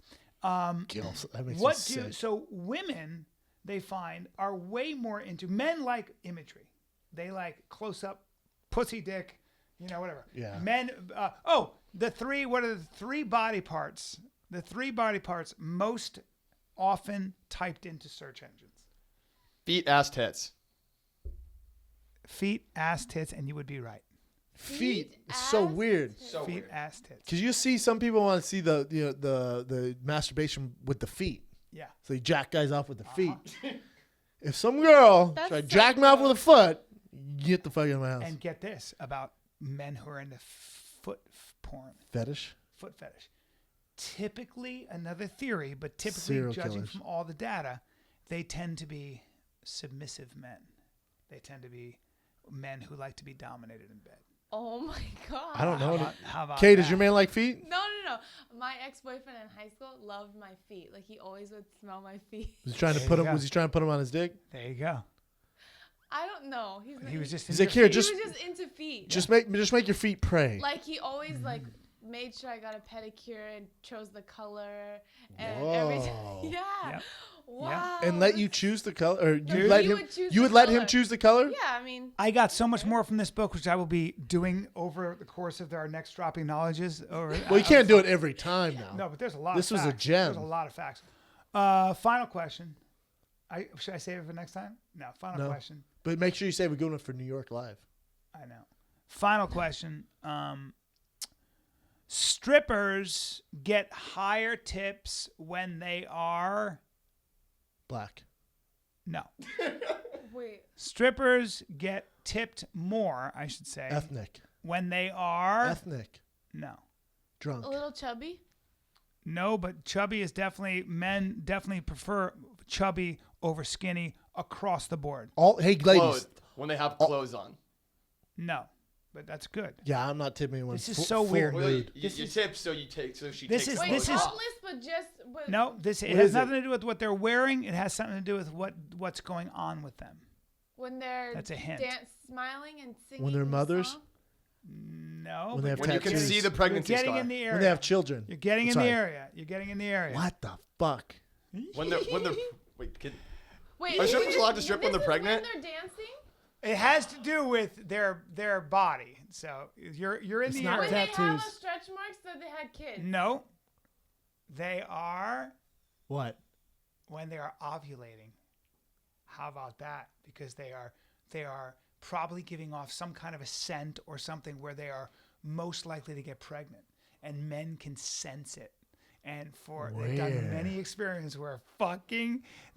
Gills. That makes What me do sick. so women they find are way more into men like imagery. They like close up, pussy, dick, whatever. Yeah. Men. What are the 3 body parts? The 3 body parts most often typed into search engines: Feet, ass, tits. feet, ass, tits, and you would be right. Feet. It's so ass, weird. So Feet, weird. ass, tits. Because you see some people want to see the masturbation with the feet. Yeah. So they jack guys off with the feet. If some girl That's try to so jack me off with a gross. foot, get the fuck out of my house. And get this about men who are into foot porn, Fetish? foot fetish. Typically, another theory, but typically Serial judging killers. from all the data, they tend to be submissive men. They tend to be men who like to be dominated in bed. Oh my god. I don't know. How about Kay, that? does your man like feet? No. My ex-boyfriend in high school loved my feet. Like he always would smell my feet. Was he trying to There put you him? go. Was he trying to put him on his dick? There you go. I don't know. He was just. He's in like, your here, feet. just he was just into feet. just make your feet pray. Like he always like made sure I got a pedicure and chose the color and everything. Whoa. Yeah. Yep. Wow. And let you choose the color, or No, you let he him. would choose You the would let him color. choose the color. Yeah, I mean. I got so much more from this book, which I will be doing over the course of our next dropping knowledges. Well, you can't do it every time now. No, but there's a lot. This of was a facts. gem. There's a lot of facts. Final question. Should I save it for next time? No. Final No. question. But make sure you say we're going for New York Live. I know. Final question. Strippers get higher tips when they are Black. no. Wait. Strippers get tipped more, I should say, Ethnic. when they are Ethnic. no. Drunk. A little chubby? No, but chubby is men definitely prefer chubby over skinny across the board. Hey, ladies. Clothed. When they have clothes on. No, but that's good. Yeah, I'm not tipping anyone. This is full- so full weird. Well, nude. you tip, so she takes. This the is- Wait, clothes this is- off. topless, but just. But No, it What has is it? nothing to do with what they're wearing. It has something to do with what's going on with them. When they're That's a hint. smiling and singing. When they're the mothers? song? No, When they have but When you can tattoos. see the pregnancy you're getting scar. in the area. When they have children. You're getting in Sorry. the area. You're getting in the area. What the fuck? When they're wait, kid. Wait, Are strippers this- allowed to strip when this they're is pregnant? When they're dancing? It has to do with their body. So you're in It's the not area. When they have a tattoos. stretch mark, so they had kids. No, they are What? when they are ovulating. How about that? Because they are probably giving off some kind of a scent or something where they are most likely to get pregnant, and men can sense it. And they've done Weird. many experiments where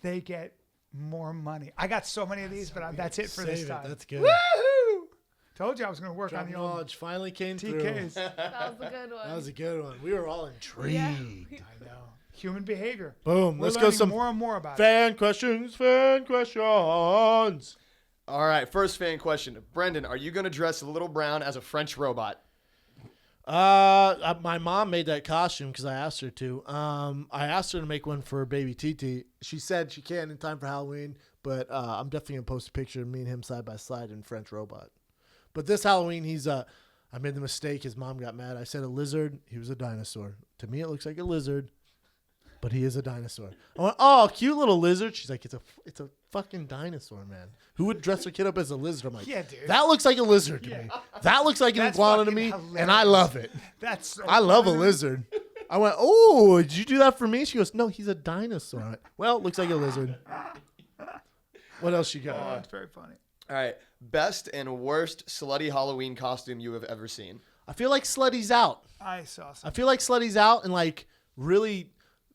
they get more money. I got so many of these, but that's it for this Save it. time. That's good. Woohoo! Told you I was going to work Drop on the old knowledge finally came through. TKs. That was a good one. That was a good one. We were all intrigued. I know. Human behavior. Boom. We're Let's go learning some more and more about it. fan questions. Fan questions. All right, first fan question. Brendan, are you going to dress Little Brown as a French robot? My mom made that costume because I asked her to. I asked her to make one for baby Titi. She said she can in time for Halloween, but I'm definitely gonna post a picture of me and him side by side in French robot. But this Halloween, I made the mistake. His mom got mad. I said a lizard. He was a dinosaur. To me, it looks like a lizard, but he is a dinosaur. I went, oh, cute little lizard. She's like, it's a fucking dinosaur, man. Who would dress their kid up as a lizard? I'm like, Yeah, dude. that looks like a lizard to me. That looks like an That's iguana to fucking me, and I hilarious. love it. That's so I love a funny. lizard. I went, oh, did you do that for me? She goes, no, he's a dinosaur. I went, well, it looks like a lizard. What else you Oh, got? it's very funny. All right, best and worst slutty Halloween costume you have ever seen. I feel like Slutty's out. I saw some. I feel like Slutty's out and like really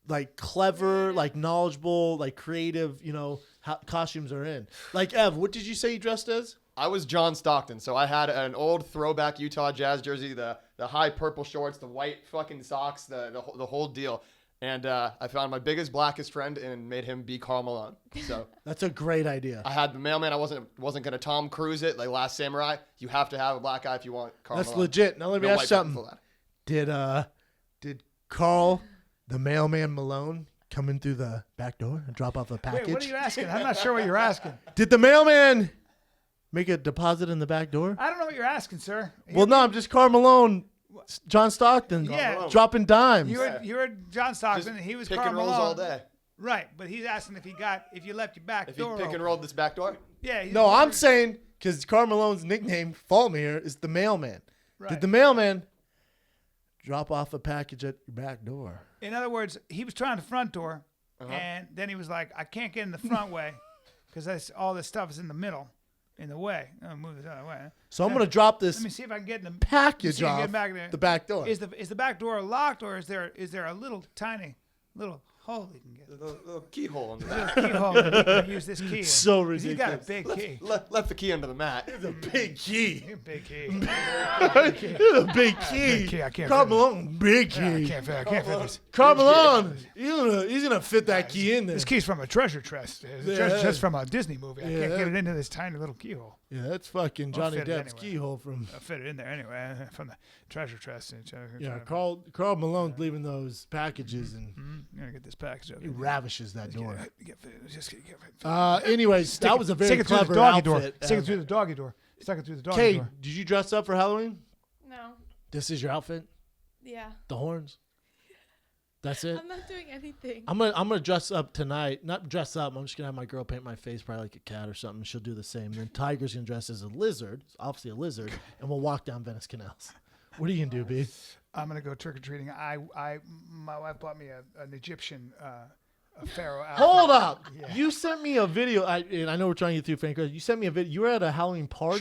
like clever, like knowledgeable, like creative, costumes are in. Like Ev, what did you say you dressed as? I was John Stockton, so I had an old throwback Utah Jazz jersey, the high purple shorts, the white fucking socks, the whole deal. And I found my biggest, blackest friend and made him be Karl Malone. So That's a great idea. I had the mailman. I wasn't gonna Tom Cruise it like Last Samurai. You have to have a black guy if you want Karl That's Malone. legit. Now let me No ask white something. people for that. Did Carl, the mailman Malone, come in through the back door and drop off a package? Wait, what are you asking? I'm not sure what you're asking. Did the mailman make a deposit in the back door? I don't know what you're asking, sir. Well, no, I'm just Karl Malone, John Stockton, Yeah. dropping dimes. You were John Stockton, and he was Pick Karl and rolls Malone. all day. Right, but he's asking if you left your back If you door pick and open. rolled this back door, Yeah. No, I'm saying because Karl Malone's nickname, Faultmere, is the mailman. Right. Did the mailman drop off a package at your back door? In other words, he was trying the front door, and then he was like, I can't get in the front way because all this stuff is in the middle, in the way. I'll move this other way. So I'm going to drop Let this me see if I can get in the package see if I can off get back there. the back door. Is the back door locked, or is there a little tiny little hole you can get? the little keyhole in the There's back. a keyhole that you can use this key in. So 'Cause He's got a ridiculous. big key. Left the key under the mat. It's a big key. Big key. It's a big key. key, I can't Karl fit it. Malone, big Yeah, I key. can't fit this. Karl Malone, he's gonna fit that key in there. This key's from a treasure chest. It's Yeah. just from a Disney movie. I Yeah. can't get it into this tiny little keyhole. Yeah, that's fucking I'll Johnny fit it Depp's anyway. keyhole from. I'll fit it in there anyway from the treasure chest. Yeah, Karl Malone's leaving those packages and I'm gonna get this package up. he ravishes that door. Anyways, Anyways, that was a very stick it through the clever doggy outfit. door. Stick it through the doggy door. Stuck it through the doggy Kay, door. did you dress up for Halloween? No. This is your outfit? Yeah. The horns? That's it? I'm not doing anything. I'm gonna dress up tonight. Not dress up. I'm just gonna have my girl paint my face probably like a cat or something. She'll do the same. Then Tiger's gonna dress as a lizard, obviously a lizard, and we'll walk down Venice Canals. What are you gonna do, B? I'm gonna go trick or treating. My wife bought me an Egyptian a pharaoh outfit. Hold up! Yeah. You sent me a video. And I know we're trying to get through Frank. You sent me a video. You were at a Halloween party.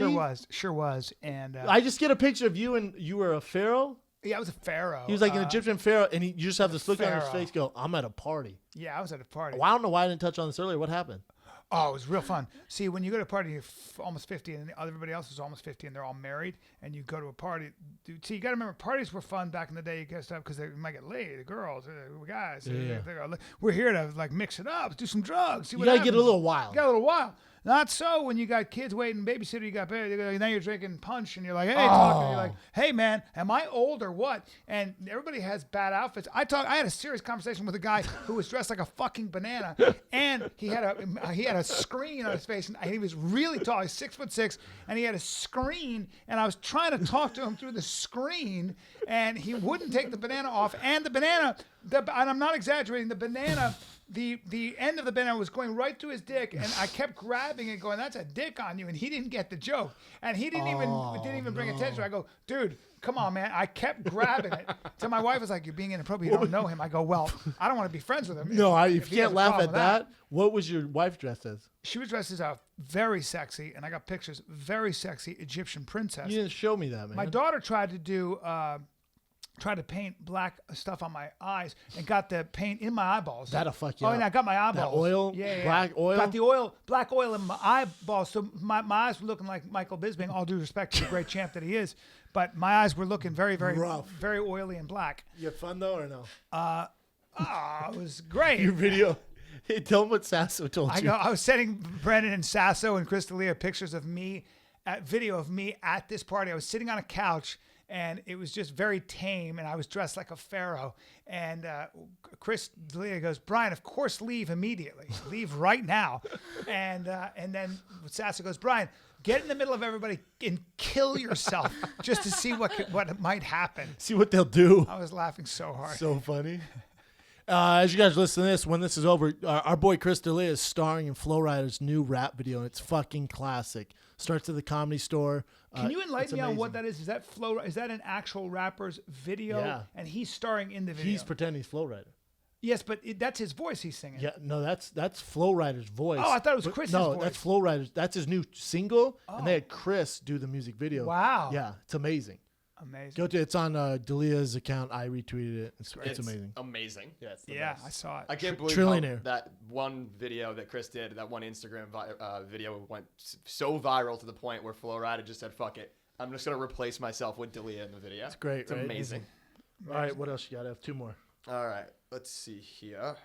Sure was. And I just get a picture of you and you were a pharaoh. yeah, I was a pharaoh. He was like an Egyptian pharaoh, and you just have this look on his pharaoh. face. Go, I'm at a party. Yeah, I was at a party. Well, I don't know why I didn't touch on this earlier. What happened? Oh, it was real fun. See, when you go to a party, you're almost 50, and everybody else is almost 50, and they're all married, and you go to a party. See, you got to remember, parties were fun back in the day. You get stuff because they might get laid, the girls, the guys. Yeah. We're here to like mix it up, do some drugs. See You what gotta happens. get a little wild. You got a little wild. Not so when you got kids waiting, babysitter. You got now you're drinking punch, and you're like, hey, talking. You're like, hey, man, am I old or what? And everybody has bad outfits. I had a serious conversation with a guy who was dressed like a fucking banana, and he had a screen on his face, and he was really tall. He's 6'6", and he had a screen, and I was trying to talk to him through the screen, and he wouldn't take the banana off, and the banana, and I'm not exaggerating, the banana. The end of the banana was going right through his dick, and I kept grabbing it, going, "That's a dick on you," and he didn't get the joke, and he didn't even bring attention. I go, "Dude, come on, man!" I kept grabbing it. So my wife was like, "You're being inappropriate. You don't know him." I go, "Well, I don't want to be friends with him." No, if he you has can't a laugh problem at with that, what was your wife dressed as? She was dressed as a very sexy, and I got pictures. Very sexy Egyptian princess. You didn't show me that, man. My daughter tried to do. Tried to paint black stuff on my eyes and got the paint in my eyeballs. That'll fuck you Oh, up. and I got my eyeballs. That oil? Yeah. Black oil? Got the black oil in my eyeballs. So my eyes were looking like Michael Bisping, all due respect to the great champ that he is. But my eyes were looking very, very Rough. very oily and black. You had fun though, or no? It was great. Your video. Hey, tell them what Sasso told you. I was sending Brendan and Sasso and Crystalia pictures of me, video of me at this party. I was sitting on a couch, and it was just very tame, and I was dressed like a pharaoh. And Chris D'Elia goes, "Bryan, of course, leave immediately. Leave right now." And then Sasso goes, "Bryan, get in the middle of everybody and kill yourself just to see what might happen." See what they'll do. I was laughing so hard. So funny. As you guys listen to this, when this is over, our boy Chris D'Elia is starring in Flow Rider's new rap video, and it's fucking classic. Starts at the Comedy Store. Can you It's enlighten me on what amazing. that is? Is that Flow? Is that an actual rapper's video? Yeah. And he's starring in the video. He's pretending he's Flow Rider. Yes, but that's his voice he's singing. Yeah, no, that's Flow Rider's voice. Oh, I thought it was But Chris's No, voice. that's Flow Rider's. That's his new single, and they Oh. had Chris do the music video. Wow. Yeah, it's amazing. Amazing. Go to it's on Delia's account. I retweeted it. It's amazing. Amazing. Yeah, it's the Yeah, best. I saw it. I can't believe Trillionaire. that one video that Chris did, that one Instagram video went so viral to the point where Flo Rida just said, fuck it. I'm just going to replace myself with Delia in the video. It's great, It's right? amazing. All right, what else you got? I have 2 more. All right, let's see here.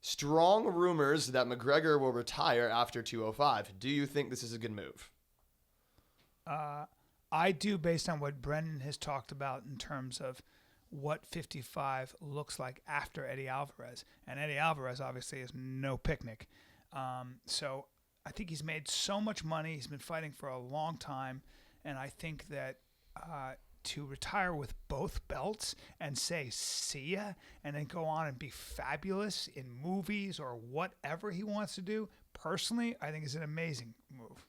Strong rumors that McGregor will retire after 205. Do you think this is a good move? I do, based on what Brendan has talked about in terms of what 55 looks like after Eddie Alvarez. And Eddie Alvarez obviously is no picnic. So I think he's made so much money. He's been fighting for a long time. And I think that to retire with both belts and say, see ya, and then go on and be fabulous in movies or whatever he wants to do, personally, I think is an amazing move.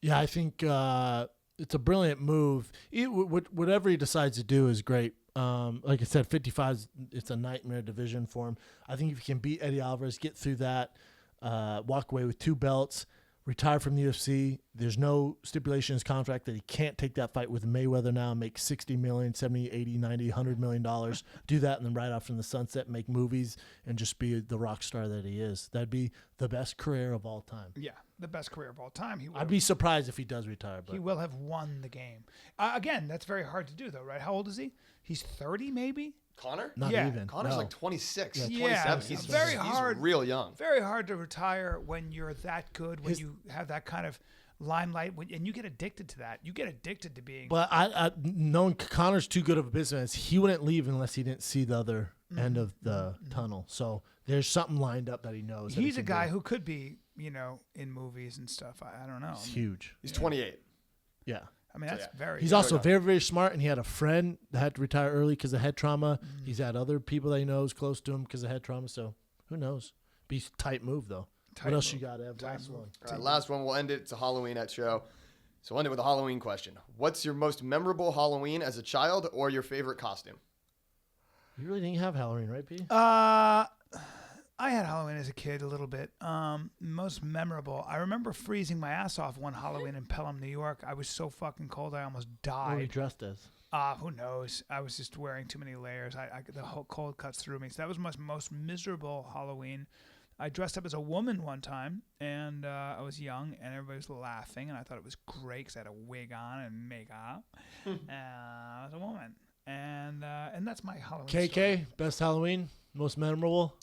Yeah, I think it's a brilliant move. Whatever he decides to do is great. Like I said, 55, it's a nightmare division for him. I think if he can beat Eddie Alvarez, get through that, walk away with 2 belts, retire from the UFC. There's no stipulation in his contract that he can't take that fight with Mayweather now and make $60 million, $70, $80, $90, $100 million. Do that and then ride off in the sunset, make movies, and just be the rock star that he is. That'd be the best career of all time. Yeah, the best career of all time. I'd be surprised if he does retire. But He will have won the game. Again, that's very hard to do, though, right? How old is he? He's 30, maybe? Connor? not yeah, even. Connor's no. like 26, Yeah, 27. it's He's very hard. He's real young. Very hard to retire when you're that good, when you have that kind of limelight, and you get addicted to that. You get addicted to being. But I knowing Connor's too good of a businessman, he wouldn't leave unless he didn't see the other end of the tunnel. So there's something lined up that he knows. He's a guy who could be, in movies and stuff. I don't know. He's huge. He's 28. Yeah. I mean, that's very. He's also very, very smart, and he had a friend that had to retire early because of head trauma. He's had other people that he knows close to him because of head trauma. So who knows? Be a tight move, though. What else you got, Ev? Last one. All right, last one. We'll end it. It's a Halloween at show. So we'll end it with a Halloween question. What's your most memorable Halloween as a child or your favorite costume? You really didn't have Halloween, right, P? I had Halloween as a kid a little bit. Most memorable. I remember freezing my ass off one Halloween in Pelham, New York. I was so fucking cold I almost What were you died. dressed as? Who knows? I was just wearing too many layers. The whole cold cuts through me. So that was my most miserable Halloween. I dressed up as a woman one time, and I was young, and everybody was laughing, and I thought it was great because I had a wig on and makeup. I was a woman, and that's my Halloween KK, story. best Halloween, most memorable.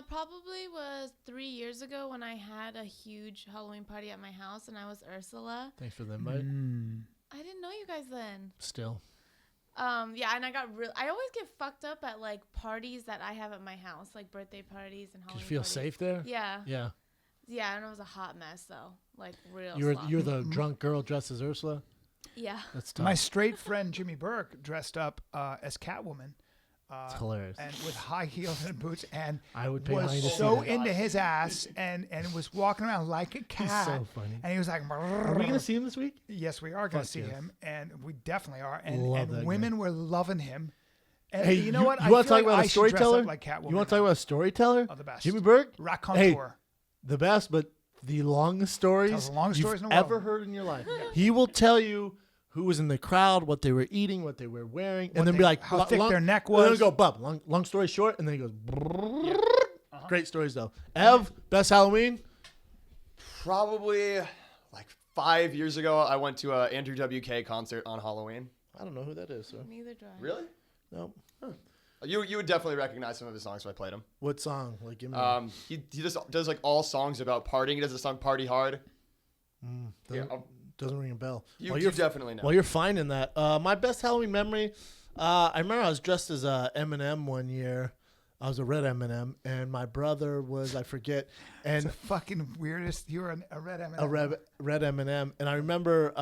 Probably was 3 years ago when I had a huge Halloween party at my house, and I was Ursula. Thanks for the invite. I didn't know you guys then. Still. Yeah, and I always get fucked up at like parties that I have at my house, like birthday parties and Halloween Did you feel parties. safe there? Yeah. Yeah. Yeah, and it was a hot mess though, like real. You're the drunk girl dressed as Ursula. Yeah. That's tough. My straight friend Jimmy Burke dressed up as Catwoman. It's hilarious. And with high heels and boots, and I would pay money was to see so that. into his ass, and was walking around like a cat. so funny. And he was like, Are we gonna see him this week? Yes, we are going to Fuck see yes. him, and we definitely are. And, Love that and guy. women were loving him. And Hey, you know what? You want to feel talk about I a should dress up storyteller? Like Catwoman You want to talk now. about a storyteller? Oh, the best. Jimmy Burke? Raconteur. Hey, the best, but the longest stories Tells the longest you've stories in the world. ever heard in your life. He will tell you who was in the crowd, what they were eating, what they were wearing, and then be like, how thick their neck And then was. go, Bub, long story short, and then he goes, Great stories, though. Ev, best Halloween? Probably like 5 years ago, I went to a Andrew WK concert on Halloween. I don't know who that is, sir. Neither do I. Really? No. You would definitely recognize some of his songs if I played them. What song? Like, give me He just does like all songs about partying. He does the song "Party Hard." doesn't ring a bell. You definitely know. While you're finding that, my best Halloween memory, I remember I was dressed as Eminem one year. I was a red Eminem, and my brother was, I forget, and The fucking weirdest. You were a red M&M. a red Eminem. And I remember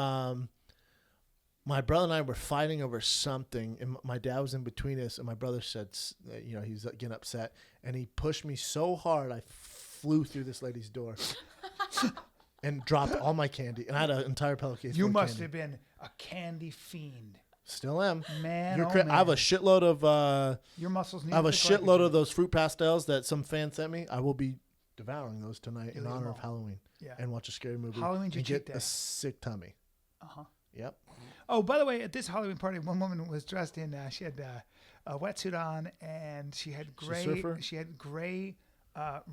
my brother and I were fighting over something, and my dad was in between us, and my brother said, he's getting upset, and he pushed me so hard I flew through this lady's door and dropped all my candy, and I had an entire pillowcase. You full of must candy. have been a candy fiend. Still am. Man, You're oh, I have a man. shitload of Your muscles need I have a to look like shitload of those fruit pastels that some fan sent me. I will be devouring those tonight in You'll eat honor them of all. Halloween Yeah. and watch a scary movie Halloween's your and get cheat day. a sick tummy. Yep. Oh, by the way, at this Halloween party, one woman was dressed in. She had a wetsuit on, and she had She's a gray. surfer? She had gray,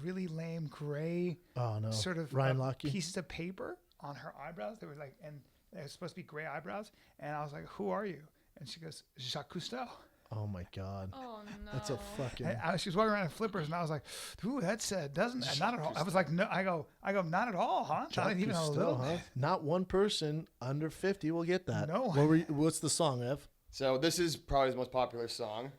really lame gray Oh no. sort of Ryan Lochte. pieces of paper on her eyebrows. They were like, and they were supposed to be gray eyebrows. And I was like, "Who are you?" And she goes, "Jacques Cousteau." Oh my God. Oh no. That's a fucking. She was walking around in flippers, and I was like, "Ooh, that's doesn't not at all." I was like, "No," I go, not at all, huh? Jacques Not even a Cousteau, little. huh? Not one person under 50 will get that. No. What's the song, Ev? So this is probably his most popular song.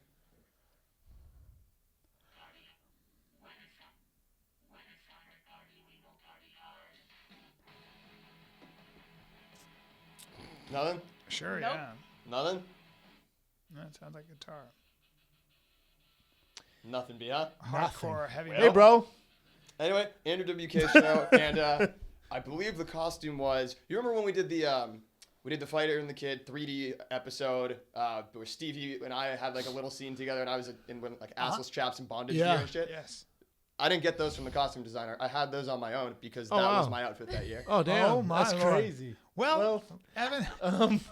Nothing? Sure, Nope. yeah. Nothing? That sounds like guitar. Nothing, B, huh? Hardcore, heavy. Hey, bro. Anyway, Andrew WK show, and I believe the costume was. You remember when we did the Fighter and the Kid 3D episode where Stevie and I had like a little scene together, and I was in like assless chaps and bondage gear and shit. Yes. I didn't get those from the costume designer. I had those on my own because that wow. was my outfit that year. Oh, damn. Oh, my That's Lord. crazy. Well, Evan,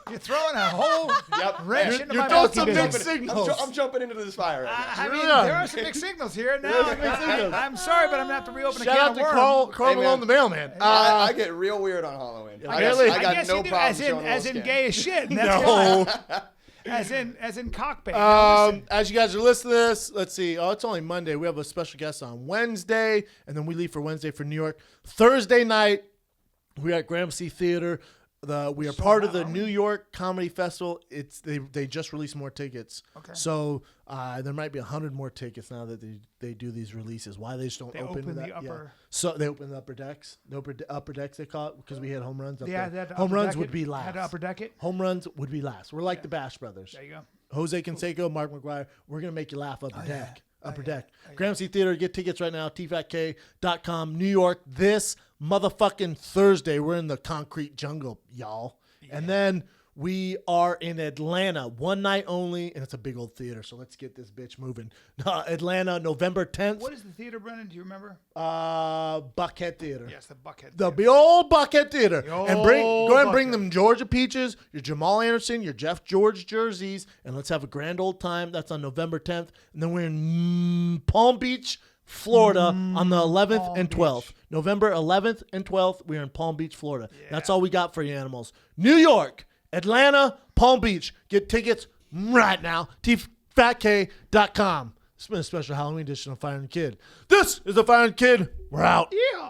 you're throwing a whole Yep. wrench You're into you're my throwing monkey some business. mixed signals. I'm jumping into this fire right now. I mean, Yeah. there are some mixed signals here now. There are some mixed signals. I'm sorry, but I'm gonna have to reopen Shout a out can to of Carl worms. Hey, man. Malone, the mailman. I get real weird on Halloween. I really? I got guess no you do, problem as in showing a little skin. gay as shit. And that's No. fine. as in cockbait. Now, listen. As you guys are listening to this, let's see. Oh, it's only Monday. We have a special guest on Wednesday, and then we leave for Wednesday for New York. Thursday night, we're at Gramercy Theater. We are part of the New York Comedy Festival. They just released more tickets. Okay. So there might be 100 more tickets now that they do these releases. Why they just don't They open open that? the upper- So they open the upper decks. The upper decks they call it because we had home runs up Yeah, there. that Home upper runs deck would be Had last. to upper deck it. Home runs would be last. We're like the Bash Brothers. There you go. Jose Canseco, Mark McGuire. We're going to make you laugh upper deck. Upper deck. yeah. Gramercy Theater. Get tickets right now. tfatk.com. New York this motherfucking Thursday. We're in the concrete jungle, y'all. And then we are in Atlanta. One night only. And it's a big old theater. So let's get this bitch moving. Atlanta, November 10th. What is the theater, Brennan? Do you remember? Buckhead Theater. Yes, the Buckhead. The Theater. big old Buckhead Theater. The And go old ahead and bring Buckhead. them Georgia Peaches, your Jamal Anderson, your Jeff George jerseys, and let's have a grand old time. That's on November 10th. And then we're in Palm Beach, Florida on the 11th Palm and 12th. Beach. November 11th and 12th, we're in Palm Beach, Florida. That's all we got for you animals. New York, Atlanta, Palm Beach. Get tickets right now. tfatk.com. It's been a special Halloween edition of Fire and Kid. This is the Fire and Kid. We're out. Yeah.